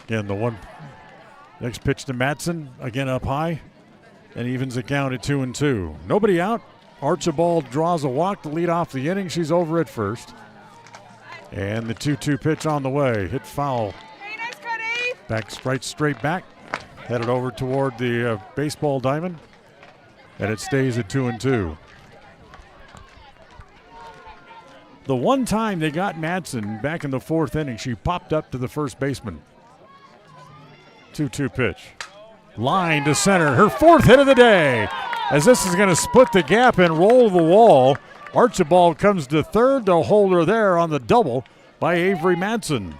Again, the one next pitch to Madsen, again up high, and evens the count at 2-2. Nobody out. Archibald draws a walk to lead off the inning. She's over at first. And the 2-2 pitch on the way. Hit foul. Back straight back. Headed over toward the baseball diamond. And it stays at 2-2. The one time they got Madsen back in the fourth inning, she popped up to the first baseman. 2-2 pitch. Line to center. Her fourth hit of the day. As this is going to split the gap and roll the wall. Archibald comes to third to hold her there on the double by Avery Madsen.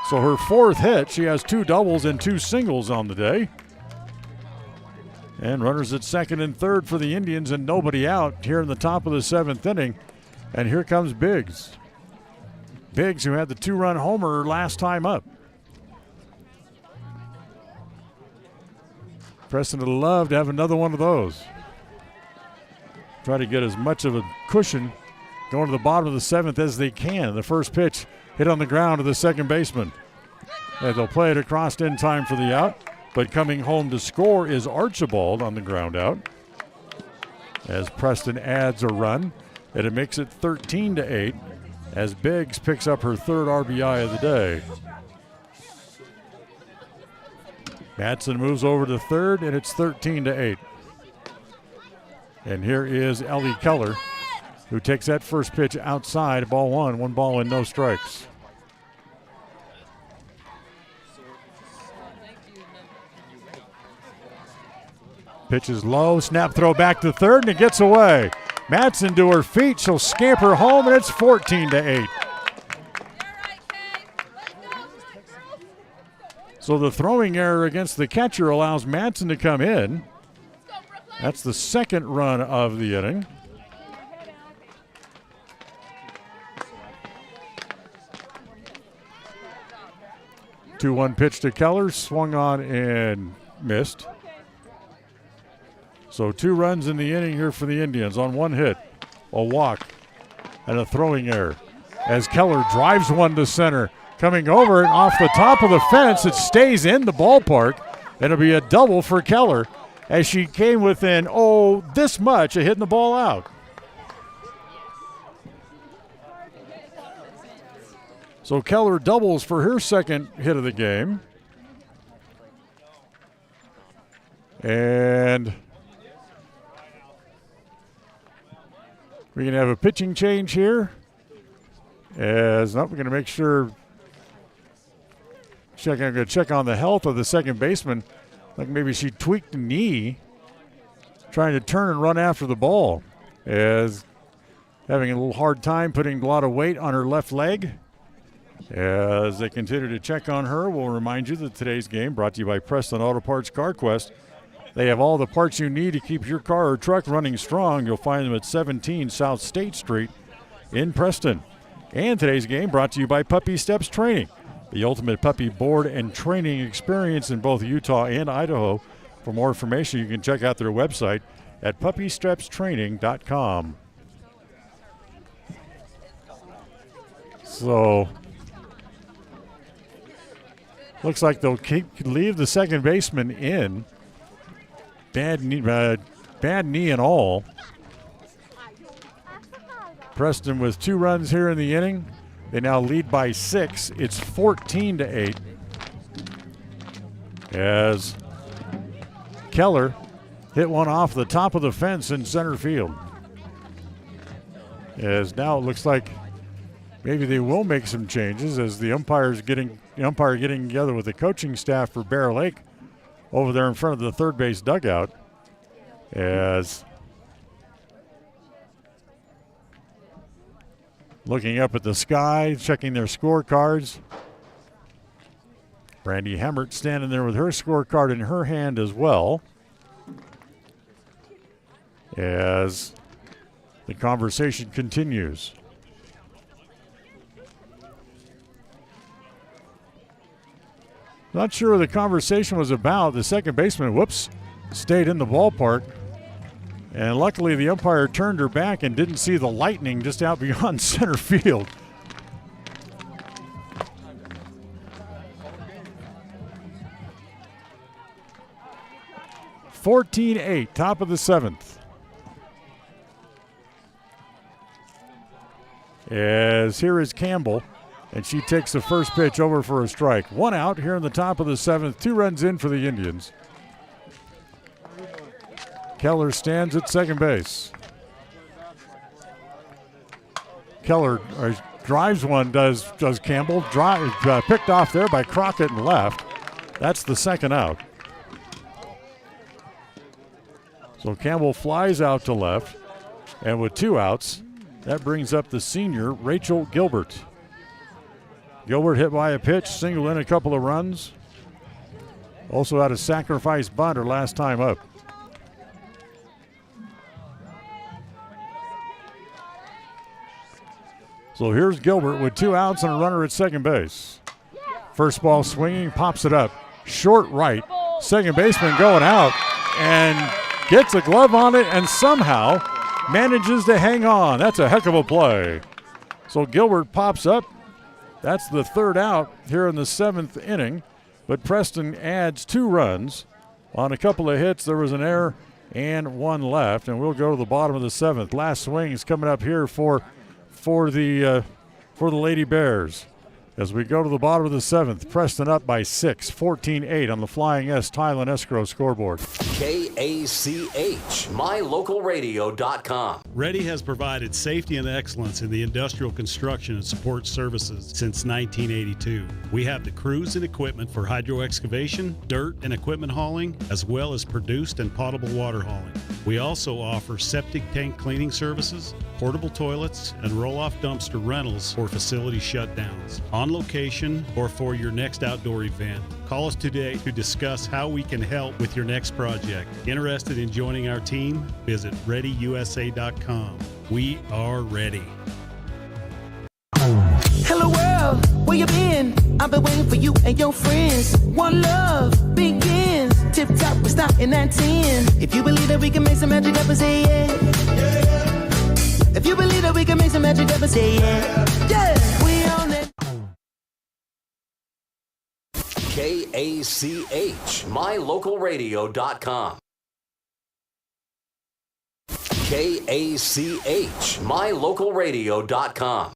So her fourth hit, she has 2 doubles and 2 singles on the day. And runners at second and third for the Indians and nobody out here in the top of the 7th inning. And here comes Biggs. Biggs, who had the 2-run homer last time up. Preston would love to have another one of those. Try to get as much of a cushion going to the bottom of the 7th as they can. The first pitch hit on the ground to the second baseman. And they'll play it across in time for the out. But coming home to score is Archibald on the ground out. As Preston adds a run, and it makes it 13-8 as Biggs picks up her 3rd RBI of the day. Madsen moves over to third, and it's 13-8. And here is Ellie Keller, who takes that first pitch outside, ball 1 ball and no strikes. Pitch is low, snap throw back to third, and it gets away. Madsen to her feet, she'll scamper home, and it's 14-8. So the throwing error against the catcher allows Madsen to come in. That's the 2nd run of the inning. Two-one pitch to Keller, swung on and missed. So 2 runs in the inning here for the Indians on 1 hit, a walk, and a throwing error. As Keller drives one to center. Coming over and off the top of the fence, it stays in the ballpark. It'll be a double for Keller as she came within, this much of hitting the ball out. So Keller doubles for her 2nd hit of the game. And we're going to have a pitching change here. We're going to make sure. I'm going to check on the health of the second baseman. Like maybe she tweaked the knee, trying to turn and run after the ball. As having a little hard time putting a lot of weight on her left leg. As they continue to check on her, we'll remind you that today's game brought to you by Preston Auto Parts CarQuest. They have all the parts you need to keep your car or truck running strong. You'll find them at 17 South State Street in Preston. And today's game brought to you by Puppy Steps Training, the ultimate puppy board and training experience in both Utah and Idaho. For more information, you can check out their website at puppystepstraining.com. So, looks like they'll leave the second baseman in. Bad knee and all. Preston with 2 runs here in the inning. They now lead by 6. It's 14-8. As Keller hit one off the top of the fence in center field. As now it looks like maybe they will make some changes as the umpire getting together with the coaching staff for Bear Lake over there in front of the third base dugout. As looking up at the sky, checking their scorecards. Brandy Hemmert standing there with her scorecard in her hand as well. As the conversation continues. Not sure what the conversation was about. The second baseman, stayed in the ballpark. And luckily the umpire turned her back and didn't see the lightning just out beyond center field. (14-8), top of the 7th. As here is Campbell, and she takes the first pitch over for a strike. 1 out here in the top of the 7th, 2 runs in for the Indians. Keller stands at second base. Keller drives one, does Campbell. Picked off there by Crockett and left. That's the second out. So Campbell flies out to left, and with 2 outs, that brings up the senior, Rachel Gilbert. Gilbert hit by a pitch, singled in a couple of runs. Also had a sacrifice bunt her last time up. So here's Gilbert with 2 outs and a runner at second base. First ball swinging, pops it up. Short right. Second baseman going out and gets a glove on it and somehow manages to hang on. That's a heck of a play. So Gilbert pops up. That's the 3rd out here in the 7th inning. But Preston adds 2 runs. On a couple of hits, there was an error and 1 left. And we'll go to the bottom of the 7th. Last swing is coming up here for the Lady Bears. As we go to the bottom of the 7th, Preston up by 6, 14-8 on the Flying S Tile and Escrow scoreboard. KACH, MyLocalRadio.com. Ready has provided safety and excellence in the industrial construction and support services since 1982. We have the crews and equipment for hydro excavation, dirt and equipment hauling, as well as produced and potable water hauling. We also offer septic tank cleaning services, portable toilets, and roll-off dumpster rentals for facility shutdowns, on location, or for your next outdoor event. Call us today to discuss how we can help with your next project. Interested in joining our team? Visit ReadyUSA.com. We are ready. Hello world, where you been? I've been waiting for you and your friends. One love begins. Tip top, we're starting at 10. If you believe that we can make some magic happen, say yeah. If you believe that we can make some magic happen, say yeah. Yeah, we on it. KACH, MyLocalRadio.com. KACH, MyLocalRadio.com.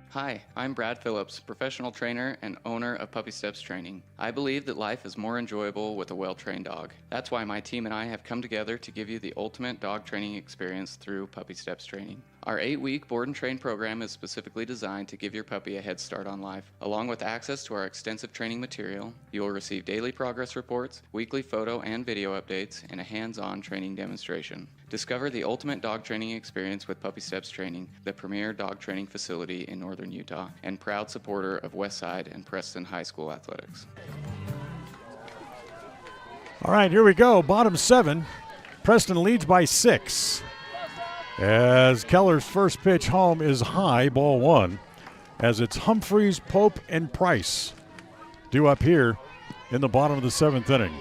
Hi, I'm Brad Phillips, professional trainer and owner of Puppy Steps Training. I believe that life is more enjoyable with a well-trained dog. That's why my team and I have come together to give you the ultimate dog training experience through Puppy Steps Training. Our 8-week board and train program is specifically designed to give your puppy a head start on life. Along with access to our extensive training material, you will receive daily progress reports, weekly photo and video updates, and a hands-on training demonstration. Discover the ultimate dog training experience with Puppy Steps Training, the premier dog training facility in northern Utah, and proud supporter of Westside and Preston High School athletics. All right, here we go. Bottom 7. Preston leads by 6. As Keller's first pitch home is high, ball 1. As it's Humphreys, Pope, and Price due up here in the bottom of the 7th inning.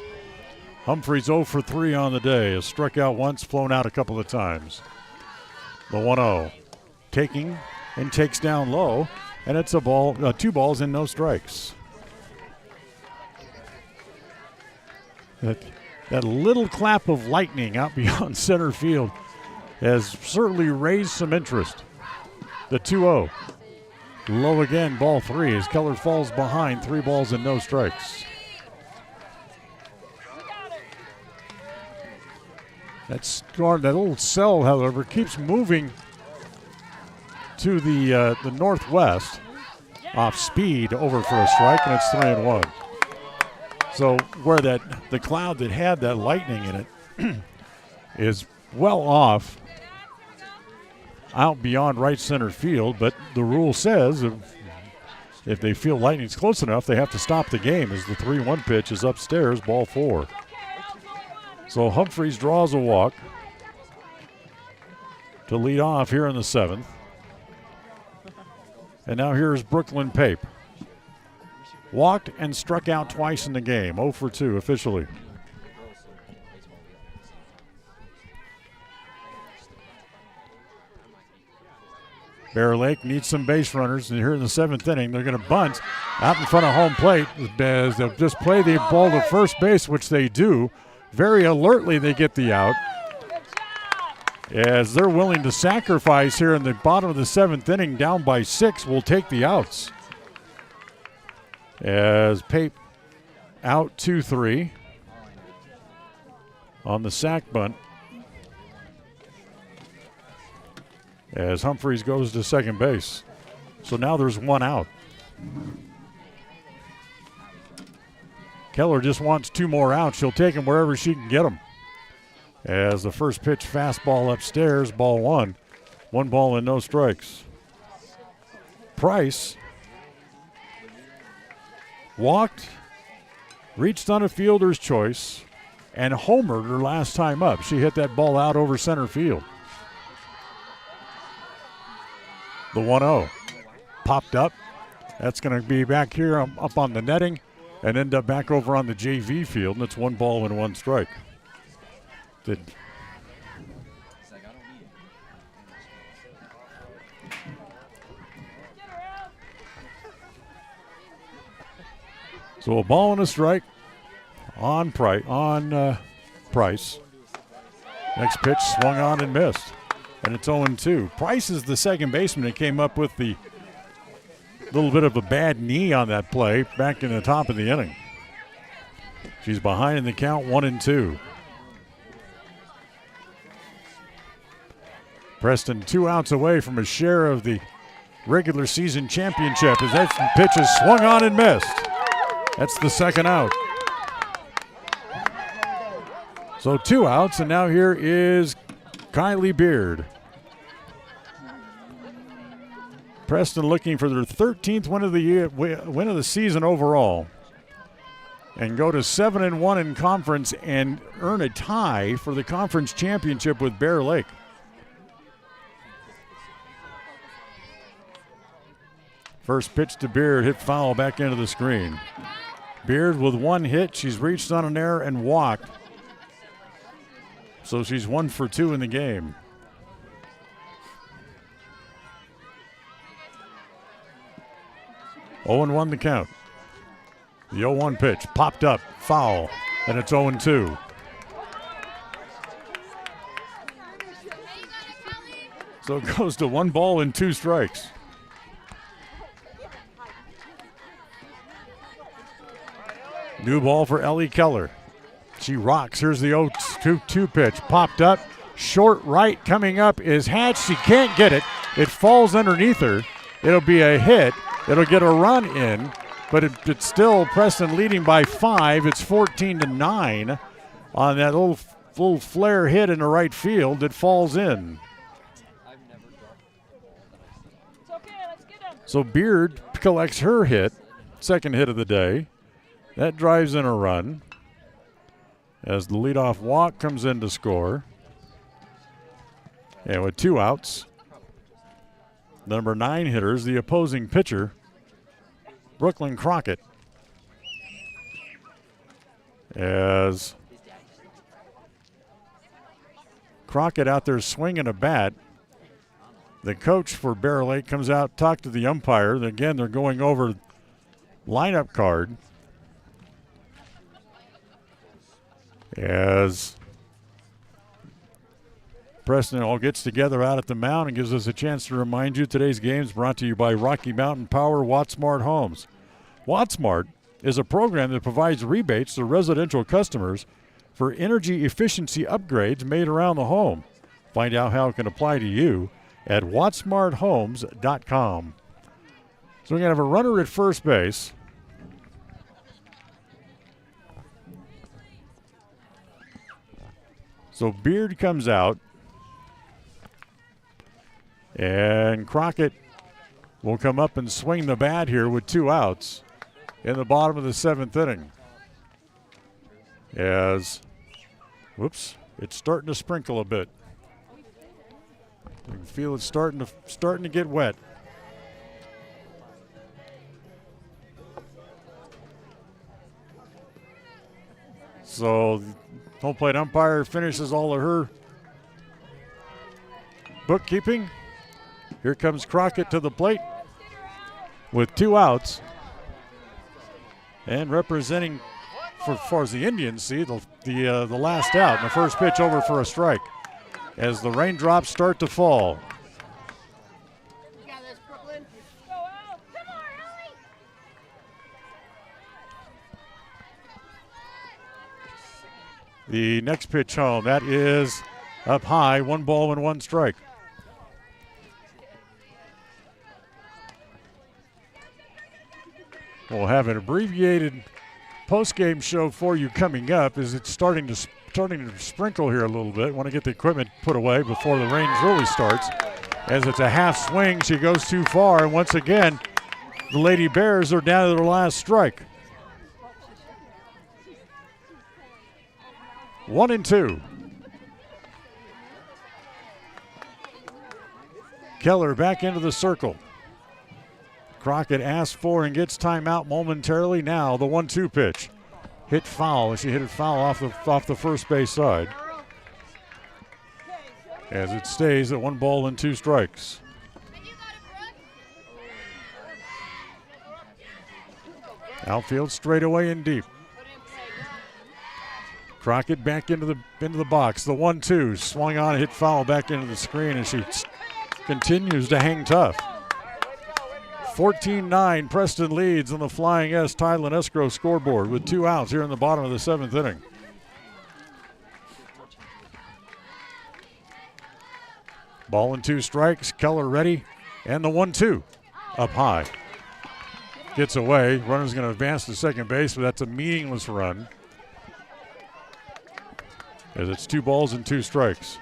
Humphreys 0 for 3 on the day. Has struck out once, flown out a couple of times. The 1-0. Taking and takes down low, and it's a ball, 2 balls and no strikes. That little clap of lightning out beyond center field has certainly raised some interest. The 2-0. Low again, ball 3 as Keller falls behind, 3 balls and no strikes. That little cell, however, keeps moving to the northwest off speed over for a strike, and it's 3-1. So where the cloud that had that lightning in it is well off out beyond right center field, but the rule says if they feel lightning's close enough, they have to stop the game as the 3-1 pitch is upstairs, ball 4. So Humphreys draws a walk to lead off here in the 7th. And now here's Brooklyn Pape. Walked and struck out twice in the game, 0 for 2 officially. Bear Lake needs some base runners, and here in the 7th inning, they're going to bunt out in front of home plate as they'll just play the ball to first base, which they do. Very alertly, they get the out, as they're willing to sacrifice here in the bottom of the 7th inning, down by 6, will take the outs. As Pape out 2-3 on the sac bunt. As Humphreys goes to second base. So now there's one out. Keller just wants 2 more outs. She'll take them wherever she can get them. As the first pitch fastball upstairs, ball 1. 1 ball and no strikes. Price walked, reached on a fielder's choice, and homered her last time up. She hit that ball out over center field. The 1-0 popped up. That's going to be back here up on the netting and end up back over on the JV field, and it's 1 ball and 1 strike. So a ball and a strike on Price. Next pitch swung on and missed. And it's 0-2. Price is the second baseman that came up with the little bit of a bad knee on that play back in the top of the inning. She's behind in the count, 1-2. Preston 2 outs away from a share of the regular season championship as that pitch is swung on and missed. That's the second out. So 2 outs, and now here is Kylie Beard. Preston looking for their 13th win of the year, win of the season overall, and go to 7-1 in conference and earn a tie for the conference championship with Bear Lake. First pitch to Beard, hit foul back into the screen. Beard with 1 hit, she's reached on an error and walked. So she's 1 for 2 in the game. Oh, 0-1 the count. The 0-1 pitch popped up, foul, and it's 0-2. So it goes to 1 ball and 2 strikes. New ball for Ellie Keller. She rocks. Here's the 0-2 pitch. Popped up. Short right coming up is Hatch. She can't get it. It falls underneath her. It'll be a hit. It'll get a run in, but it's still Preston leading by 5. It's 14-9 on that little flare hit in the right field that falls in. So Beard collects her hit, second hit of the day. That drives in a run as the leadoff walk comes in to score. And with 2 outs, number 9 hitters, the opposing pitcher, Brooklyn Crockett. As Crockett out there swinging a bat, the coach for Bear Lake comes out, talk to the umpire. Again, they're going over lineup card. As Preston all gets together out at the mound and gives us a chance to remind you today's game is brought to you by Rocky Mountain Power WattSmart Homes. WattSmart is a program that provides rebates to residential customers for energy efficiency upgrades made around the home. Find out how it can apply to you at wattsmarthomes.com. So we're going to have a runner at first base. So Beard comes out, and Crockett will come up and swing the bat here with 2 outs in the bottom of the 7th inning. As, whoops, it's starting to sprinkle a bit. You can feel it starting to get wet. So home plate umpire finishes all of her bookkeeping Here comes Crockett to the plate with 2 outs. And representing, for as far as the Indians see, the last out. And the first pitch over for a strike as the raindrops start to fall. The next pitch home, that is up high, 1 ball and 1 strike. We'll have an abbreviated post-game show for you coming up as it's starting to sprinkle here a little bit. Want to get the equipment put away before the rain really starts. As it's a half swing, she goes too far, and once again, the Lady Bears are down to their last strike. 1-2. Keller back into the circle. Crockett asks for and gets timeout momentarily. Now the 1-2 pitch. Hit foul. She hit it foul off the first base side. As it stays at 1 ball and 2 strikes. Outfield straightaway and deep. Crockett back into the box. The 1-2 swung on, hit foul back into the screen, and she continues to hang tough. 14-9, Preston leads on the Flying S Title and Escrow scoreboard with 2 outs here in the bottom of the 7th inning. Ball and 2 strikes. Keller ready, and the 1-2 up high. Gets away. Runner's going to advance to second base, but that's a meaningless run. As it's 2 balls and 2 strikes.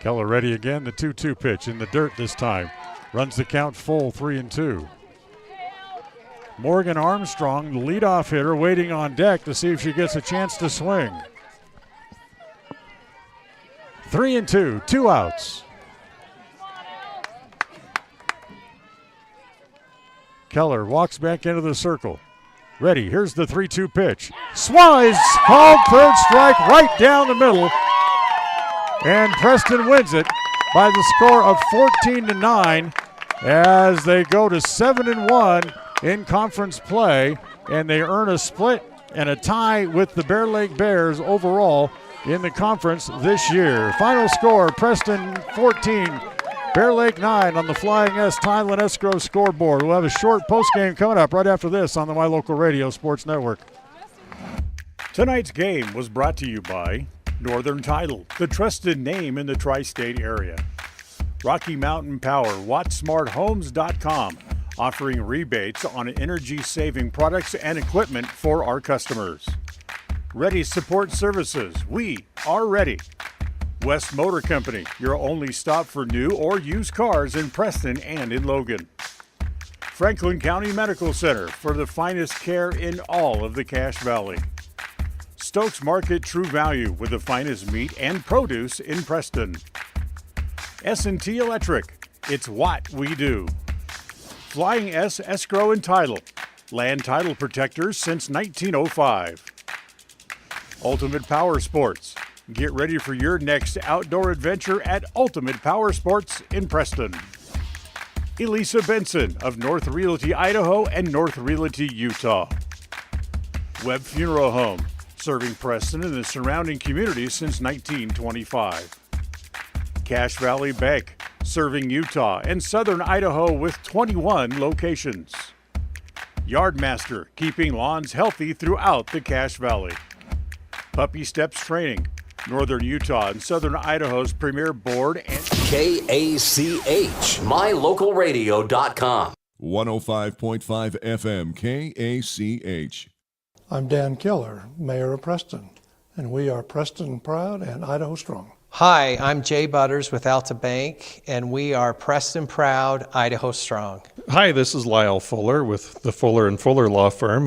Keller ready again, the 2-2 pitch in the dirt this time. Runs the count full, 3-2. Morgan Armstrong, the leadoff hitter, waiting on deck to see if she gets a chance to swing. 3-2, 2 outs. Keller walks back into the circle. Ready, here's the 3-2 pitch. Swung is called, 3rd strike right down the middle. And Preston wins it by the score of 14-9 as they go to 7-1 in conference play, and they earn a split and a tie with the Bear Lake Bears overall in the conference this year. Final score, Preston 14, Bear Lake 9 on the Flying S Title and Escrow scoreboard. We'll have a short postgame coming up right after this on the My Local Radio Sports Network. Tonight's game was brought to you by Northern Title, the trusted name in the tri-state area. Rocky Mountain Power, WattSmartHomes.com, offering rebates on energy-saving products and equipment for our customers. Ready Support Services, we are ready. West Motor Company, your only stop for new or used cars in Preston and in Logan. Franklin County Medical Center for the finest care in all of the Cache Valley. Stokes Market True Value with the finest meat and produce in Preston. S&T Electric, it's what we do. Flying S Escrow and Title, land title protectors since 1905. Ultimate Power Sports, get ready for your next outdoor adventure at Ultimate Power Sports in Preston. Elisa Benson of North Realty, Idaho and North Realty, Utah. Webb Funeral Home, serving Preston and the surrounding communities since 1925. Cache Valley Bank, serving Utah and southern Idaho with 21 locations. Yardmaster, keeping lawns healthy throughout the Cache Valley. Puppy Steps Training, northern Utah and southern Idaho's premier board and KACH, mylocalradio.com. 105.5 FM KACH. I'm Dan Keller, Mayor of Preston, and we are Preston Proud and Idaho Strong. Hi, I'm Jay Butters with Alta Bank, and we are Preston Proud, Idaho Strong. Hi, this is Lyle Fuller with the Fuller & Fuller Law Firm.